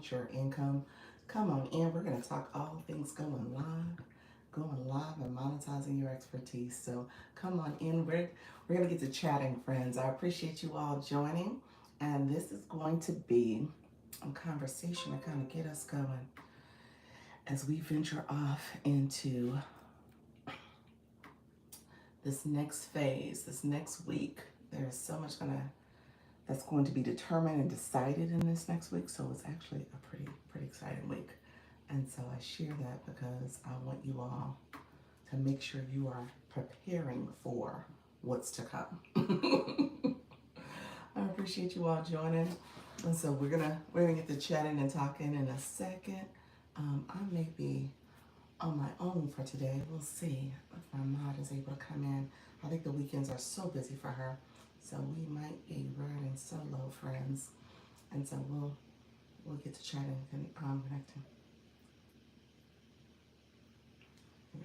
want your income, come on in. We're going to talk all things going live and monetizing your expertise. So come on in. We're going to get to chatting, friends. I appreciate you all joining. And this is going to be a conversation to kind of get us going as we venture off into this next phase, this next week. There's so much that's going to be determined and decided in this next week. So it's actually a pretty exciting week. And so I share that because I want you all to make sure you are preparing for what's to come. I appreciate you all joining. And so we're gonna get to chatting and talking in a second. I may be on my own for today. We'll see if my mod is able to come in. I think the weekends are so busy for her. So we might be riding solo, friends. And so we'll get to chatting and connecting. Yeah.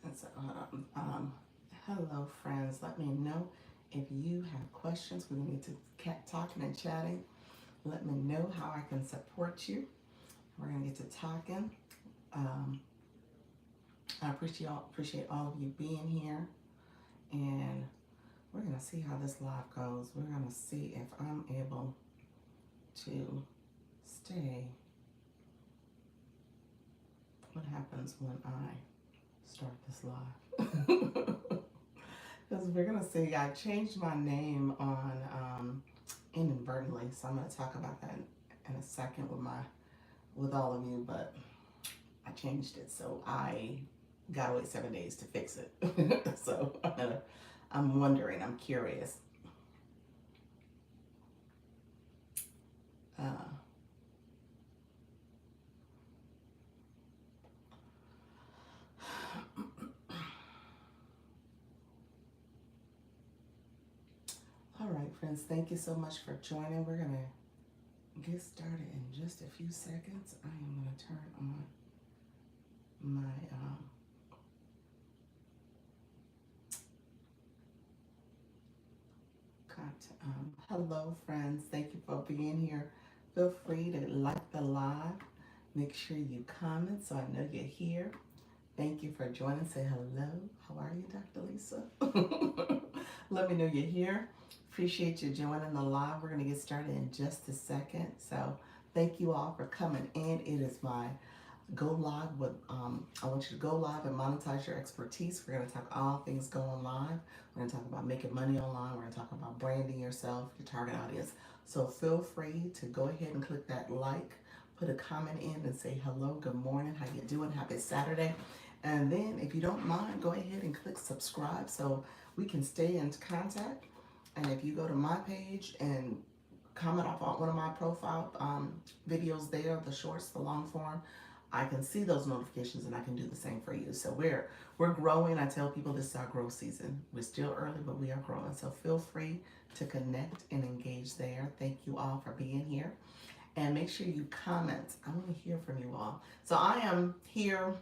And so, hello, friends. Let me know if you have questions. We need to keep talking and chatting. Let me know how I can support you. We're gonna get to talking. I appreciate all of you being here, and we're gonna see how this live goes. We're gonna see if I'm able to stay. What happens when I start this live? Because we're gonna see. I changed my name on inadvertently, so I'm gonna talk about that in a second with all of you. But I changed it, so I gotta wait 7 days to fix it. So I'm wondering. I'm curious. All right, friends, thank you so much for joining. We're going to get started in just a few seconds. I am going to turn on my content. Hello, friends. Thank you for being here. Feel free to like the live. Make sure you comment so I know you're here. Thank you for joining. Say hello. How are you, Dr. Lisa? Let me know you're here. Appreciate you joining the live. We're going to get started in just a second. So thank you all for coming in. It is my go live with, I want you to go live and monetize your expertise. We're going to talk all things going live. We're going to talk about making money online. We're going to talk about branding yourself, your target audience. So feel free to go ahead and click that like, put a comment in and say hello, good morning, how you doing, happy Saturday. And then if you don't mind, go ahead and click subscribe so we can stay in contact. And if you go to my page and comment off on one of my profile videos there, the shorts, the long form, I can see those notifications and I can do the same for you. So we're growing. I tell people this is our growth season. We're still early, but we are growing. So feel free to connect and engage there. Thank you all for being here. And make sure you comment. I want to hear from you all. So I am here.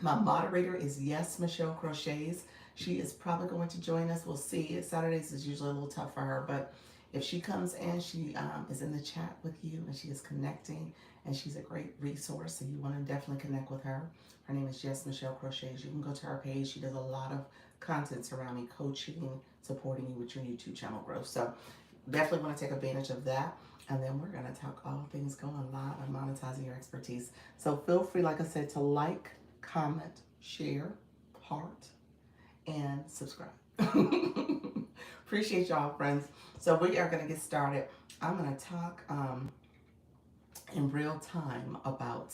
My moderator is Yes Michelle Crochets. She is probably going to join us. We'll see. Saturdays is usually a little tough for her, but if she comes in, she is in the chat with you and she is connecting, and she's a great resource. So you want to definitely connect with her. Her name is Yes Michelle Crochets. You can go to her page. She does a lot of content surrounding coaching, supporting you with your YouTube channel growth. So definitely want to take advantage of that. And then we're going to talk all things going live and monetizing your expertise. So feel free, like I said, to like, comment, share, heart, and subscribe. Appreciate y'all, friends. So we are going to get started. I'm going to talk in real time about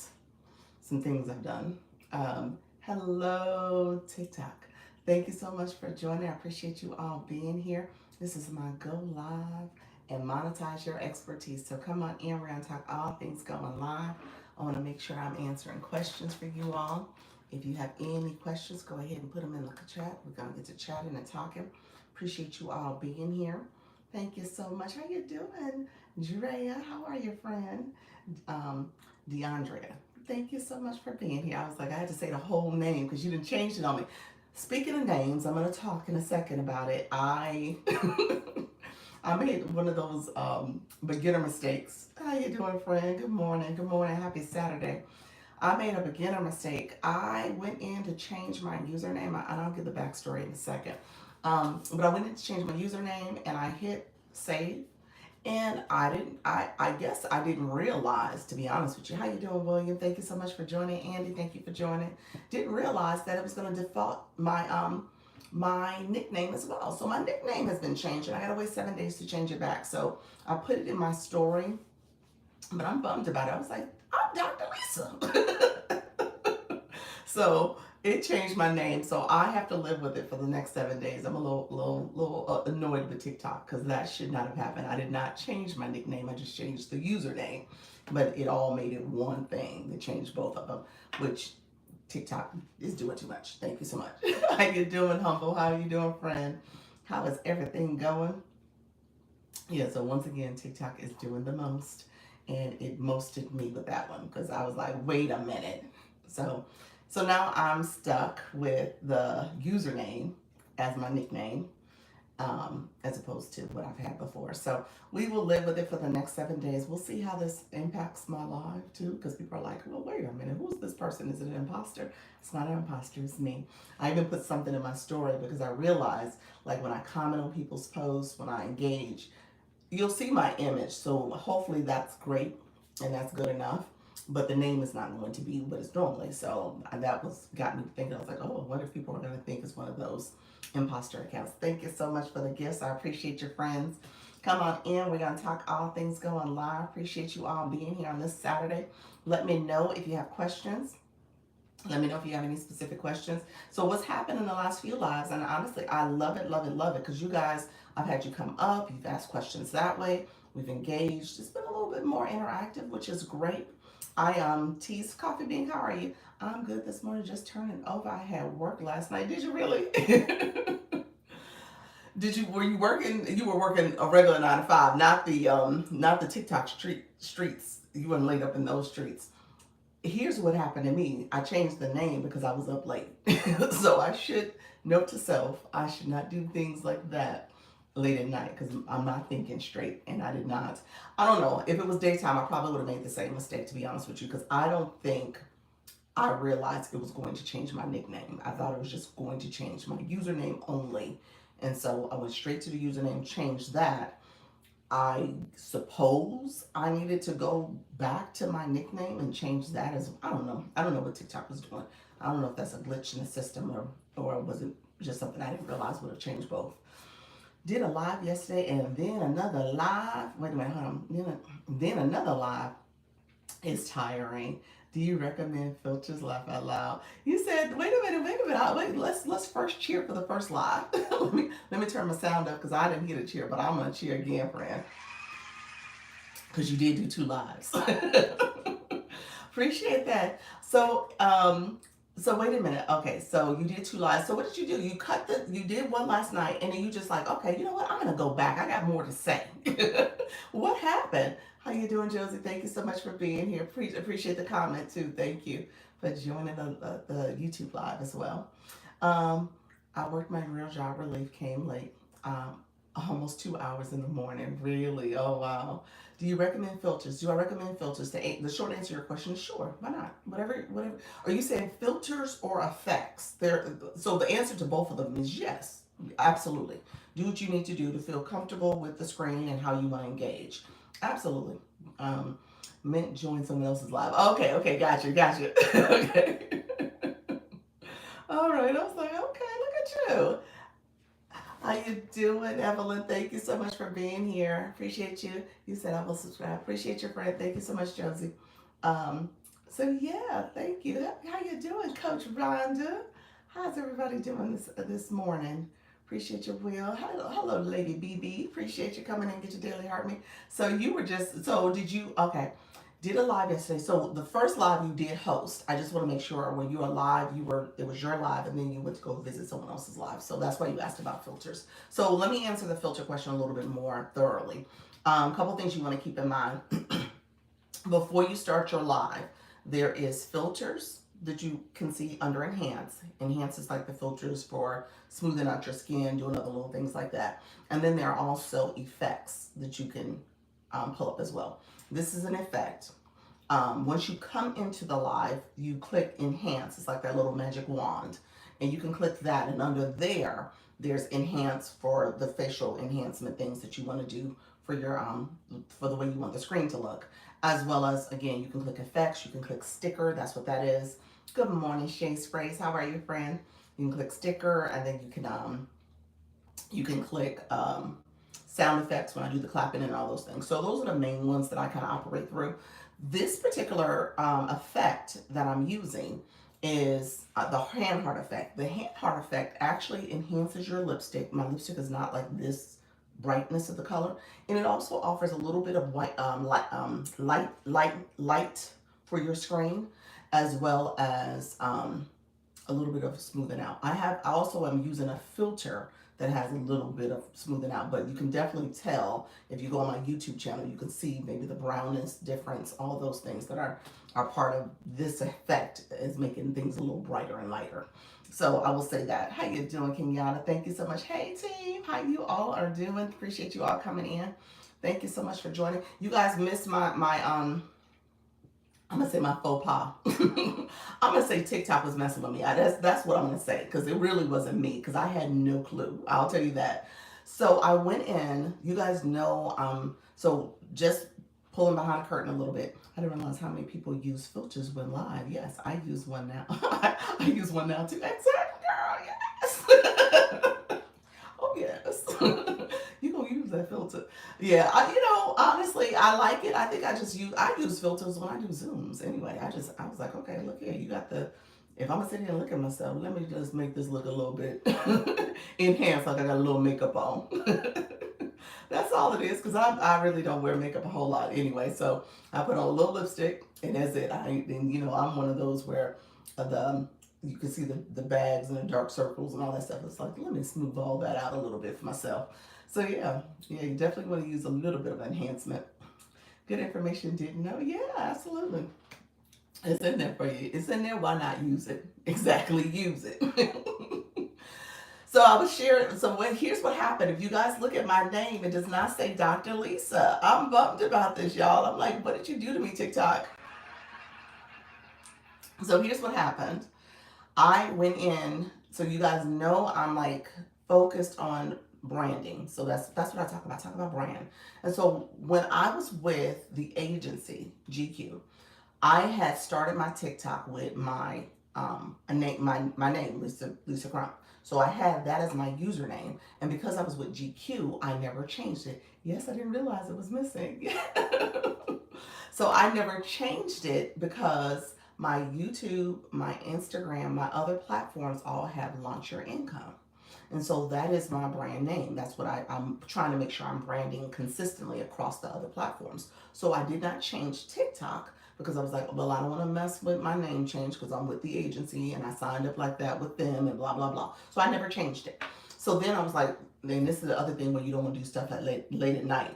some things I've done. Hello, TikTok. Thank you so much for joining. I appreciate you all being here. This is my go live and monetize your expertise. So come on in. We're going to talk all things going live. I want to make sure I'm answering questions for you all. If you have any questions, go ahead and put them in the chat. We're going to get to chatting and talking. Appreciate you all being here. Thank you so much. How you doing? Drea, how are you, friend? DeAndrea. Thank you so much for being here. I was like, I had to say the whole name because you didn't change it on me. Speaking of names, I'm going to talk in a second about it. I made one of those beginner mistakes. How you doing, friend? Good morning. Good morning. Happy Saturday. I made a beginner mistake. I went in to change my username. I'll give the backstory in a second. But I went in to change my username and I hit save. And I guess I didn't realize, to be honest with you. How you doing, William? Thank you so much for joining. Andy, thank you for joining. Didn't realize that it was going to default my nickname as well. So my nickname has been changed and I got to wait 7 days to change it back. So I put it in my story, but I'm bummed about it. I was like, I'm Dr. Lisa. So it changed my name, so I have to live with it for the next 7 days. I'm a little annoyed with TikTok because that should not have happened. I did not change my nickname. I just changed the username, but it all made it one thing. They changed both of them, which TikTok is doing too much. Thank you so much. How you doing, Humble? How you doing, friend? How is everything going? Yeah, so once again, TikTok is doing the most, and it mosted me with that one because I was like, wait a minute. So now I'm stuck with the username as my nickname, as opposed to what I've had before. So we will live with it for the next 7 days. We'll see how this impacts my life too, because people are like, well, wait a minute, who's this person? Is it an imposter? It's not an imposter, it's me. I even put something in my story because I realized, like, when I comment on people's posts, when I engage, you'll see my image. So hopefully that's great and that's good enough. But the name is not going to be what it's normally. So that got me thinking. I was like, oh, I wonder if people are going to think it's one of those imposter accounts. Thank you so much for the gifts. I appreciate your friends. Come on in. We're going to talk all things going live. Appreciate you all being here on this Saturday. Let me know if you have questions. Let me know if you have any specific questions. So what's happened in the last few lives, and honestly, I love it, love it, love it, because you guys, I've had you come up, you've asked questions that way, we've engaged. It's been a little bit more interactive, which is great. I teased Coffee Bean. How are you? I'm good this morning, just turning over. I had work last night. Did you really? Were you working? You were working a regular 9 to 5, not the TikTok streets. You weren't laid up in those streets. Here's what happened to me. I changed the name because I was up late. So I should note to self, I should not do things like that late at night because I'm not thinking straight, and I did not. I don't know. If it was daytime, I probably would have made the same mistake, to be honest with you, because I don't think I realized it was going to change my nickname. I thought it was just going to change my username only. And so I went straight to the username, changed that. I suppose I needed to go back to my nickname and change that as, I don't know. I don't know what TikTok was doing. I don't know if that's a glitch in the system or was it just something I didn't realize would have changed both. Did a live yesterday and then another live. Wait a minute, hold on. Then another live is tiring. Do you recommend filters? Laugh out loud. You said, wait a minute. Let's first cheer for the first live. let me turn my sound up because I didn't hear the cheer, but I'm gonna cheer again, friend. Because you did do 2 lives. Appreciate that. So wait a minute. Okay, so you did 2 lives. So what did you do? You did one last night, and then you just like, okay, you know what? I'm gonna go back. I got more to say. What happened? How you doing, Josie? Thank you so much for being here. Appreciate the comment too. Thank you for joining the YouTube live as well. I worked my real job relief, came late, almost 2 hours in the morning. Really? Oh wow. Do you recommend filters? Do I recommend filters? The short answer to your question is sure. Why not? Whatever. Are you saying filters or effects? So the answer to both of them is yes. Absolutely. Do what you need to do to feel comfortable with the screen and how you want to engage. Absolutely. Meant join someone else's live. Okay, gotcha. Okay. All right. I was like, okay, look at you. How you doing, Evelyn? Thank you so much for being here. Appreciate you. You said I will subscribe. Appreciate your friend. Thank you so much, Josie. So yeah, thank you. How you doing, Coach Rhonda? How's everybody doing this morning? Appreciate your will. Hello, Lady BB. Appreciate you coming in, get your daily heart me. So did a live yesterday. So the first live you did host. I just want to make sure when you were live, it was your live, and then you went to go visit someone else's live. So that's why you asked about filters. So let me answer the filter question a little bit more thoroughly. A couple things you want to keep in mind before you start your live. There is filters that you can see under enhance. Enhance is like the filters for smoothing out your skin, doing other little things like that. And then there are also effects that you can pull up as well. This is an effect. Once you come into the live, you click enhance. It's like that little magic wand. And you can click that, and under there, there's enhance for the facial enhancement things that you want to do for your for the way you want the screen to look. As well as, again, you can click effects, you can click sticker, that's what that is. Good morning, Shay Sprays. How are you, friend? You can click sticker, and then you can click sound effects when I do the clapping and all those things. So those are the main ones that I kind of operate through. This particular effect that I'm using is the hand heart effect. The hand heart effect actually enhances your lipstick. My lipstick is not like this brightness of the color, and it also offers a little bit of white, light for your screen, as well as a little bit of smoothing out. I also am using a filter that has a little bit of smoothing out, but you can definitely tell if you go on my YouTube channel, you can see maybe the brownness difference, all those things that are part of this effect is making things a little brighter and lighter. So I will say that. How you doing, Kenyatta? Thank you so much. Hey team, how you all are doing? Appreciate you all coming in. Thank you so much for joining. You guys missed my I'm gonna say my faux pas. I'm gonna say TikTok was messing with me. That's what I'm gonna say, because it really wasn't me, because I had no clue. I'll tell you that. So I went in. You guys know. So just pulling behind the curtain a little bit. I didn't realize how many people use filters when live. Yes, I use one now. I use one now too. Exactly, girl. Yes. Oh yes. You gonna use that filter? Yeah, honestly, I like it. I think I use filters when I do Zooms. Anyway, I was like, okay, look here, you got the. If I'm gonna sit here and look at myself, let me just make this look a little bit enhanced, like I got a little makeup on. That's all it is, because I really don't wear makeup a whole lot anyway. So I put on a little lipstick, and that's it. I'm one of those where you can see the bags and the dark circles and all that stuff. It's like, let me smooth all that out a little bit for myself. So yeah, you definitely want to use a little bit of enhancement. Good information, didn't know? Yeah, absolutely. It's in there for you. It's in there. Why not use it? Exactly, use it. So I was sharing. So here's what happened. If you guys look at my name, it does not say Dr. Lisa. I'm bummed about this, y'all. I'm like, what did you do to me, TikTok? So here's what happened. I went in. So you guys know I'm like focused on branding. So that's what I talk about. I talk about brand. And so when I was with the agency GQ, I had started my TikTok with my name, Lisa Crump. So I had that as my username, and because I was with GQ, I never changed it. Yes, I didn't realize it was missing. So I never changed it because my YouTube, my Instagram, my other platforms all have launch your income. And so that is my brand name. That's what I'm trying to make sure I'm branding consistently across the other platforms. So I did not change TikTok because I was like, well, I don't want to mess with my name change because I'm with the agency and I signed up like that with them and blah, blah, blah. So I never changed it. So then I was like, then this is the other thing when you don't want to do stuff at late at night.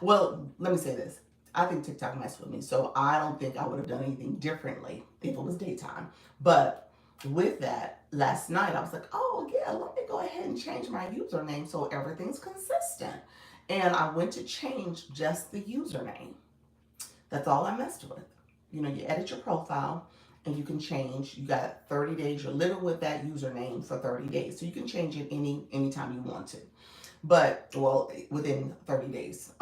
Well, let me say this. I think TikTok messed with me. So I don't think I would have done anything differently if it was daytime. But with that, last night I was like, oh yeah, let me go ahead and change my username so everything's consistent. And I went to change just the username. That's all I messed with. You edit your profile and you can change. You got 30 days. You're living with that username for 30 days. So you can change it anytime you want to. But, well, within 30 days,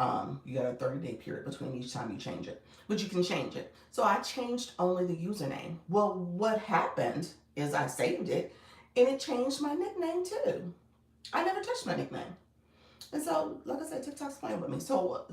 you got a 30-day period between each time you change it. But you can change it. So I changed only the username. Well, what happened is I saved it, and it changed my nickname too. I never touched my nickname. And so, like I said, TikTok's playing with me. So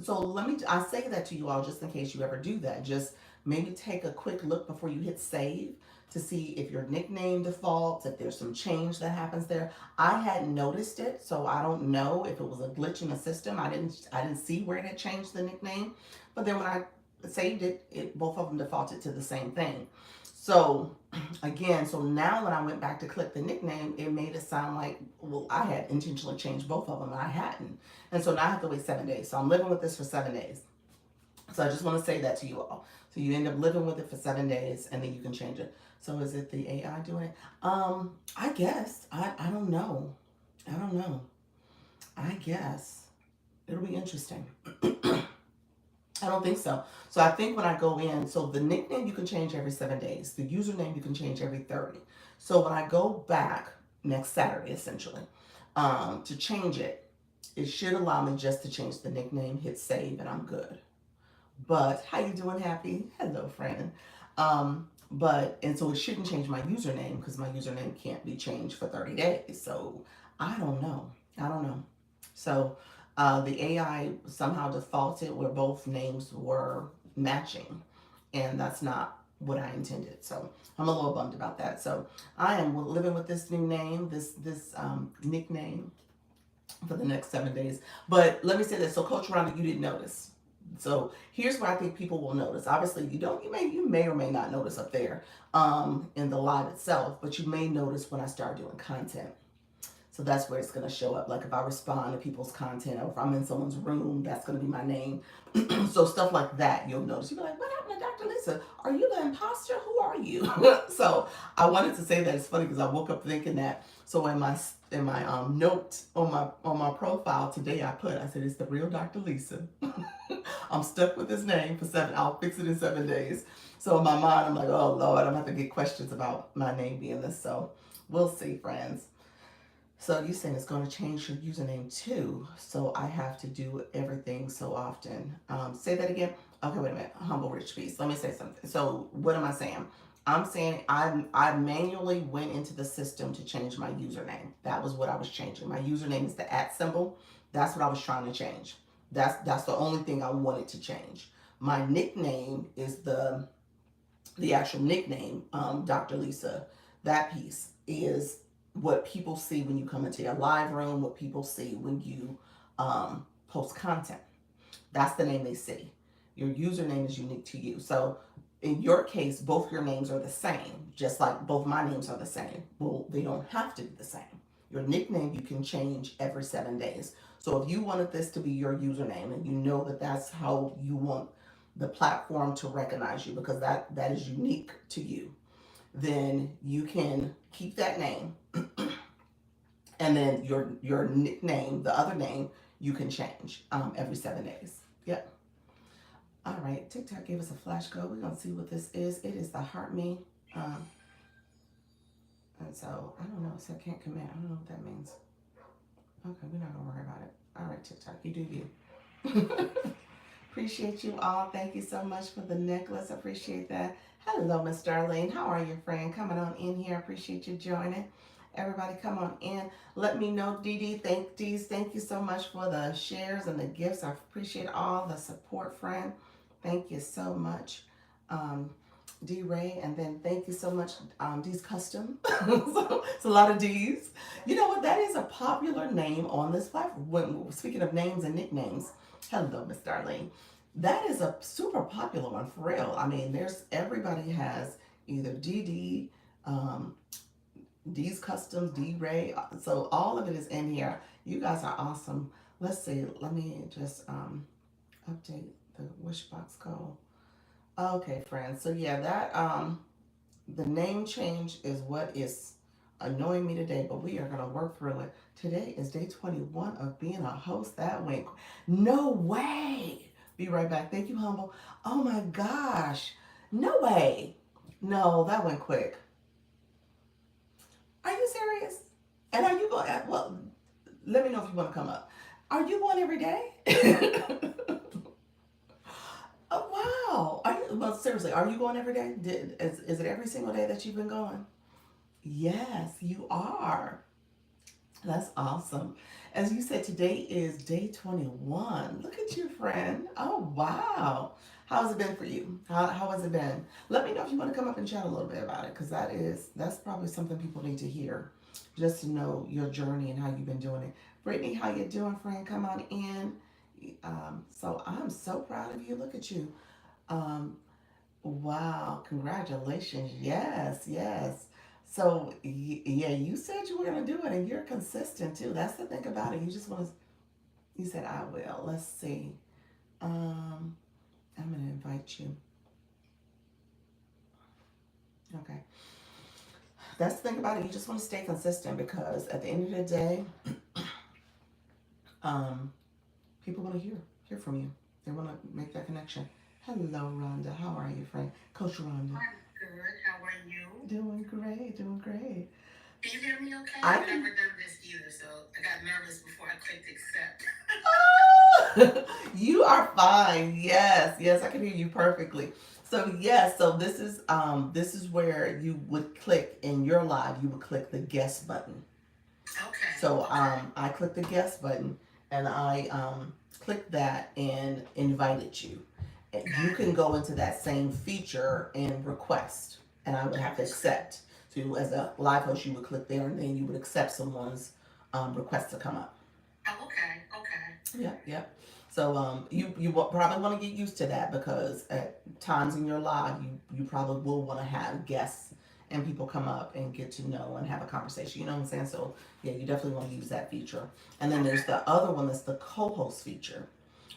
I say that to you all just in case you ever do that. Just maybe take a quick look before you hit save to see if your nickname defaults, if there's some change that happens there. I hadn't noticed it, so I don't know if it was a glitch in the system. I didn't see where it had changed the nickname. But then when I saved it, both of them defaulted to the same thing. So again, so now when I went back to click the nickname, it made it sound like, well, I had intentionally changed both of them and I hadn't. And so now I have to wait 7 days. So I'm living with this for 7 days. So I just want to say that to you all. So you end up living with it for 7 days and then you can change it. So is it the AI doing it? I guess. I don't know. I don't know. I guess. It'll be interesting. I don't think so. So I think when I go in, so the nickname you can change every 7 days. The username you can change every 30. So when I go back next Saturday, essentially, to change it, it should allow me just to change the nickname, hit save, and I'm good. But how you doing, Happy? Hello, friend. And so it shouldn't change my username because my username can't be changed for 30 days. So I don't know. I don't know. So the AI somehow defaulted where both names were matching, and that's not what I intended. So I'm a little bummed about that. So I am living with this new name, this nickname for the next 7 days. But let me say this: so Coach Rhonda, you didn't notice. So here's what I think people will notice. Obviously, you don't. You may or may not notice up there in the live itself, but you may notice when I start doing content. So that's where it's going to show up. Like if I respond to people's content or if I'm in someone's room, that's going to be my name. So stuff like that, you'll notice. You'll be like, what happened to Dr. Lisa? Are you the imposter? Who are you? So I wanted to say that. It's funny because I woke up thinking that. So in my note on my profile today, I said, it's the real Dr. Lisa. I'm stuck with this name for 7. I'll fix it in 7 days. So in my mind, I'm like, oh Lord, I'm going to have to get questions about my name being this. So we'll see, friends. So you're saying it's going to change your username too. So I have to do everything so often. Say that again. Okay, wait a minute. Humble Rich Peace. Let me say something. So what am I saying? I'm saying I manually went into the system to change my username. That was what I was changing. My username is the @ symbol. That's what I was trying to change. That's the only thing I wanted to change. My nickname is the actual nickname, Dr. Lisa. That piece is what people see when you come into your live room, what people see when you post content. That's the name they see. Your username is unique to you. So in your case, both your names are the same, just like both my names are the same. Well, they don't have to be the same. Your nickname you can change every 7 days. So if you wanted this to be your username and you know that that's how you want the platform to recognize you because that is unique to you, then you can keep that name and then your nickname, the other name, you can change every 7 days. Yep. All right. TikTok gave us a flash code. We're gonna see what this is. It is the Heart Me, and so I don't know. It said can't commit. I don't know what that means. Okay, we're not gonna worry about it. All right, TikTok, you do you. Appreciate you all. Thank you so much for the necklace. Appreciate that. Hello, Miss Darlene. How are you, friend? Coming on in here. Appreciate you joining. Everybody come on in. Let me know, Dee Dee. Thank you so much for the shares and the gifts. I appreciate all the support, friend. Thank you so much. D Ray, and then thank you so much, D's Custom. So it's a lot of D's. You know what? That is a popular name on this platform. When speaking of names and nicknames, hello, Miss Darlene. That is a super popular one for real. I mean, everybody has either DD, D's Customs, D Ray. So all of it is in here. You guys are awesome. Let's see. Let me just update the Wishbox code. Okay, friends. So yeah, that the name change is what is annoying me today, but we are gonna work through it. Today is day 21 of being a host. That went no way. Be right back. Thank you, Humble. Oh my gosh. No way. No, that went quick. Are you serious? And are you going well, let me know if you want to come up. Are you going every day? Oh wow! Well, seriously, are you going every day? Is it every single day that you've been going? Yes, you are. That's awesome. As you said, today is day 21. Look at you, friend. Oh wow! How's it been for you? How has it been? Let me know if you want to come up and chat a little bit about it, because that's probably something people need to hear, just to know your journey and how you've been doing it. Brittany, how you doing, friend? Come on in. So I'm so proud of you. Look at you. Um, wow, congratulations. Yes, yes. So, yeah, you said you were going to do it and you're consistent too. That's the thing about it. You just want to, you said, I will. Let's see. I'm going to invite you. Okay. That's the thing about it. You just want to stay consistent because at the end of the day, um, people want to hear from you. They want to make that connection. Hello, Rhonda. How are you, friend? Coach Rhonda. I'm good. How are you? Doing great. Doing great. Can you hear me okay? I I've can. never done this either, so I got nervous before I clicked accept. Oh, you are fine. Yes, yes, I can hear you perfectly. So yes, so this is where you would click in your live. You would click the guest button. Okay, So okay, I clicked the guest button and I clicked that and invited you. And you got can it. go into that same feature and request, and I would have to Understood. accept. So as a live host, you would click there and then you would accept someone's request to come up. Oh, okay, okay. Yep, yep. So probably want to get used to that because at times in your live you probably will want to have guests and people come up and get to know and have a conversation. You know what I'm saying? So yeah, you definitely want to use that feature. And then there's Okay, the other one that's the co-host feature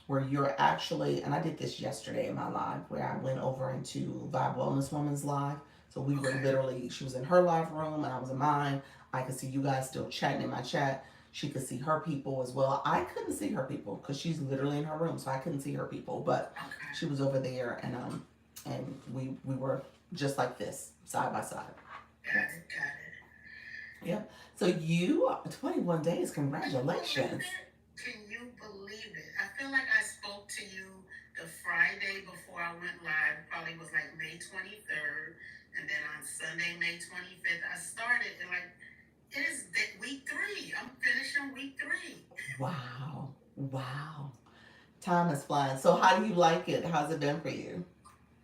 where you're actually, and I did this yesterday in my live where I went over into Vibe Wellness Woman's live. So we were okay. literally, she was in her live room and I was in mine. I could see you guys still chatting in my chat. She could see her people as well. I couldn't see her people because she's literally in her room, so I couldn't see her people. But Okay. she was over there, and we were just like this, side by side. Got Yes. it, got it. Yep. So you 21 days. Can you believe Congratulations. it? Can you believe it? I feel like I spoke to you the Friday before I went live. Probably was like May 23rd. And then on Sunday, May 25th, I started. And like, it is week three. I'm finishing week three. Wow. Wow. Time is flying. So how do you like it? How's it been for you?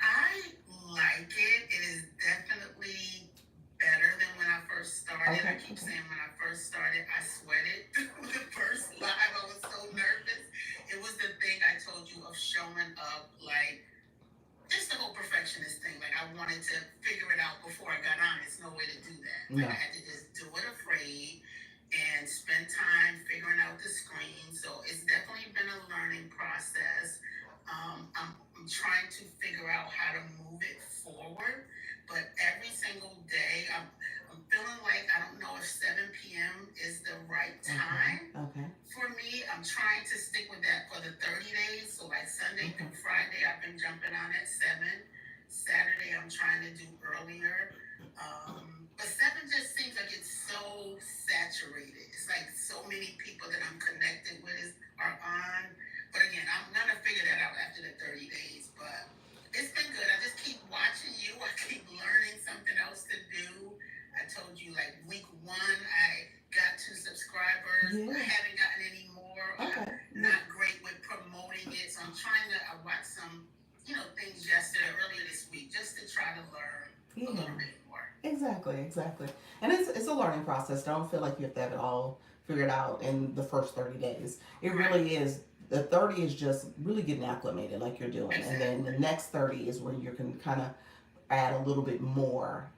I like it. It is definitely better than when I first started. I Okay. keep Okay. saying when I first started, I sweated. The first live, I was so nervous. It was the thing I told you of showing up, like just the whole perfectionist thing. Like I wanted to figure it out before I got on. It's no way to do that. Like No. I had to just do it afraid and spend time figuring out the screen. So it's definitely been a learning process. I'm trying to figure out how to move it forward, but every single day I'm feeling like I don't know if 7 p.m. is the right Okay. time Okay. for me. I'm trying to stick with that for the 30 days. So like Sunday Okay. through Friday, I've been jumping on at 7. Saturday, I'm trying to do earlier. But 7 just seems like it's so saturated. It's like so many people that I'm connected with are on. But again, I'm gonna figure that out after the 30 days. But it's been good. I just keep watching you. I keep learning something else to do. I told you like week one, I got 2 subscribers. I Yeah. haven't gotten any more. I'm Okay. Yeah. not great with promoting it, so I'm trying to. I watched some, things yesterday, earlier this week, just to try to learn a Yeah. little bit more. Exactly, exactly. And it's a learning process. Don't feel like you have to have it all figured out in the first 30 days. It Right. really is. The 30 is just really getting acclimated like you're doing. And then the Exactly. next 30 is where you can kind of add a little bit more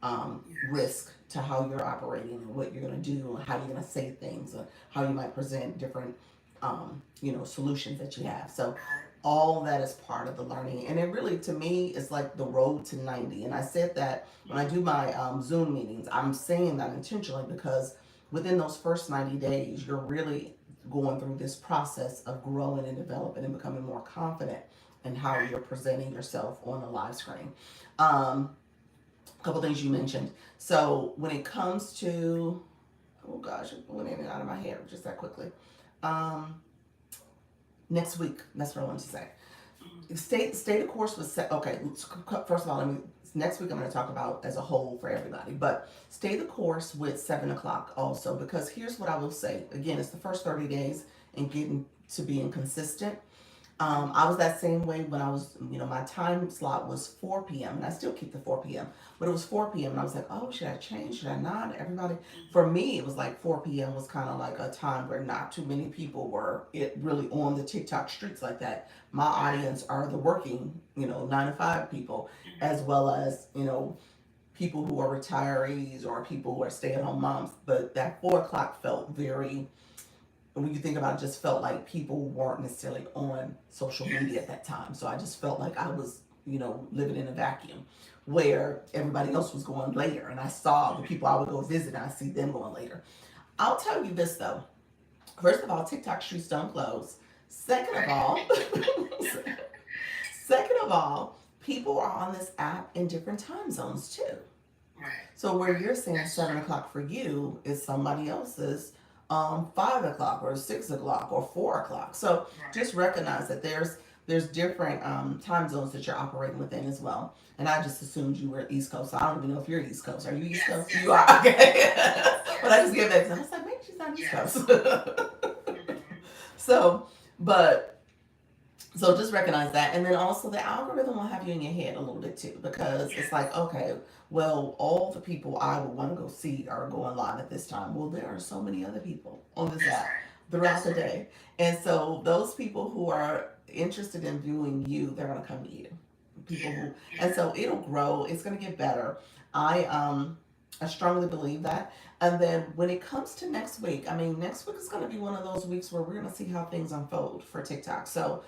Yes. risk to how you're operating and what you're going to do and how you're going to say things and how you might present different solutions that you have. So all that is part of the learning, and it really, to me, is like the road to 90. And I said that when I do my Zoom meetings, I'm saying that intentionally because within those first 90 days you're really going through this process of growing and developing and becoming more confident in how Right. you're presenting yourself on a live screen. um, a couple things you mentioned. So when it comes to, oh gosh, it went in and out of my head just that quickly. Um, Next week, that's what I wanted to say. Stay the course with okay. First of all, let me. Next week I'm going to talk about as a whole for everybody, but stay the course with 7 o'clock also because here's what I will say. Again, it's the first 30 days and getting to being consistent. I was that same way when I was, my time slot was 4 p.m. and I still keep the 4 p.m. But it was 4 p.m. and I was like, oh, should I change? Should I not? Everybody, for me, it was like 4 p.m. was kind of like a time where not too many people were it really on the TikTok streets like that. My Right. audience are the working, 9 to 5 people, as well as, people who are retirees or people who are stay-at-home moms. But that 4 o'clock felt very, when you think about it, just felt like people weren't necessarily on social media Yes. at that time. So I just felt like I was, living in a vacuum. where everybody else was going later. And I saw the people I would go visit and I see them going later. I'll tell you this though. First of all, TikTok streets don't close. Second of all, second of all, people are on this app in different time zones too. Right. So where you're saying 7 o'clock for you is somebody else's 5 o'clock or 6 o'clock or 4 o'clock. So just recognize that there's different time zones that you're operating within as well. And I just assumed you were East Coast. So I don't even know if you're East Coast. Are you East Coast? Yes. You are. Okay. But I just gave that example. I was like, maybe she's not East Coast. So, but so just recognize that. And then also the algorithm will have you in your head a little bit too, because it's like, okay, well, all the people I would want to go see are going live at this time. Well, there are so many other people on this app throughout the day. And so those people who are interested in viewing you, they're going to come to you. People who, and so it'll grow. It's going to get better. I strongly believe that. And then when it comes to next week, I mean, next week is going to be one of those weeks where we're going to see how things unfold for TikTok. So,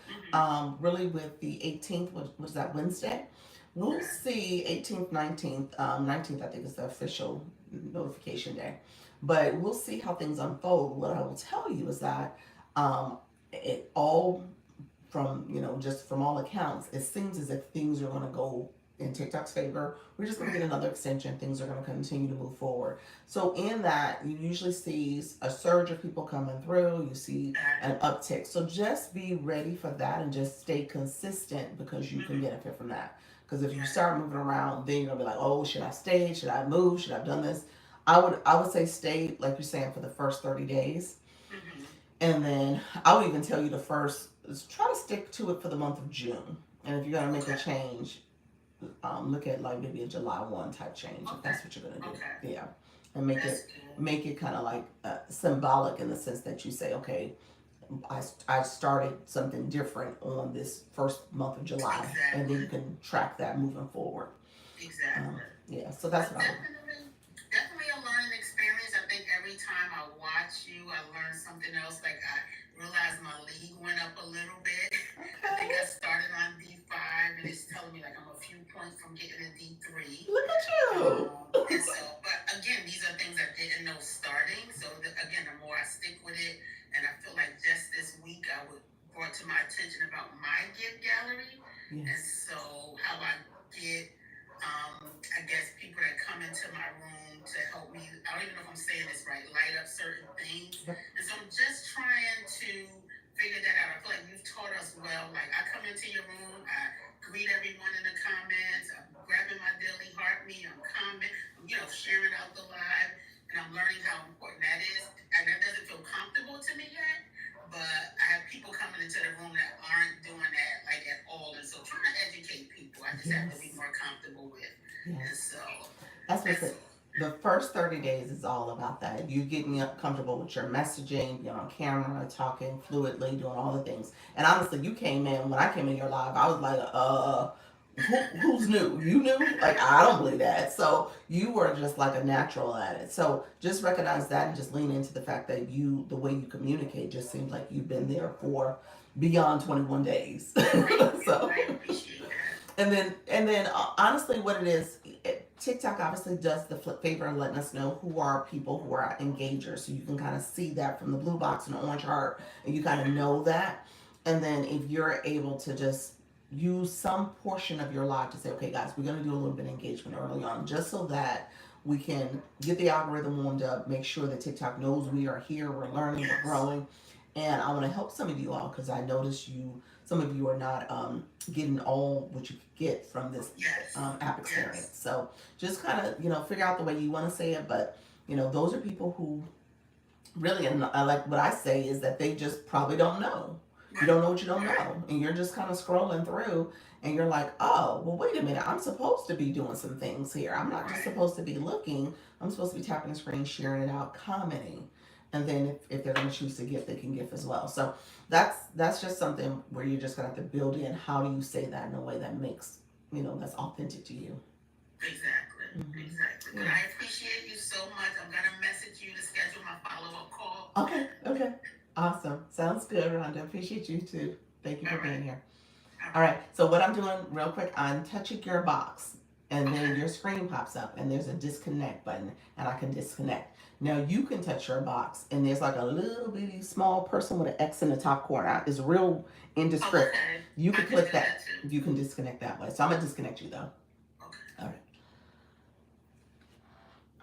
really, with the 18th, which was that Wednesday, we'll see 18th, 19th. 19th, I think, is the official notification day. But we'll see how things unfold. What I will tell you is that it all, from, just from all accounts, it seems as if things are going to go in TikTok's favor. We're just going to get another extension. Things are going to continue to move forward. So in that, you usually see a surge of people coming through. You see an uptick. So just be ready for that and just stay consistent, because you can benefit from that. Because if you start moving around, then you're going to be like, oh, should I stay? Should I move? Should I have done this? I would say stay, like you're saying, for the first 30 days. And then I would even tell you try to stick to it for the month of June. And if you're going to make a change, look at like maybe a July 1 type change, if that's what you're gonna do. Yeah, and make it kind of like symbolic, in the sense that you say, okay, I started something different on this first month of July, and then you can track that moving forward. Yeah, so that's what I would. Definitely a learning experience. I think every time I watch you, I learn something else. Like I realized my league went up a little bit. I think I started on D5, and it's telling me like I'm a few points from getting a D3. Look at you. And so, but again, these are things I didn't know starting. So again, the more I stick with it, and I feel like just this week I brought to my attention about my gift gallery, and so how I get, I guess, people that come into my room to help me. I don't even know if I'm saying this right. Light up certain things, and so I'm just trying to figure that out. I feel like you've taught us well. Like I come into your room, I greet everyone in the comments. I'm grabbing my daily heart me. I'm sharing out the live, and I'm learning how important that is. And that doesn't feel comfortable to me yet, but I have people coming into the room that aren't doing that like at all, and so trying to educate people, I just have to be more comfortable with. And so that's what the first 30 days is all about that. You getting comfortable with your messaging, being on camera, talking fluidly, doing all the things. And honestly, you came in, when I came in your live, I was like, who's new? You knew? Like, I don't believe that. So you were just like a natural at it. So just recognize that and just lean into the fact that the way you communicate just seems like you've been there for beyond 21 days. So, and then honestly, what it is, TikTok obviously does the favor of letting us know who are people who are engagers. So you can kind of see that from the blue box and the orange heart, and you kind of know that. And then if you're able to just use some portion of your live to say, okay, guys, we're going to do a little bit of engagement early on, just so that we can get the algorithm warmed up, make sure that TikTok knows we are here, we're learning, we're growing. And I want to help some of you all, because I noticed some of you are not getting all what you get from this app experience. So just kind of, figure out the way you want to say it. But, those are people who really, and I like what I say is that they just probably don't know. You don't know what you don't know. And you're just kind of scrolling through, and you're like, oh, well, wait a minute. I'm supposed to be doing some things here. I'm not just supposed to be looking. I'm supposed to be tapping the screen, sharing it out, commenting. And then if they're going to choose to gift, they can gift as well. So that's just something where you're just going to have to build in, how do you say that in a way that makes, that's authentic to you. Exactly. But I appreciate you so much. I'm going to message you to schedule my follow-up call. Okay. Awesome. Sounds good, Rhonda. Appreciate you too. Thank you for being here. All right. So what I'm doing real quick, I'm touching your box. and then Okay. your screen pops up and there's a disconnect button and I can disconnect. Now you can touch your box and there's like a little bitty small person with an X in the top corner. It's real Oh, indescript. okay. You I can can do click that that. too. You can disconnect that way. So I'm gonna disconnect you though. Okay. All right.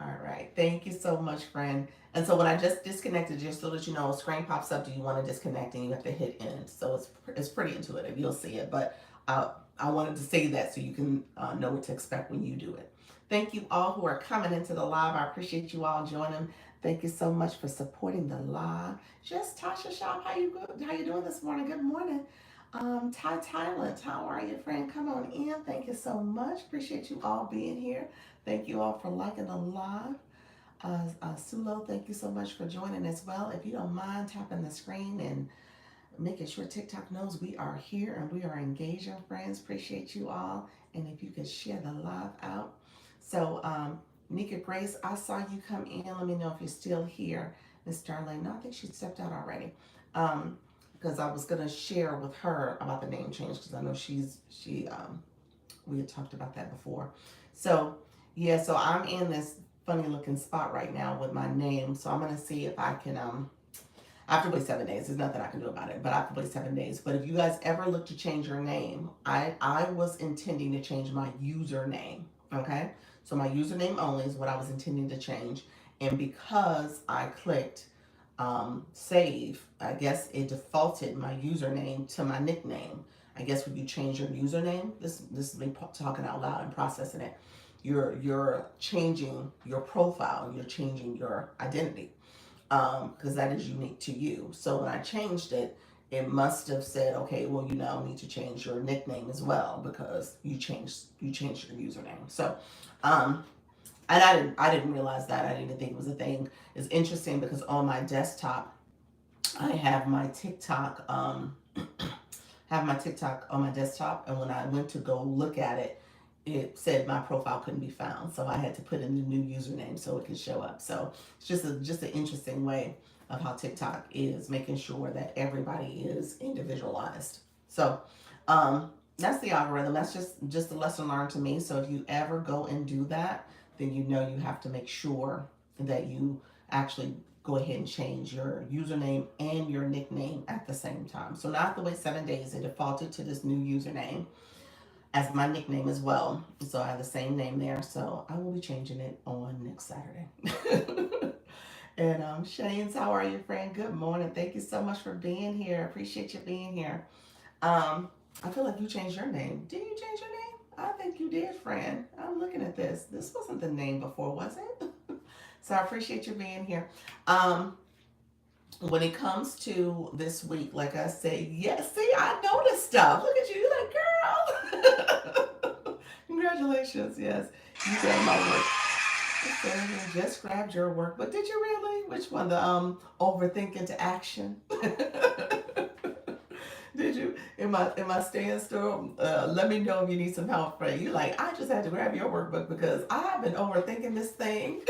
All right. Thank you so much, friend. And so when I just disconnected, just so that you know, a screen pops up. Do you want to disconnect? And you have to hit end. So it's pretty intuitive. You'll see it. But I wanted to say that so you can know what to expect when you do it. Thank you all who are coming into the live. I appreciate you all joining. Thank you so much for supporting the live. Just Tasha Shop, how you doing this morning? Good morning. Ty Thailand, how are you, friend? Come on in. Thank you so much. Appreciate you all being here. Thank you all for liking the live. Sulo, thank you so much for joining as well. If you don't mind tapping the screen and making sure TikTok knows we are here and we are engaging, friends. Appreciate you all. And if you could share the live out. So, Nika Grace, I saw you come in. Let me know if you're still here. Miss Darlene, no, I think she stepped out already. Because I was gonna share with her about the name change because I know we had talked about that before. So yeah, so I'm in this funny looking spot right now with my name. So I'm gonna see if I can I have to wait 7 days. There's nothing I can do about it, but I have to wait 7 days. But if you guys ever look to change your name, I was intending to change my username. Okay, so my username only is what I was intending to change, and because I clicked save, I guess it defaulted my username to my nickname. I guess when you change your username, this is me talking out loud and processing it. You're changing your profile. You're changing your identity because that is unique to you. So when I changed it, it must have said, okay, well, you now need to change your nickname as well because you changed your username. So, um, and I didn't realize that. I didn't even think it was a thing. It's interesting because on my desktop, I have my TikTok have my TikTok on my desktop, and when I went to go look at it, it said my profile couldn't be found. So I had to put in the new username so it could show up. So it's just an interesting way of how TikTok is making sure that everybody is individualized. So that's the algorithm. That's just a lesson learned to me. So if you ever go and do that, then you know you have to make sure that you actually go ahead and change your username and your nickname at the same time. So now I have to wait 7 days. It defaulted to this new username as my nickname as well. So I have the same name there. So I will be changing it on next Saturday. And Shane's, how are you, friend? Good morning. Thank you so much for being here. Appreciate you being here. I feel like you changed your name. Did you change your name? I think you did, friend. I'm looking at this. This wasn't the name before, was it? So I appreciate you being here. Um, when it comes to this week, like I said, yes, see, I noticed stuff. Look at you, you're like, girl. Congratulations, yes, you got my work. So just grabbed your work, but did you really? Which one? The overthinking to action. Did you? In my stand still? Let me know if you need some help, friend. You like? I just had to grab your workbook because I've been overthinking this thing.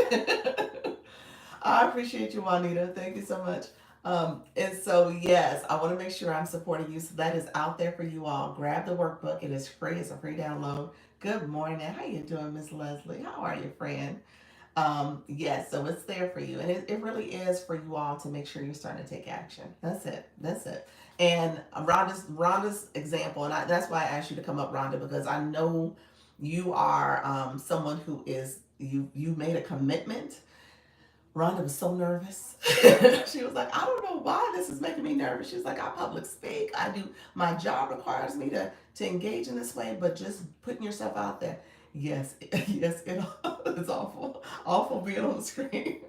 I appreciate you, Juanita. Thank you so much. And so, yes, I want to make sure I'm supporting you. So that is out there for you all. Grab the workbook. It is free. It's a free download. Good morning. How you doing, Miss Leslie? How are you, friend? Yes, so it's there for you. And it really is for you all to make sure you're starting to take action. That's it. That's it. And Rhonda's example, and that's why I asked you to come up, Rhonda, because I know you are someone who is you made a commitment. Rhonda was so nervous. She was like, I don't know why this is making me nervous. She was like, I public speak. I do, my job requires me to engage in this way, but just putting yourself out there. Yes, yes, it's awful. Awful being on the screen.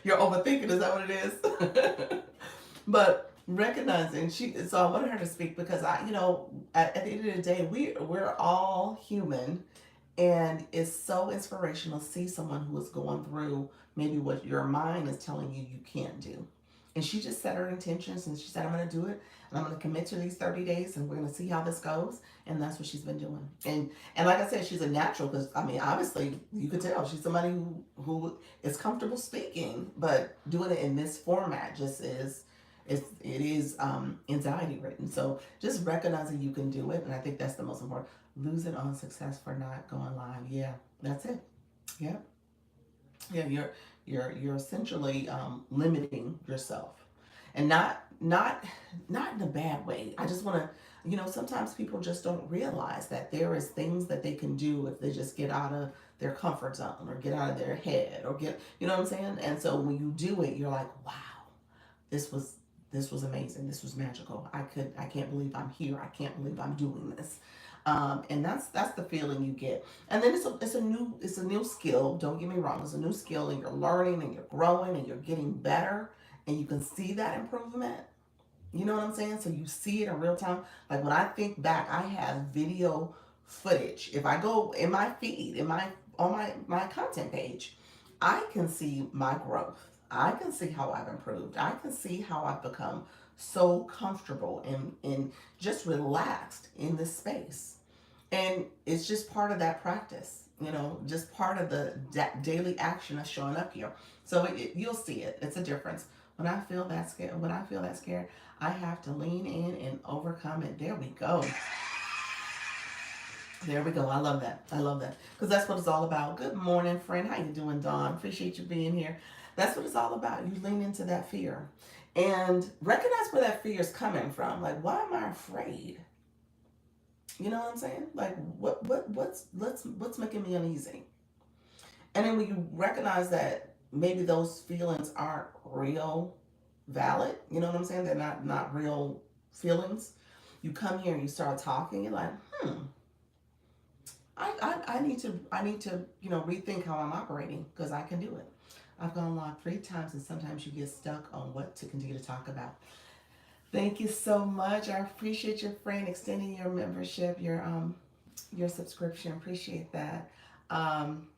You're overthinking, is that what it is? But recognizing so I wanted her to speak because at the end of the day, we're all human, and it's so inspirational to see someone who is going through maybe what your mind is telling you you can't do. And she just set her intentions and she said, I'm going to do it and I'm going to commit to these 30 days and we're going to see how this goes. And that's what she's been doing. And like I said, she's a natural because, I mean, obviously you could tell she's somebody who is comfortable speaking, but doing it in this format just is. It is anxiety ridden. So just recognizing you can do it. And I think that's the most important. Lose it on success for not going live. Yeah, that's it. Yep. Yeah, you're essentially limiting yourself, and not in a bad way. I just want to, sometimes people just don't realize that there is things that they can do if they just get out of their comfort zone or get out of their head or get, you know what I'm saying? And so when you do it, you're like, wow, this was this was amazing. This was magical. I can't believe I'm here. I can't believe I'm doing this. And that's the feeling you get. And then it's a new skill. Don't get me wrong. It's a new skill, and you're learning and you're growing and you're getting better, and you can see that improvement. You know what I'm saying? So you see it in real time. Like when I think back, I have video footage. If I go in my feed, in my on my content page, I can see my growth. I can see how I've improved. I can see how I've become so comfortable and just relaxed in this space. And it's just part of that practice, just part of the daily action of showing up here. So you'll see it. It's a difference. When I feel that scared, I have to lean in and overcome it. There we go. There we go. I love that. I love that. Because that's what it's all about. Good morning, friend. How you doing, Dawn? Appreciate you being here. That's what it's all about. You lean into that fear and recognize where that fear is coming from. Like, why am I afraid? You know what I'm saying? Like, what's making me uneasy? And then when you recognize that maybe those feelings aren't real, valid. You know what I'm saying? They're not real feelings. You come here and you start talking. You're like, I need to rethink how I'm operating because I can do it. I've gone live 3 times, and sometimes you get stuck on what to continue to talk about. Thank you so much. I appreciate your friend extending your membership, your subscription. Appreciate that. Um,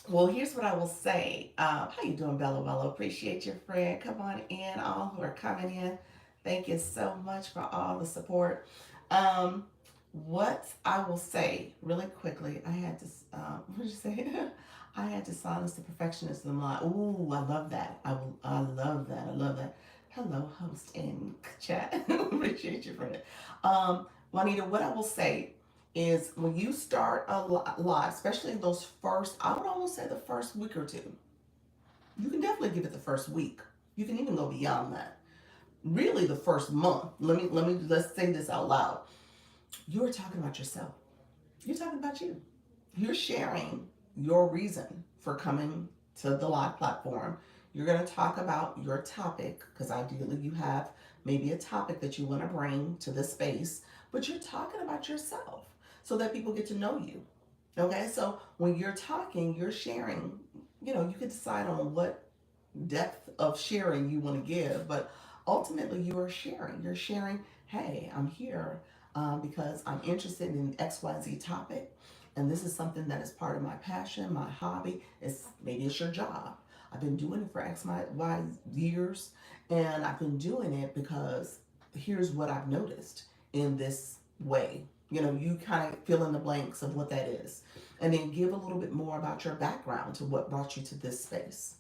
well, here's what I will say. How you doing, Bella Bella? Appreciate your friend. Come on in, all who are coming in. Thank you so much for all the support. Um, what I will say really quickly, I had to, what did you say? I had to silence the perfectionist in my. Ooh, I love that. I love that. I love that. Hello, host in chat. Appreciate you for that. Juanita, what I will say is when you start a live, especially those first, I would almost say the first week or two. You can definitely give it the first week. You can even go beyond that. Really, the first month. Let's say this out loud. You're talking about yourself. You're talking about you. You're sharing your reason for coming to the live platform. You're going to talk about your topic because ideally you have maybe a topic that you want to bring to this space, but you're talking about yourself so that people get to know you. Okay, so when you're talking, you're sharing, you can decide on what depth of sharing you want to give, but ultimately you are sharing. You're sharing, hey, I'm here because I'm interested in XYZ topic. And this is something that is part of my passion, my hobby. Maybe it's your job. I've been doing it for Y years, and I've been doing it because here's what I've noticed in this way. You kind of fill in the blanks of what that is, and then give a little bit more about your background to what brought you to this space,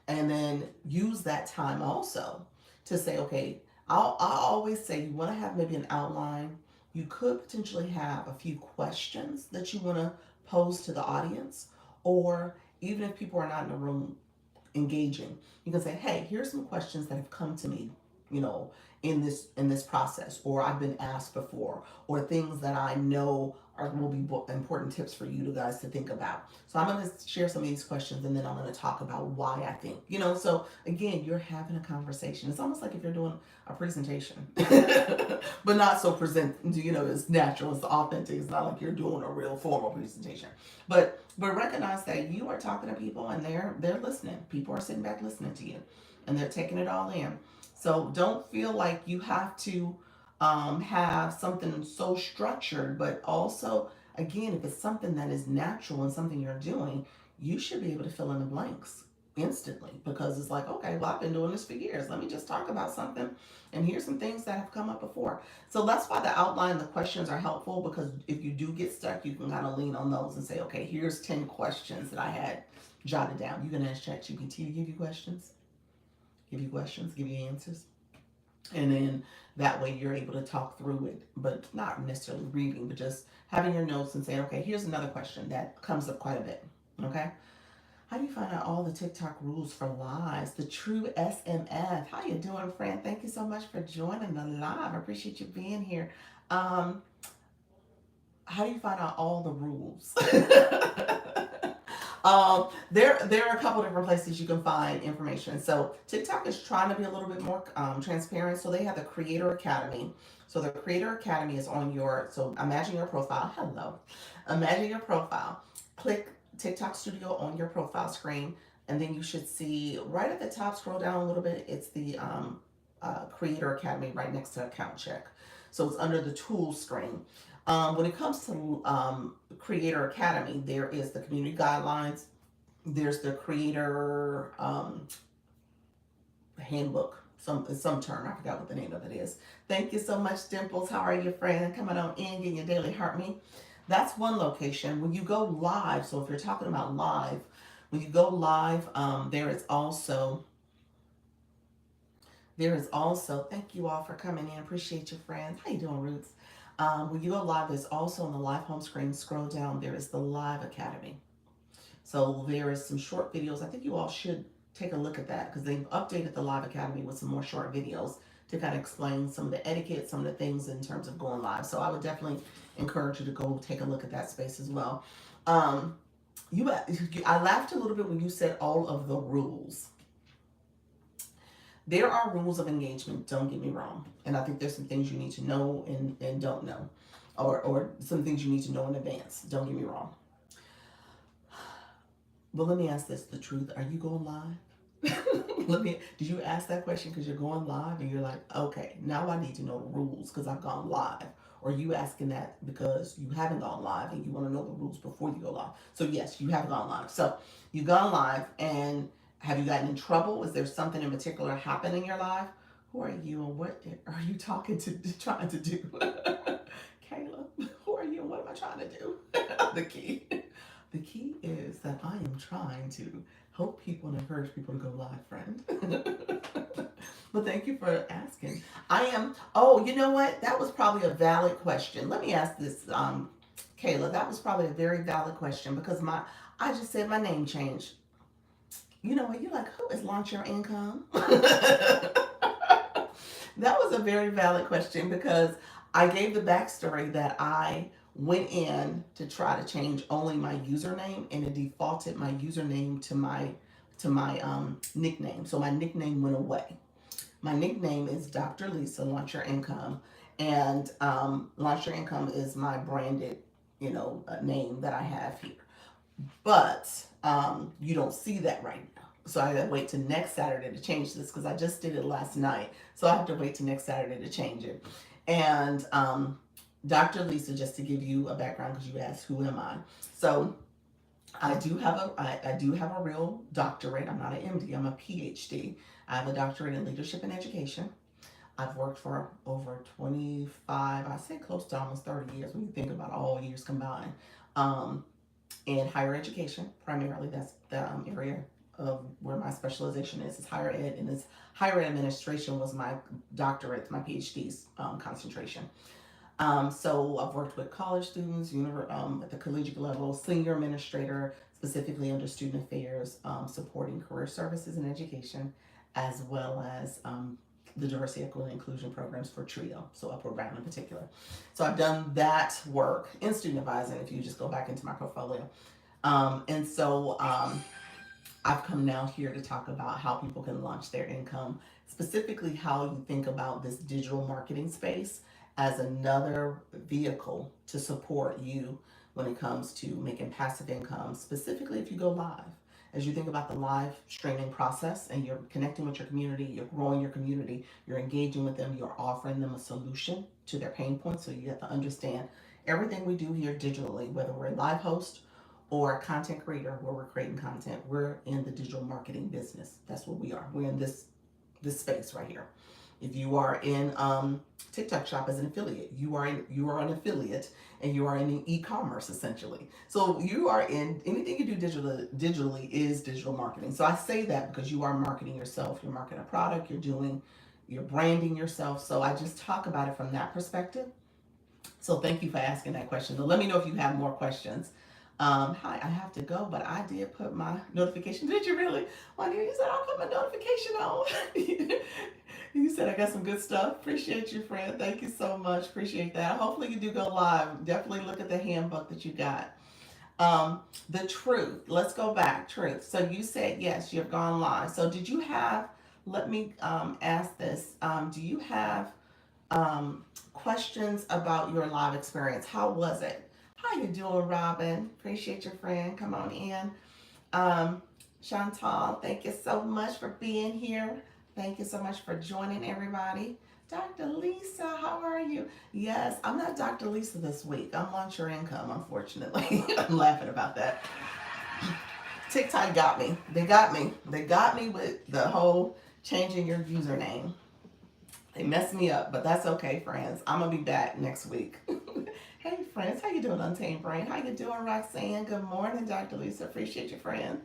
and then use that time also to say, okay, I'll always say you want to have maybe an outline. You could potentially have a few questions that you want to pose to the audience, or even if people are not in the room engaging, you can say, hey, here's some questions that have come to me, you know in this process, or I've been asked before, or things that I know will be important tips for you guys to think about. So I'm going to share some of these questions, and then I'm going to talk about why I think, so again, you're having a conversation. It's almost like if you're doing a presentation but not so it's natural, it's authentic. It's not like you're doing a real formal presentation, but recognize that you are talking to people, and they're listening. People are sitting back listening to you, and they're taking it all in. So don't feel like you have to have something so structured, but also, again, if it's something that is natural and something you're doing, you should be able to fill in the blanks instantly, because it's like, okay, well, I've been doing this for years. Let me just talk about something, and here's some things that have come up before. So that's why the outline, the questions are helpful, because if you do get stuck, you can kind of lean on those and say, okay, here's 10 questions that I had jotted down. You can ask ChatGPT to give you questions, give you answers. And then that way you're able to talk through it, but not necessarily reading, but just having your notes and saying, okay, here's another question that comes up quite a bit. Okay. How do you find out all the TikTok rules for lives? The true SMF. How you doing, friend? Thank you so much for joining the live. I appreciate you being here. Um, how do you find out all the rules? There are a couple different places you can find information. So TikTok is trying to be a little bit more transparent. So they have the Creator Academy. So the Creator Academy is on your. So imagine your profile. Hello, imagine your profile. Click TikTok Studio on your profile screen, and then you should see right at the top. Scroll down a little bit. It's the Creator Academy right next to Account Check. So it's under the Tools screen. When it comes to Creator Academy, there is the community guidelines. There's the Creator handbook. Some term, I forgot what the name of it is. Thank you so much, Dimples. How are you, friend? Coming on in, getting your daily heart me. That's one location. When you go live, so if you're talking about live, when you go live, there is also, thank you all for coming in. Appreciate you, friends. How you doing, Roots? When you go live, there's also on the live home screen, scroll down, there is the Live Academy. So there is some short videos. I think you all should take a look at that because they've updated the Live Academy with some more short videos to kind of explain some of the etiquette, some of the things in terms of going live. So I would definitely encourage you to go take a look at that space as well. Um, I laughed a little bit when you said all of the rules. There are rules of engagement, don't get me wrong. And I think there's some things you need to know and don't know. Or some things you need to know in advance. Don't get me wrong. But let me ask this the truth. Are you going live? Did you ask that question because you're going live and you're like, okay, now I need to know the rules because I've gone live? Or are you asking that because you haven't gone live and you want to know the rules before you go live? So, yes, you have gone live. So, you've gone live and have you gotten in trouble? Is there something in particular happening in your life? Who are you and what are you talking to, trying to do? Kayla, who are you and what am I trying to do? The key. The key is that I am trying to help people and encourage people to go live, friend. But thank you for asking. I am. Oh, you know what? That was probably a valid question. Let me ask this, Kayla. That was probably a very valid question because I just said my name changed. You know what? You're like, who is Launch Your Income? That was a very valid question because I gave the backstory that I went in to try to change only my username and it defaulted my username to my nickname. So my nickname went away. My nickname is Dr. Lisa Launch Your Income, and Launch Your Income is my branded, name that I have here. But you don't see that right now. So I gotta wait till next Saturday to change this because I just did it last night. So I have to wait till next Saturday to change it. And Dr. Lisa, just to give you a background because you asked who am I. So I do have a real doctorate. I'm not an MD. I'm a PhD. I have a doctorate in leadership and education. I've worked for over 25, I say close to almost 30 years when you think about all years combined. Um, in higher education, primarily that's the area of where my specialization is higher ed, and it's higher ed administration was my doctorate, my PhD's concentration. So I've worked with college students, at the collegiate level, senior administrator, specifically under student affairs, supporting career services and education, as well as the diversity, equity, and inclusion programs for TRIO, so Upward Bound in particular. So I've done that work in student advising. If you just go back into my portfolio, and so I've come now here to talk about how people can launch their income, specifically how you think about this digital marketing space as another vehicle to support you when it comes to making passive income, specifically if you go live. As you think about the live streaming process and you're connecting with your community, you're growing your community, you're engaging with them, you're offering them a solution to their pain points. So you have to understand everything we do here digitally, whether we're a live host or a content creator where we're creating content. We're in the digital marketing business. That's what we are. We're in this space right here. If you are in TikTok Shop as an affiliate, you are an affiliate and you are in e-commerce essentially. So you are in anything you do digitally is digital marketing. So I say that because you are marketing yourself. You're marketing a product. You're doing you're branding yourself. So I just talk about it from that perspective. So thank you for asking that question. But let me know if you have more questions. Hi, I have to go, but I did put my notification. Did you really? Well, you said I'll put my notification on. You said I got some good stuff. Appreciate you, friend. Thank you so much. Appreciate that. Hopefully you do go live. Definitely look at the handbook that you got. The truth. Let's go back. Truth. So you said yes, you've gone live. So did you have? Let me ask this. Do you have questions about your live experience? How was it? How you doing, Robin? Appreciate your friend. Come on in. Um, Chantal, thank you so much for being here. Thank you so much for joining everybody. Dr. Lisa, how are you? Yes, I'm not Dr. Lisa this week. I'm Launch Your Income, unfortunately. I'm laughing about that. TikTok got me. They got me. They got me with the whole changing your username. They messed me up, but that's okay, friends. I'm gonna be back next week. Hey, friends, how you doing, Untamed Brain? How you doing, Roxanne? Good morning, Dr. Lisa. Appreciate your friend.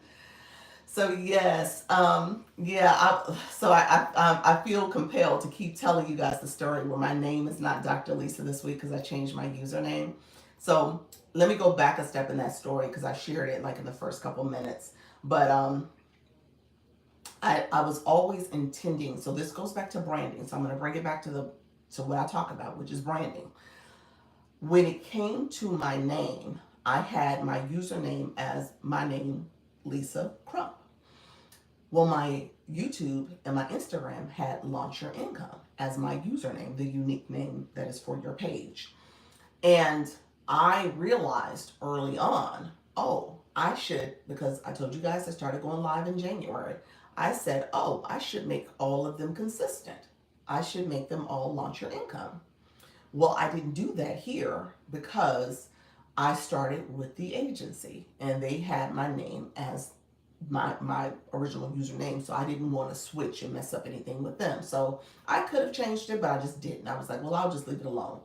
So yes, yeah. I feel compelled to keep telling you guys the story where my name is not Dr. Lisa this week because I changed my username. So let me go back a step in that story because I shared it like in the first couple minutes. But I was always intending. So this goes back to branding. So I'm going to bring it back to the to what I talk about, which is branding. When it came to my name, I had my username as my name, Lisa Crump. Well, my YouTube and my Instagram had Launch Your Income as my username, the unique name that is for your page. And I realized early on, oh, I should, because I told you guys I started going live in January. I said, oh, I should make all of them consistent. I should make them all Launch Your Income. Well, I didn't do that here because I started with the agency and they had my name as my original username, so I didn't want to switch and mess up anything with them. So I could have changed it, but I just didn't. I was like, well, I'll just leave it alone.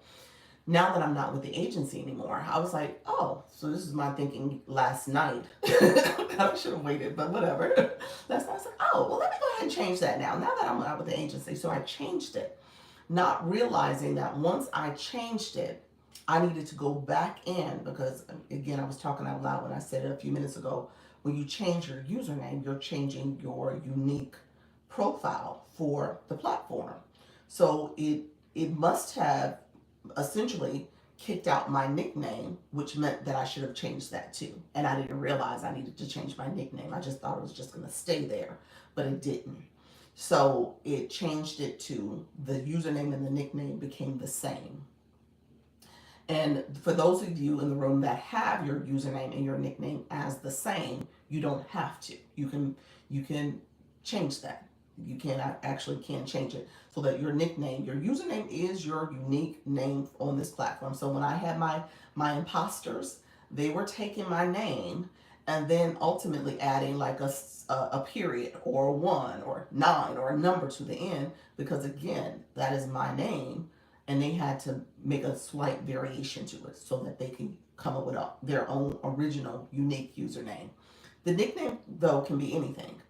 Now that I'm not with the agency anymore, I was like, oh, so this is my thinking last night. I should have waited, but whatever. Last night I was like, oh, well, let me go ahead and change that now that I'm not with the agency. So I changed it, not realizing that once I changed it, I needed to go back in because, again, I was talking out loud when I said it a few minutes ago. When you change your username, you're changing your unique profile for the platform. So it must have essentially kicked out my nickname, which meant that I should have changed that too. And I didn't realize I needed to change my nickname. I just thought it was just going to stay there, but it didn't. So it changed it to the username and the nickname became the same. And for those of you in the room that have your username and your nickname as the same, you don't have to. You can change that. You can actually can change it so that your nickname, your username is your unique name on this platform. So when I had my imposters, they were taking my name and then ultimately adding like a period or a one or nine or a number to the end because again, that is my name and they had to make a slight variation to it so that they can come up with their own original unique username. The nickname though can be anything.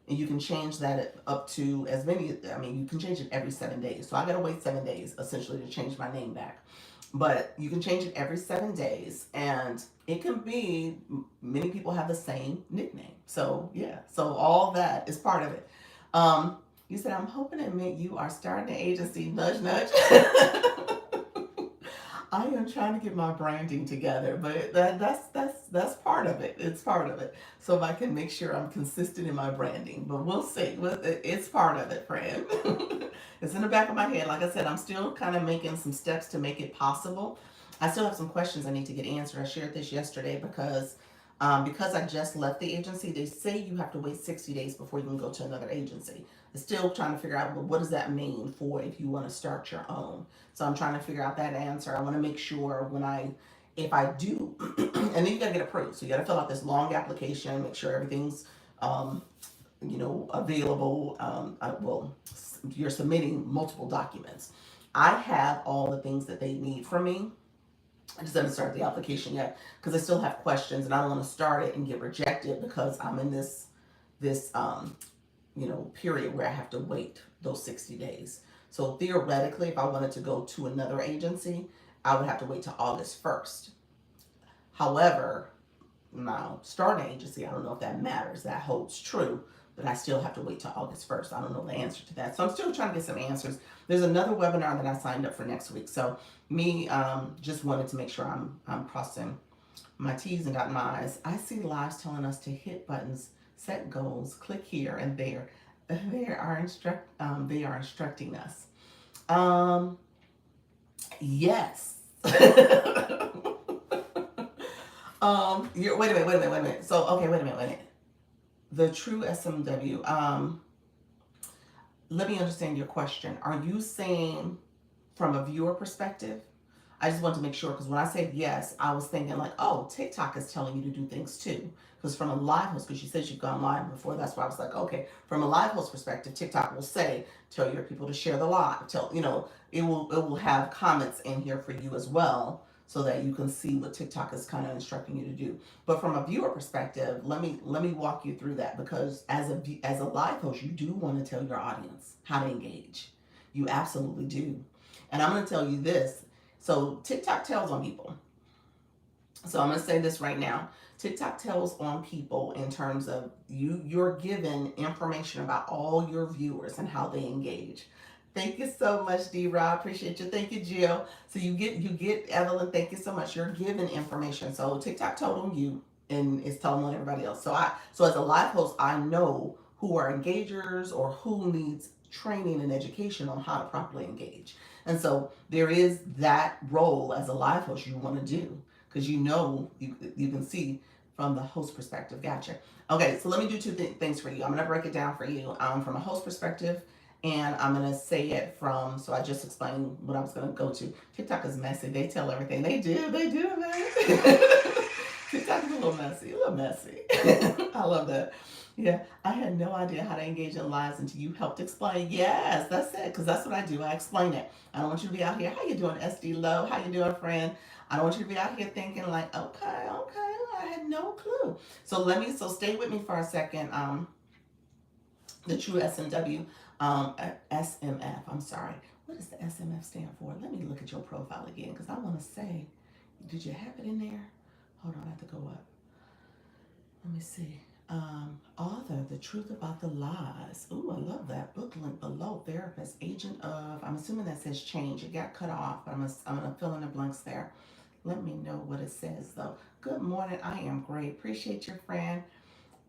And you can change that up to as many, I mean, you can change it every 7 days. So I gotta wait 7 days essentially to change my name back. But you can change it every 7 days and it can be, many people have the same nickname. So yeah, so all that is part of it. You said, I'm hoping it meant you are starting an agency, nudge, nudge. I am trying to get my branding together, but that's part of it. It's part of it. So if I can make sure I'm consistent in my branding, but we'll see. It's part of it, friend. It's in the back of my head. Like I said, I'm still kind of making some steps to make it possible. I still have some questions I need to get answered. I shared this yesterday because I just left the agency. They say you have to wait 60 days before you can go to another agency. I'm still trying to figure out, well, what does that mean for if you want to start your own. So I'm trying to figure out that answer. I want to make sure if I do, and then you got to get approved. So you got to fill out this long application, make sure everything's, available. Well, you're submitting multiple documents. I have all the things that they need from me. I just haven't started the application yet because I still have questions and I don't want to start it and get rejected because I'm in this period where I have to wait those 60 days. So theoretically, if I wanted to go to another agency, I would have to wait till August 1st. However, now starting an agency, I don't know if that matters. That holds true, but I still have to wait till August 1st. I don't know the answer to that. So I'm still trying to get some answers. There's another webinar that I signed up for next week. So me just wanted to make sure I'm crossing my T's and dotting my I's. I see lives telling us to hit buttons, set goals, click here and there. They are instructing us. Um, yes. Wait a minute. So okay, wait a minute. The true SMW. Let me understand your question. Are you saying from a viewer perspective? I just want to make sure because when I said yes, I was thinking like, oh, TikTok is telling you to do things too. Because from a live host, because she said she'd gone live before, that's why I was like, okay, from a live host perspective, TikTok will say, tell your people to share the live. It will have comments in here for you as well, so that you can see what TikTok is kind of instructing you to do. But from a viewer perspective, let me walk you through that because as a live host, you do want to tell your audience how to engage. You absolutely do. And I'm going to tell you this. So TikTok tells on people. So I'm going to say this right now. TikTok tells on people in terms of you're given information about all your viewers and how they engage. Thank you so much, D-Rob. Appreciate you. Thank you, Jill. So you get Evelyn. Thank you so much. You're given information. So TikTok told on you and is telling on everybody else. So as a live host, I know who are engagers or who needs training and education on how to properly engage. And so there is that role as a live host you want to do because you can see from the host perspective. Gotcha. Okay, so let me do two things for you. I'm going to break it down for you from a host perspective, and I'm going to say it from, so I just explained what I was going to go to. TikTok is messy. They tell everything. They do, man. TikTok is a little messy, a little messy. I love that. Yeah, I had no idea how to engage in lives until you helped explain. Yes, that's it, because that's what I do. I explain it. I don't want you to be out here. How you doing, SD Low? How you doing, friend? I don't want you to be out here thinking like, okay, I had no clue. So stay with me for a second. The true SMW, SMF. I'm sorry. What does the SMF stand for? Let me look at your profile again because I want to say, did you have it in there? Hold on, I have to go up. Let me see. Author, The Truth About the Lies. Ooh, I love that. Book link below. Therapist, agent of, I'm assuming that says change. It got cut off, but I'm going to fill in the blanks there. Let me know what it says, though. Good morning. I am great. Appreciate your friend.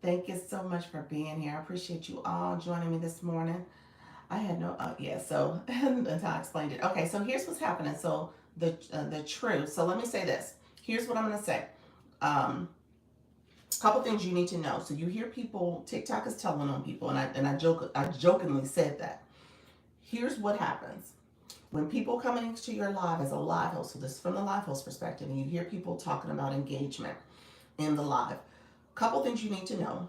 Thank you so much for being here. I appreciate you all joining me this morning. I had no, yeah, so until I explained it. Okay, so here's what's happening. So the truth. So let me say this. Here's what I'm going to say. Couple things you need to know. So you hear people, TikTok is telling on people, and I jokingly said that. Here's what happens when people come into your live as a live host. So this is from the live host perspective, and you hear people talking about engagement in the live. Couple things you need to know.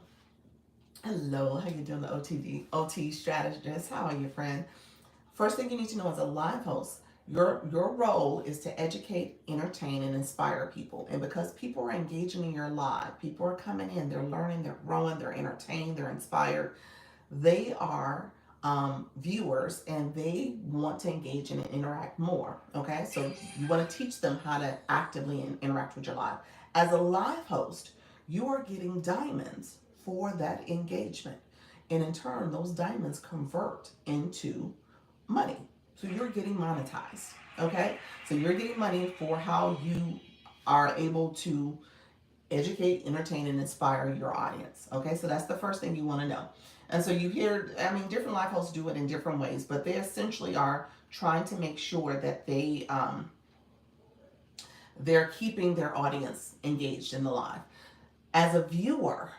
Hello, how you doing, the OT strategist? How are you, friend? First thing you need to know as a live host, your role is to educate, entertain, and inspire people. And because people are engaging in your live, people are coming in, they're learning, they're growing, they're entertained, they're inspired. They are viewers and they want to engage and interact more. Okay, so you want to teach them how to actively interact with your live. As a live host, you are getting diamonds for that engagement. And in turn, those diamonds convert into money. So you're getting monetized. Okay? So you're getting money for how you are able to educate, entertain, and inspire your audience. Okay? So that's the first thing you want to know. And so you hear, different live hosts do it in different ways, but they essentially are trying to make sure that they're keeping their audience engaged in the live. As a viewer,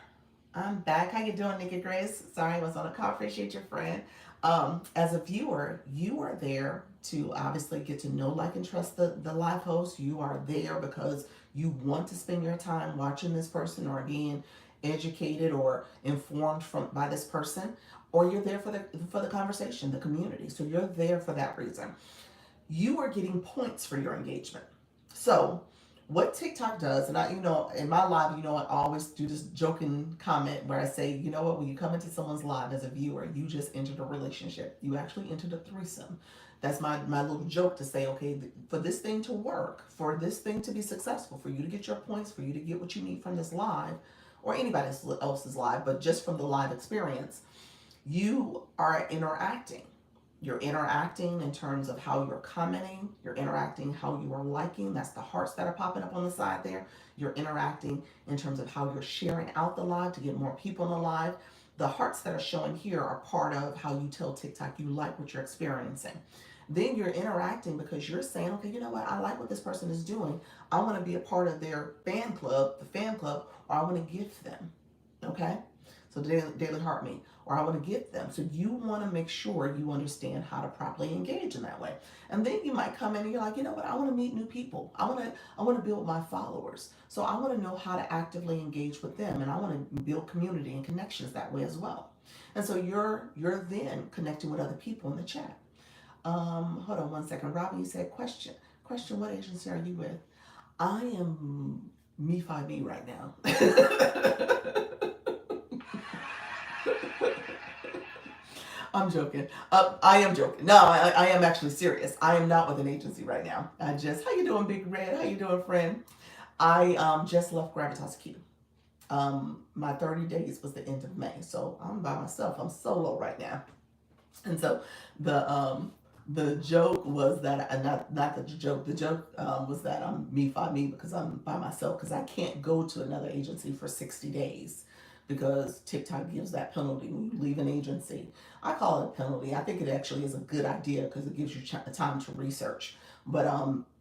I'm back. How you doing, Nikki Grace? Sorry, I was on a call. Appreciate your friend. As a viewer, you are there to obviously get to know, like, and trust the live host. You are there because you want to spend your time watching this person or being educated or informed by this person, or you're there for the conversation, the community. So you're there for that reason. You are getting points for your engagement. So what TikTok does, and I, in my live, I always do this joking comment where I say, you know what, when you come into someone's live as a viewer, you just entered a relationship. You actually entered a threesome. That's my little joke to say, okay, for this thing to work, for this thing to be successful, for you to get your points, for you to get what you need from this live, or anybody else's live, but just from the live experience, you are interacting. You're interacting in terms of how you're commenting. You're interacting how you are liking. That's the hearts that are popping up on the side there. You're interacting in terms of how you're sharing out the live to get more people in the live. The hearts that are showing here are part of how you tell TikTok you like what you're experiencing. Then you're interacting because you're saying, okay, you know what? I like what this person is doing. I want to be a part of their fan club, the fan club, or I want to gift them. Okay? So daily heart me, or I want to get them. So you want to make sure you understand how to properly engage in that way. And then you might come in and you're like, you know what, I want to meet new people. I want to build my followers. So I want to know how to actively engage with them, and I want to build community and connections that way as well. And so you're then connecting with other people in the chat. Hold on one second. Robin, you said question, what agency are you with? I am me5me right now. I'm joking. I am joking. No, I am actually serious. I am not with an agency right now. How you doing, Big Red? How you doing, friend? I just left Gravitas Q. My 30 days was the end of May, so I'm by myself. I'm solo right now, and so the um the joke was that not the joke. The joke was that I'm me because I'm by myself because I can't go to another agency for 60 days because TikTok gives that penalty when you leave an agency. I call it a penalty. I think it actually is a good idea because it gives you time to research. But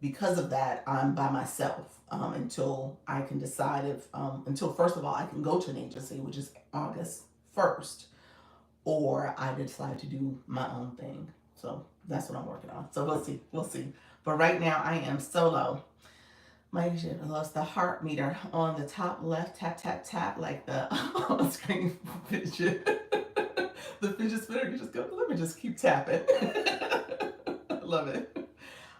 because of that, I'm by myself until I can decide if until first of all I can go to an agency, which is August 1st, or I decide to do my own thing. So that's what I'm working on. So we'll see. We'll see. But right now I am solo. My agent loves the heart meter on the top left. Tap, tap, tap, like the on screen fidget. The fidget spinner. You just go, let me just keep tapping. I love it.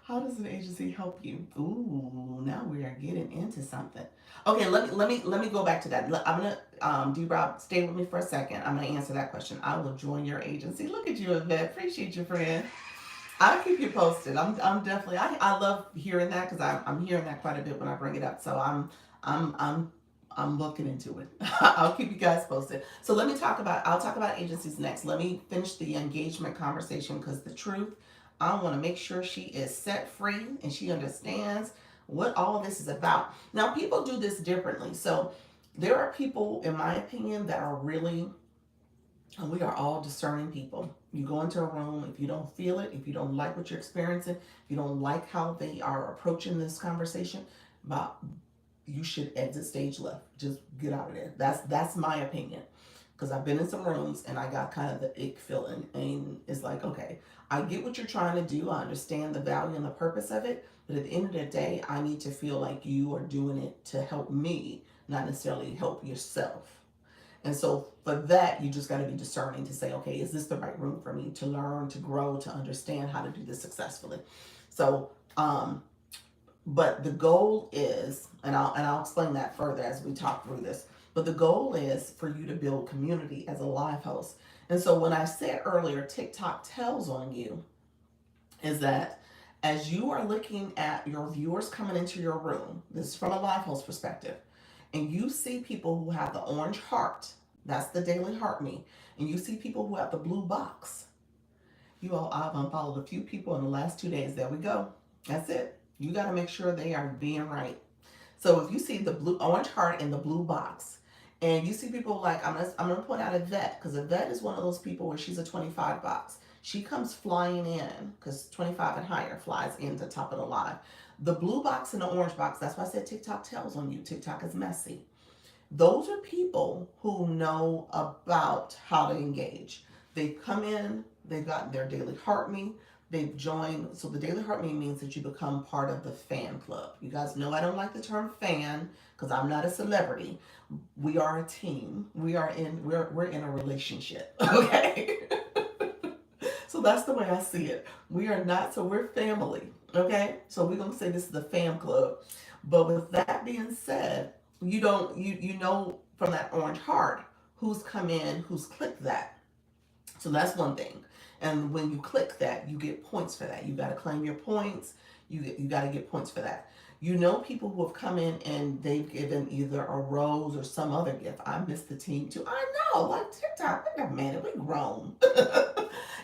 How does an agency help you? Ooh, now we are getting into something. Okay, let me go back to that. I'm gonna D-Rob, stay with me for a second. I'm gonna answer that question. I will join your agency. Look at you, Yvette. Appreciate you, friend. I'll keep you posted. I'm definitely. I love hearing that because I'm hearing that quite a bit when I bring it up. So I'm I'm I'm looking into it. I'll keep you guys posted. So I'll talk about agencies next. Let me finish the engagement conversation because the truth, I want to make sure she is set free and she understands what all this is about. Now, people do this differently. So there are people, in my opinion, that are really, and we are all discerning people. You go into a room, if you don't feel it, if you don't like what you're experiencing, if you don't like how they are approaching this conversation, about you should exit stage left. Just get out of there. That's my opinion. Because I've been in some rooms and I got kind of the ick feeling, and it's like, okay, I get what you're trying to do. I understand the value and the purpose of it, but at the end of the day, I need to feel like you are doing it to help me, not necessarily help yourself. And so for that, you just got to be discerning to say, okay, is this the right room for me to learn, to grow, to understand how to do this successfully? So, but the goal is, and I'll explain that further as we talk through this. But the goal is for you to build community as a live host. And so when I said earlier, TikTok tells on you, is that as you are looking at your viewers coming into your room, this is from a live host perspective, and you see people who have the orange heart, that's the daily heart me, and you see people who have the blue box. I've unfollowed a few people in the last 2 days. There we go. That's it. You got to make sure they are being right. So if you see the blue orange heart in the blue box, and you see people like I'm gonna point out Yvette because Yvette is one of those people where she's a 25 box. She comes flying in because 25 and higher flies into the top of the line. The blue box and the orange box. That's why I said TikTok tells on you. TikTok is messy. Those are people who know about how to engage. They've come in, they've got their daily heart me, they've joined. So the daily heart me means that you become part of the fan club. You guys know I don't like the term fan because I'm not a celebrity. We are a team. We're in a relationship. Okay. So that's the way I see it. We are not, so we're family. Okay. So we're gonna say this is the fam club. But with that being said, you know from that orange heart who's come in, who's clicked that. So that's one thing. And when you click that, you get points for that. You got to claim your points. You got to get points for that. You know people who have come in and they've given either a rose or some other gift. I miss the team too. I know, like TikTok, wait a minute, we grown.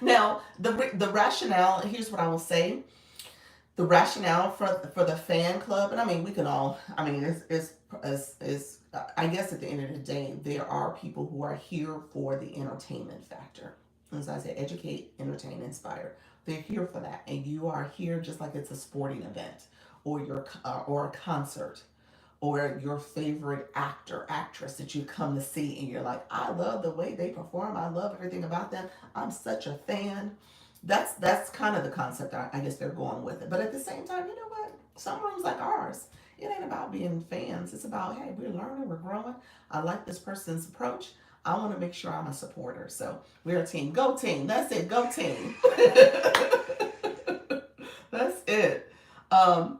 Now the rationale. Here's what I will say: the rationale for the fan club, and I mean we can all. I mean it's I guess at the end of the day, there are people who are here for the entertainment factor. As I said, educate, entertain, inspire. They're here for that, and you are here just like it's a sporting event, or a concert, or your favorite actor, actress that you come to see, and you're like, I love the way they perform. I love everything about them. I'm such a fan. That's kind of the concept I guess they're going with it. But at the same time, you know what? Some rooms like ours, it ain't about being fans. It's about, hey, we're learning, we're growing. I like this person's approach. I want to make sure I'm a supporter. So we're a team. Go team. That's it. Go team. That's it. Um,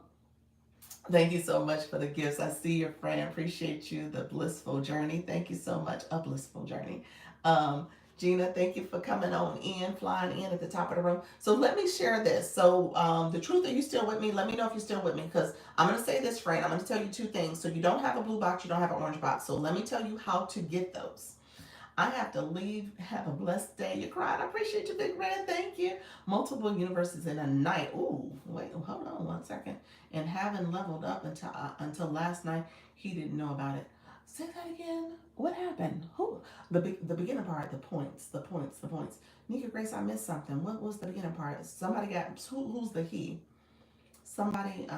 Thank you so much for the gifts. I see your friend. Appreciate you. The blissful journey. Thank you so much. A blissful journey. Um, Gina, thank you for coming on in, flying in at the top of the room. So let me share this. So the truth, are you still with me? Let me know if you're still with me, because I'm going to say this, friend. I'm going to tell you two things. So you don't have a blue box, you don't have an orange box. So let me tell you how to get those. I have to leave. Have a blessed day. You're crying. I appreciate you, Big Red. Thank you. Multiple universes in a night. Ooh, wait, hold on one second. And having leveled up until last night, he didn't know about it. Say that again. What happened? Who? The beginning part. The points. The points. The points. Nika Grace, I missed something. What was the beginning part? Somebody got. Who's the he? Somebody.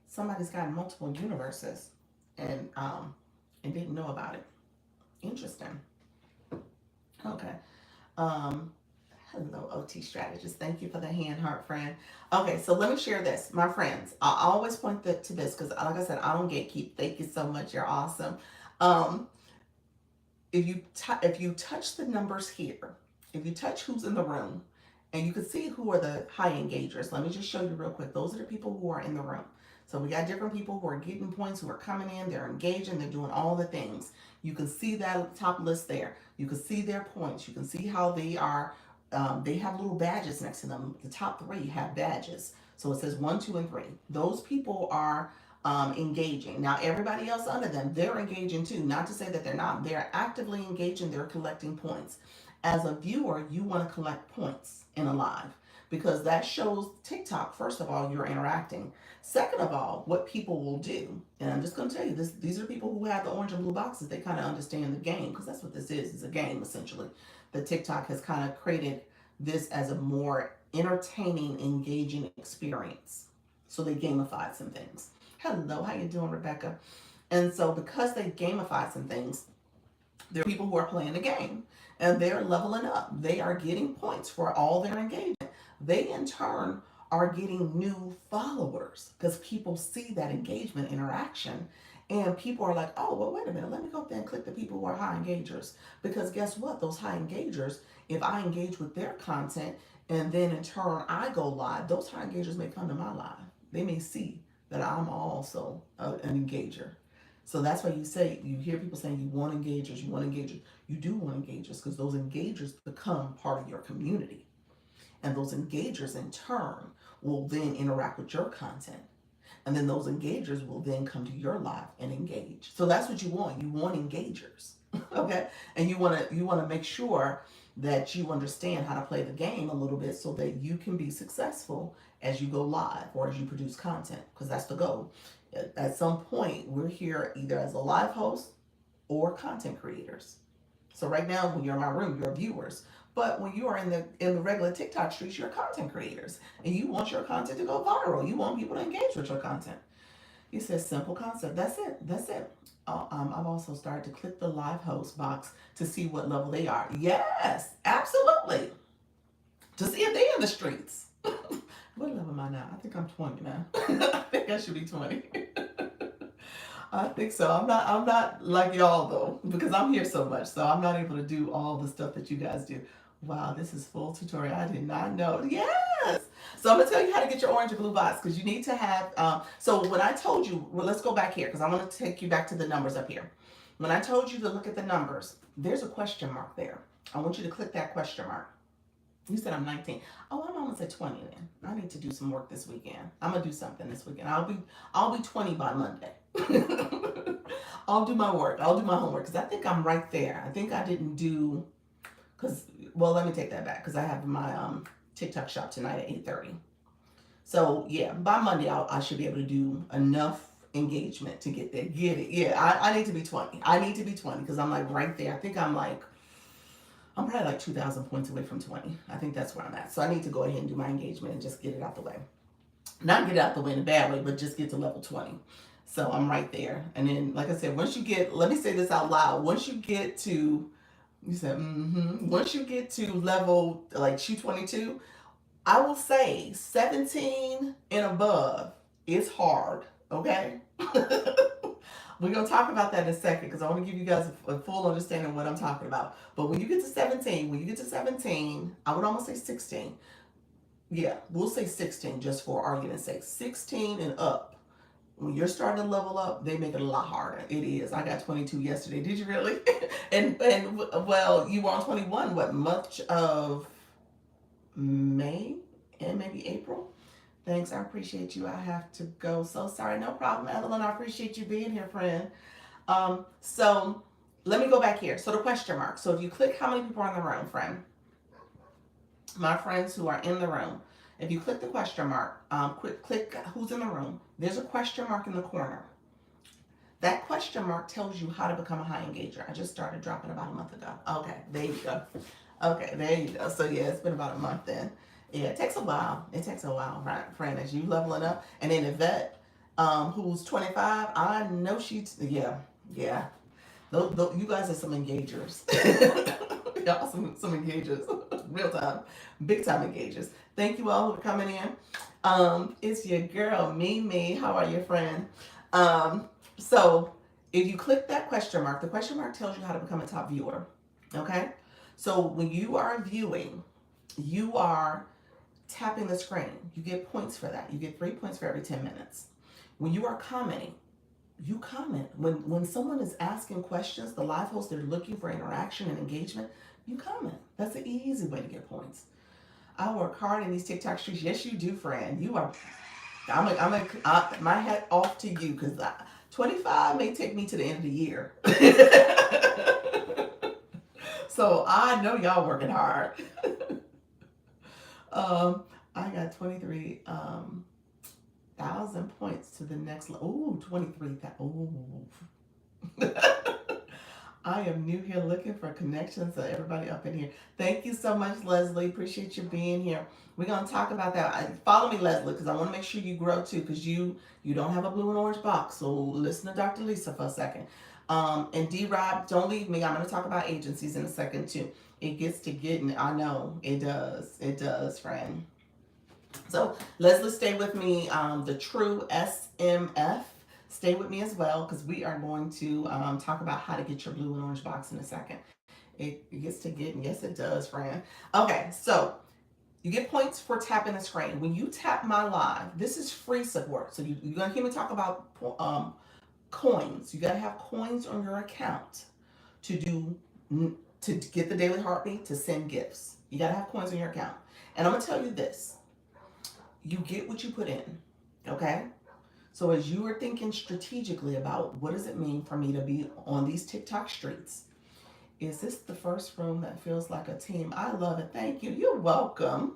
Somebody's got multiple universes, and didn't know about it. Interesting. Okay. Um, Hello, OT strategist. Thank you for the hand heart, friend. Okay, so let me share this, my friends. I always point to this because, like I said, I don't gatekeep. Thank you so much. You're awesome. Um, if you touch the numbers here, if you touch who's in the room, and you can see who are the high engagers. Let me just show you real quick. Those are the people who are in the room. So we got different people who are getting points, who are coming in, they're engaging, they're doing all the things. You can see that top list there. You can see their points. You can see how they are. They have little badges next to them. The top three have badges. So it says 1, 2, and 3. Those people are engaging. Now, everybody else under them, they're engaging too. Not to say that they're not. They're actively engaging. They're collecting points. As a viewer, you want to collect points in a live because that shows TikTok, first of all, you're interacting. Second of all, what people will do, and I'm just going to tell you this, these are people who have the orange and blue boxes. They kind of understand the game because that's what this is. It's a game, essentially. The TikTok has kind of created this as a more entertaining, engaging experience. So they gamified some things. Hello, how you doing, Rebecca? And so because they gamified some things, there are people who are playing the game and they're leveling up. They are getting points for all their engagement. They, in turn, are getting new followers because people see that engagement interaction. And people are like, oh, well, wait a minute, let me go up there and click the people who are high engagers. Because guess what? Those high engagers, if I engage with their content and then in turn I go live, those high engagers may come to my live. They may see that I'm also an engager. So that's why you say, you hear people saying you want engagers, you want engagers. You do want engagers because those engagers become part of your community. And those engagers in turn will then interact with your content. And then those engagers will then come to your live and engage. So that's what you want. You want engagers. Okay? And you want to make sure that you understand how to play the game a little bit so that you can be successful as you go live or as you produce content, because that's the goal. At some point, we're here either as a live host or content creators. So right now, when you're in my room, you're viewers. But when you are in the regular TikTok streets, you're content creators, and you want your content to go viral. You want people to engage with your content. You said simple concept. That's it. That's it. I've also started to click the live host box to see what level they are. Yes, absolutely. To see if they're in the streets. What level am I now? I think I'm 20 now. I think I should be 20. I think so. I'm not like y'all though, because I'm here so much. So I'm not able to do all the stuff that you guys do. Wow, this is full tutorial. I did not know. Yes. So I'm gonna tell you how to get your orange and blue box because you need to have. So when I told you, well, let's go back here because I want to take you back to the numbers up here. When I told you to look at the numbers, there's a question mark there. I want you to click that question mark. You said I'm 19. Oh, I'm almost at 20 then. I need to do some work this weekend. I'm gonna do something this weekend. I'll be 20 by Monday. I'll do my work. I'll do my homework because I think I'm right there. I think I didn't do because well, let me take that back because I have my TikTok shop tonight at 8:30. So yeah, by Monday I should be able to do enough engagement to get there. Get it? Yeah, I need to be 20. I need to be 20 because I'm like right there. I think I'm probably like 2,000 points away from 20. I think that's where I'm at. So I need to go ahead and do my engagement and just get it out the way. Not get it out the way in a bad way, but just get to level 20. So I'm right there. And then, like I said, once you get, let me say this out loud. Once you get to, you said, once you get to level like 222, I will say 17 and above is hard. Okay. We're gonna talk about that in a second because I want to give you guys a full understanding of what I'm talking about. But when you get to 17, I would almost say 16. Yeah, we'll say 16 just for argument's sake. 16 and up. When you're starting to level up, they make it a lot harder. It is. I got 22 yesterday. Did you really? and well, you were on 21. What much of May and maybe April? Thanks. I appreciate you. I have to go. So sorry. No problem, Evelyn. I appreciate you being here, friend. So let me go back here. So the question mark. So if you click how many people are in the room, friend, my friends who are in the room, if you click the question mark, click who's in the room. There's a question mark in the corner. That question mark tells you how to become a high engager. I just started dropping about a month ago. Okay, there you go. Okay, there you go. So yeah, it's been about a month then. Yeah, it takes a while. It takes a while, right, friend, as you leveling up. And then Yvette, who's 25, I know yeah. You guys are some engagers. Y'all some engagers. Real time. Big time engagers. Thank you all for coming in. It's your girl, Mimi. How are you, friend? So if you click that question mark, the question mark tells you how to become a top viewer. Okay? So when you are viewing, you are tapping the screen. You get points for that. You get 3 points for every 10 minutes. When you are commenting, you comment. When someone is asking questions, the live host, they're looking for interaction and engagement, you comment. That's an easy way to get points. I work hard in these TikTok streets. Yes, you do, friend. You are. My hat off to you because 25 may take me to the end of the year. So I know y'all working hard. I got 23,000 points to the next level. Ooh, 23,000. Ooh. I am new here looking for connections. So everybody up in here. Thank you so much, Leslie. Appreciate you being here. We're gonna talk about that. Follow me, Leslie, because I want to make sure you grow too. Because you don't have a blue and orange box. So listen to Dr. Lisa for a second. And D Rob, don't leave me. I'm gonna talk about agencies in a second too. It gets to getting. I know it does. It does, friend. So Leslie, stay with me. The true SMF. Stay with me as well because we are going to talk about how to get your blue and orange box in a second. It gets to get, and yes, it does, friend. Okay, so you get points for tapping the screen. When you tap my live, this is free support. So you're going to hear me talk about coins. You got to have coins on your account to to get the daily heartbeat, to send gifts. You got to have coins on your account. And I'm going to tell you this. You get what you put in, okay? So as you are thinking strategically about what does it mean for me to be on these TikTok streets, is this the first room that feels like a team? I love it. Thank you. You're welcome.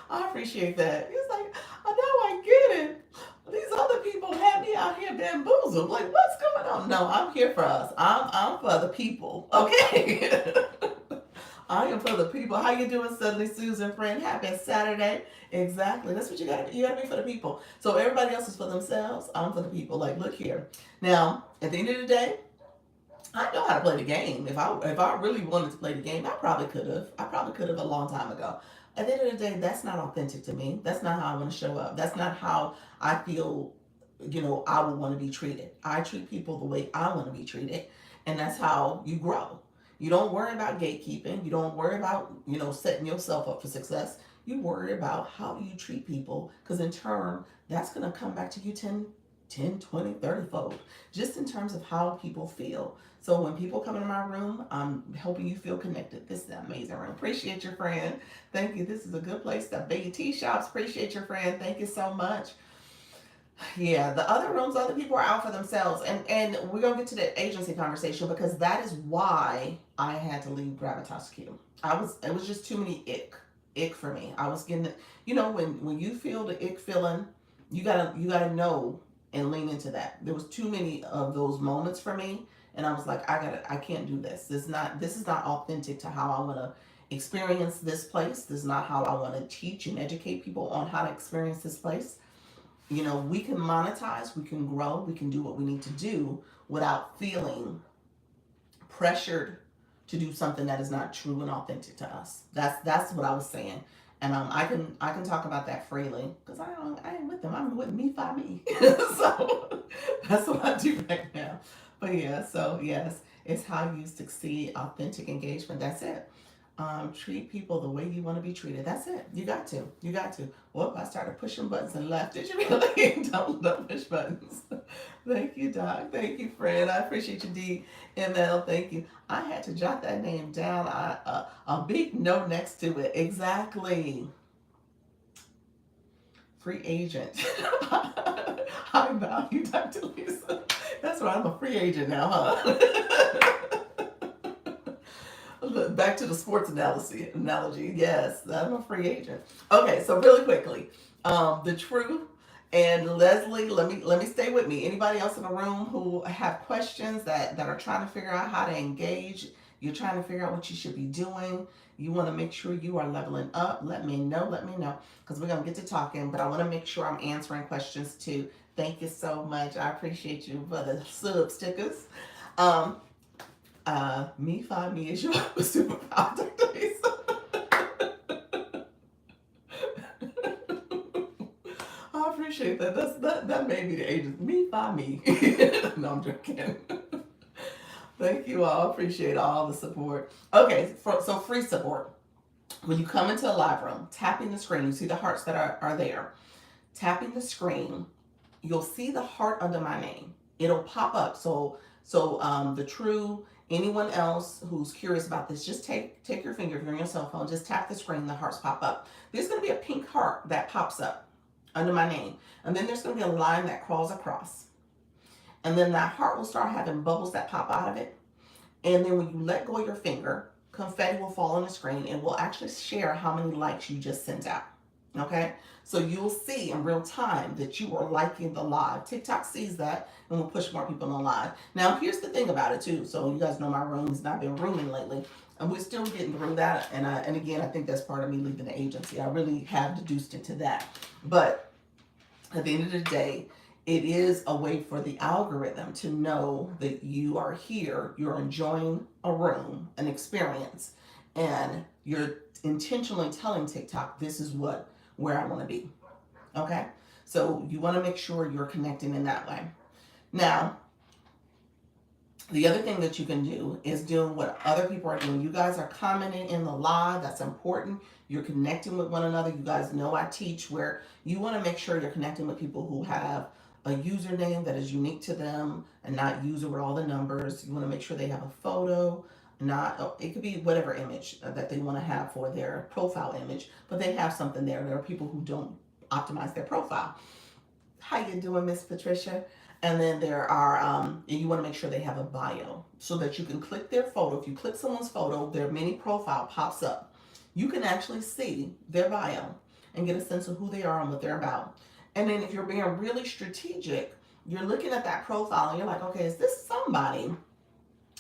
I appreciate that. It's like, oh, now I get it. These other people have me out here bamboozled. Like, what's going on? No, I'm here for us. I'm for the people. Okay. I am for the people. How you doing, Suddenly Susan, friend? Happy Saturday. Exactly. That's what you gotta do. You gotta be for the people. So everybody else is for themselves. I'm for the people. Like, look here. Now, at the end of the day, I know how to play the game. If I really wanted to play the game, I probably could have. I probably could have a long time ago. At the end of the day, that's not authentic to me. That's not how I want to show up. That's not how I feel, I would want to be treated. I treat people the way I want to be treated. And that's how you grow. You don't worry about gatekeeping. You don't worry about, setting yourself up for success. You worry about how you treat people, because in turn, that's going to come back to you 10, 20, 30 fold, just in terms of how people feel. So when people come into my room, I'm helping you feel connected. This is an amazing room. Appreciate your friend. Thank you. This is a good place to be. Tea shops. Appreciate your friend. Thank you so much. Yeah, the other rooms, other people are out for themselves, and we're gonna get to the agency conversation, because that is why I had to leave Gravitas Q. It was just too many ick for me. I was getting, when you feel the ick feeling, you gotta know and lean into that. There was too many of those moments for me, and I was like, I can't do this. This is not authentic to how I want to experience this place. This is not how I want to teach and educate people on how to experience this place. We can monetize, we can grow, we can do what we need to do without feeling pressured to do something that is not true and authentic to us. That's what I was saying, and I can talk about that freely, because I ain't with them. I'm with me by me. So that's what I do right now. But yeah, so yes, it's how you succeed. Authentic engagement. That's it. Treat people the way you want to be treated. That's it. You got to. You got to. Whoop, I started pushing buttons and left. Did you really? Don't push buttons. Thank you, Doc. Thank you, Fred. I appreciate you, D. ML. Thank you. I had to jot that name down. A big no next to it. Exactly. Free agent. I value Dr. Lisa. That's right. I'm a free agent now, huh? Back to the sports analogy. Yes, I'm a free agent. Okay, so really quickly, the truth and Leslie. Let me stay with me. Anybody else in the room who have questions that are trying to figure out how to engage? You're trying to figure out what you should be doing. You want to make sure you are leveling up. Let me know. Let me know, because we're gonna get to talking. But I want to make sure I'm answering questions too. Thank you so much. I appreciate you for the sub stickers. Um, Me find me is your superpower, Dr. Lisa. I appreciate that. That made me the agent. Me find me. No, I'm joking. Thank you all. Appreciate all the support. Okay, so free support. When you come into a live room, tapping the screen, you see the hearts that are there. Tapping the screen, you'll see the heart under my name. It'll pop up. So the true, anyone else who's curious about this, just take your finger, if you're on your cell phone, just tap the screen, the hearts pop up. There's going to be a pink heart that pops up under my name, and then there's going to be a line that crawls across, and then that heart will start having bubbles that pop out of it. And then when you let go of your finger, confetti will fall on the screen and will actually share how many likes you just sent out. Okay? So you'll see in real time that you are liking the live. TikTok sees that and will push more people on live. Now, here's the thing about it too. So you guys know my room has not been rooming lately, and we're still getting through that. And again, I think that's part of me leaving the agency. I really have deduced into that. But at the end of the day, it is a way for the algorithm to know that you are here, you're enjoying a room, an experience, and you're intentionally telling TikTok, this is where I want to be. Okay? So you want to make sure you're connecting in that way. Now, the other thing that you can do is doing what other people are doing. You guys are commenting in the live. That's important. You're connecting with one another. You guys know I teach where you want to make sure you're connecting with people who have a username that is unique to them and not user with all the numbers. You want to make sure they have a photo, not it could be whatever image that they want to have for their profile image, but they have something there. There are people who don't optimize their profile. How you doing, Miss Patricia? And then there are, and you want to make sure they have a bio so that you can click their photo. If you click someone's photo, their mini profile pops up. You can actually see their bio and get a sense of who they are and what they're about. And then if you're being really strategic, you're looking at that profile and you're like, okay, is this somebody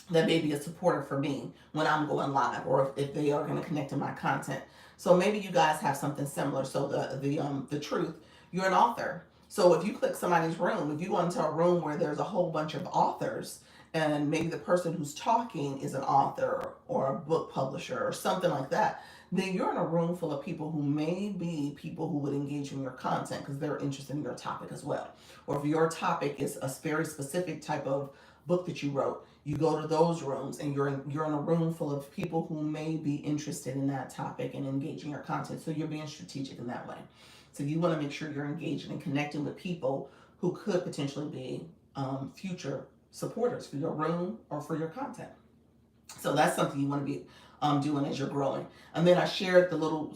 that may be a supporter for me when I'm going live, or if they are going to connect to my content? So maybe you guys have something similar. So the truth, you're an author. So if you click somebody's room, if you go into a room where there's a whole bunch of authors, and maybe the person who's talking is an author or a book publisher or something like that, then you're in a room full of people who may be people who would engage in your content because they're interested in your topic as well. Or if your topic is a very specific type of book that you wrote, You go to those rooms, and you're in a room full of people who may be interested in that topic and engaging your content. So you're being strategic in that way. So you want to make sure you're engaging and connecting with people who could potentially be future supporters for your room or for your content. So that's something you want to be doing as you're growing. And then I shared the little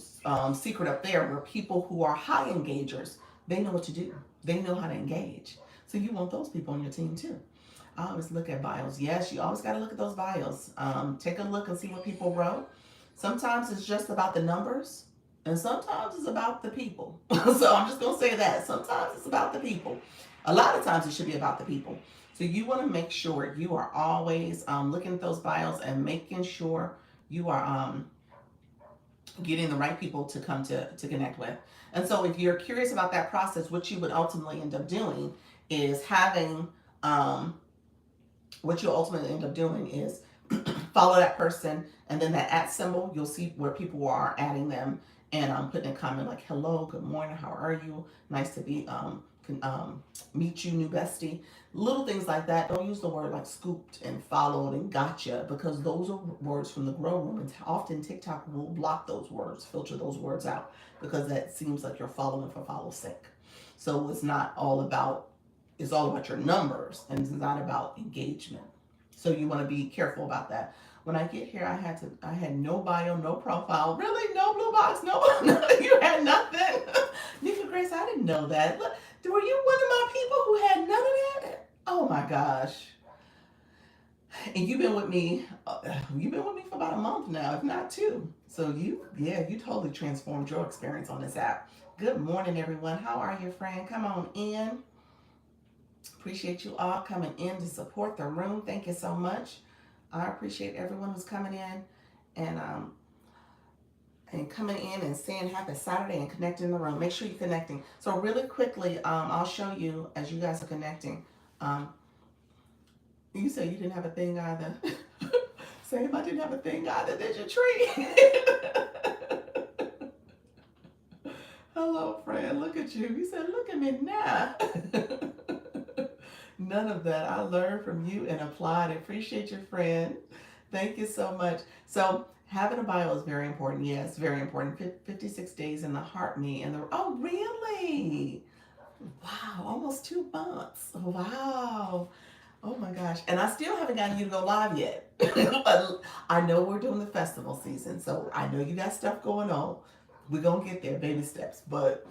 secret up there where people who are high engagers, they know what to do. They know how to engage. So you want those people on your team too. I always look at bios. Yes, you always got to look at those bios. Take a look and see what people wrote. Sometimes it's just about the numbers, and sometimes it's about the people. So I'm just going to say that. Sometimes it's about the people. A lot of times it should be about the people. So you want to make sure you are always looking at those bios and making sure you are getting the right people to come to connect with. And so if you're curious about that process, what you would ultimately end up doing is having what you'll ultimately end up doing is follow that person, and then that at symbol, you'll see where people are adding them, and I'm putting a comment like, hello, good morning, how are you, nice to be meet you, new bestie. Little things like that. Don't use the word like scooped and followed and gotcha, because those are words from the grow room, and often TikTok will block those words, filter those words out, because that seems like you're following for follow's sake. So it's all about your numbers, and it's not about engagement. So you want to be careful about that. When I get here, I had no bio, no profile, really, no blue box, no, you had nothing. Nika Grace, I didn't know that. Look, were you one of my people who had none of that? Oh my gosh. And you've been with me for about a month now, if not two. So you totally transformed your experience on this app. Good morning, everyone. How are you, friend? Come on in. Appreciate you all coming in to support the room. Thank you so much. I appreciate everyone who's coming in and coming in and saying happy Saturday and connecting in the room. Make sure you're connecting. So really quickly, I'll show you as you guys are connecting. You said you didn't have a thing either. Same, I didn't have a thing either. Did you, Tree? Hello, friend. Look at you. You said, look at me now. None of that. I learned from you and applied. I appreciate your friend. Thank you so much. So having a bio is very important. Yes, very important. 56 days in the heart me and the oh really? Wow, almost 2 months. Wow. Oh my gosh. And I still haven't gotten you to go live yet. But I know we're doing the festival season, so I know you got stuff going on. We're gonna get there, baby steps. But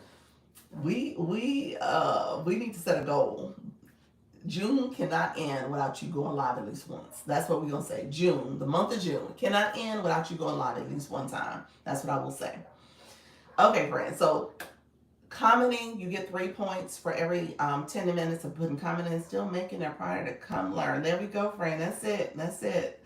we need to set a goal. June cannot end without you going live at least once. That's what we're gonna say. June, the month of June, cannot end without you going live at least one time. That's what I will say. Okay, friends. So commenting, you get 3 points for every 10 minutes of putting comment in. Still making it prior to come learn. There we go, friend. That's it. That's it.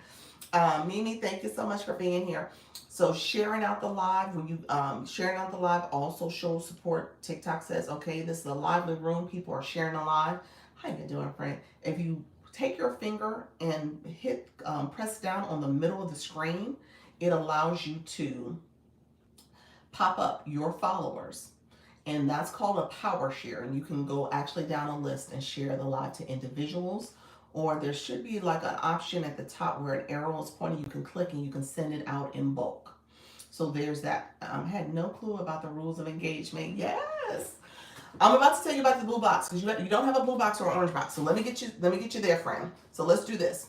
Mimi, thank you so much for being here. So sharing out the live, when you sharing out the live also shows support. TikTok says, okay, this is a lively room. People are sharing the live. How you doing, friend? If you take your finger and hit press down on the middle of the screen, it allows you to pop up your followers, and that's called a power share. And you can go actually down a list and share the live to individuals, or there should be like an option at the top where an arrow is pointing. You can click and you can send it out in bulk. So there's that. I had no clue about the rules of engagement. Yes, I'm about to tell you about the blue box, because you don't have a blue box or an orange box. So let me get you there, friend. So let's do this.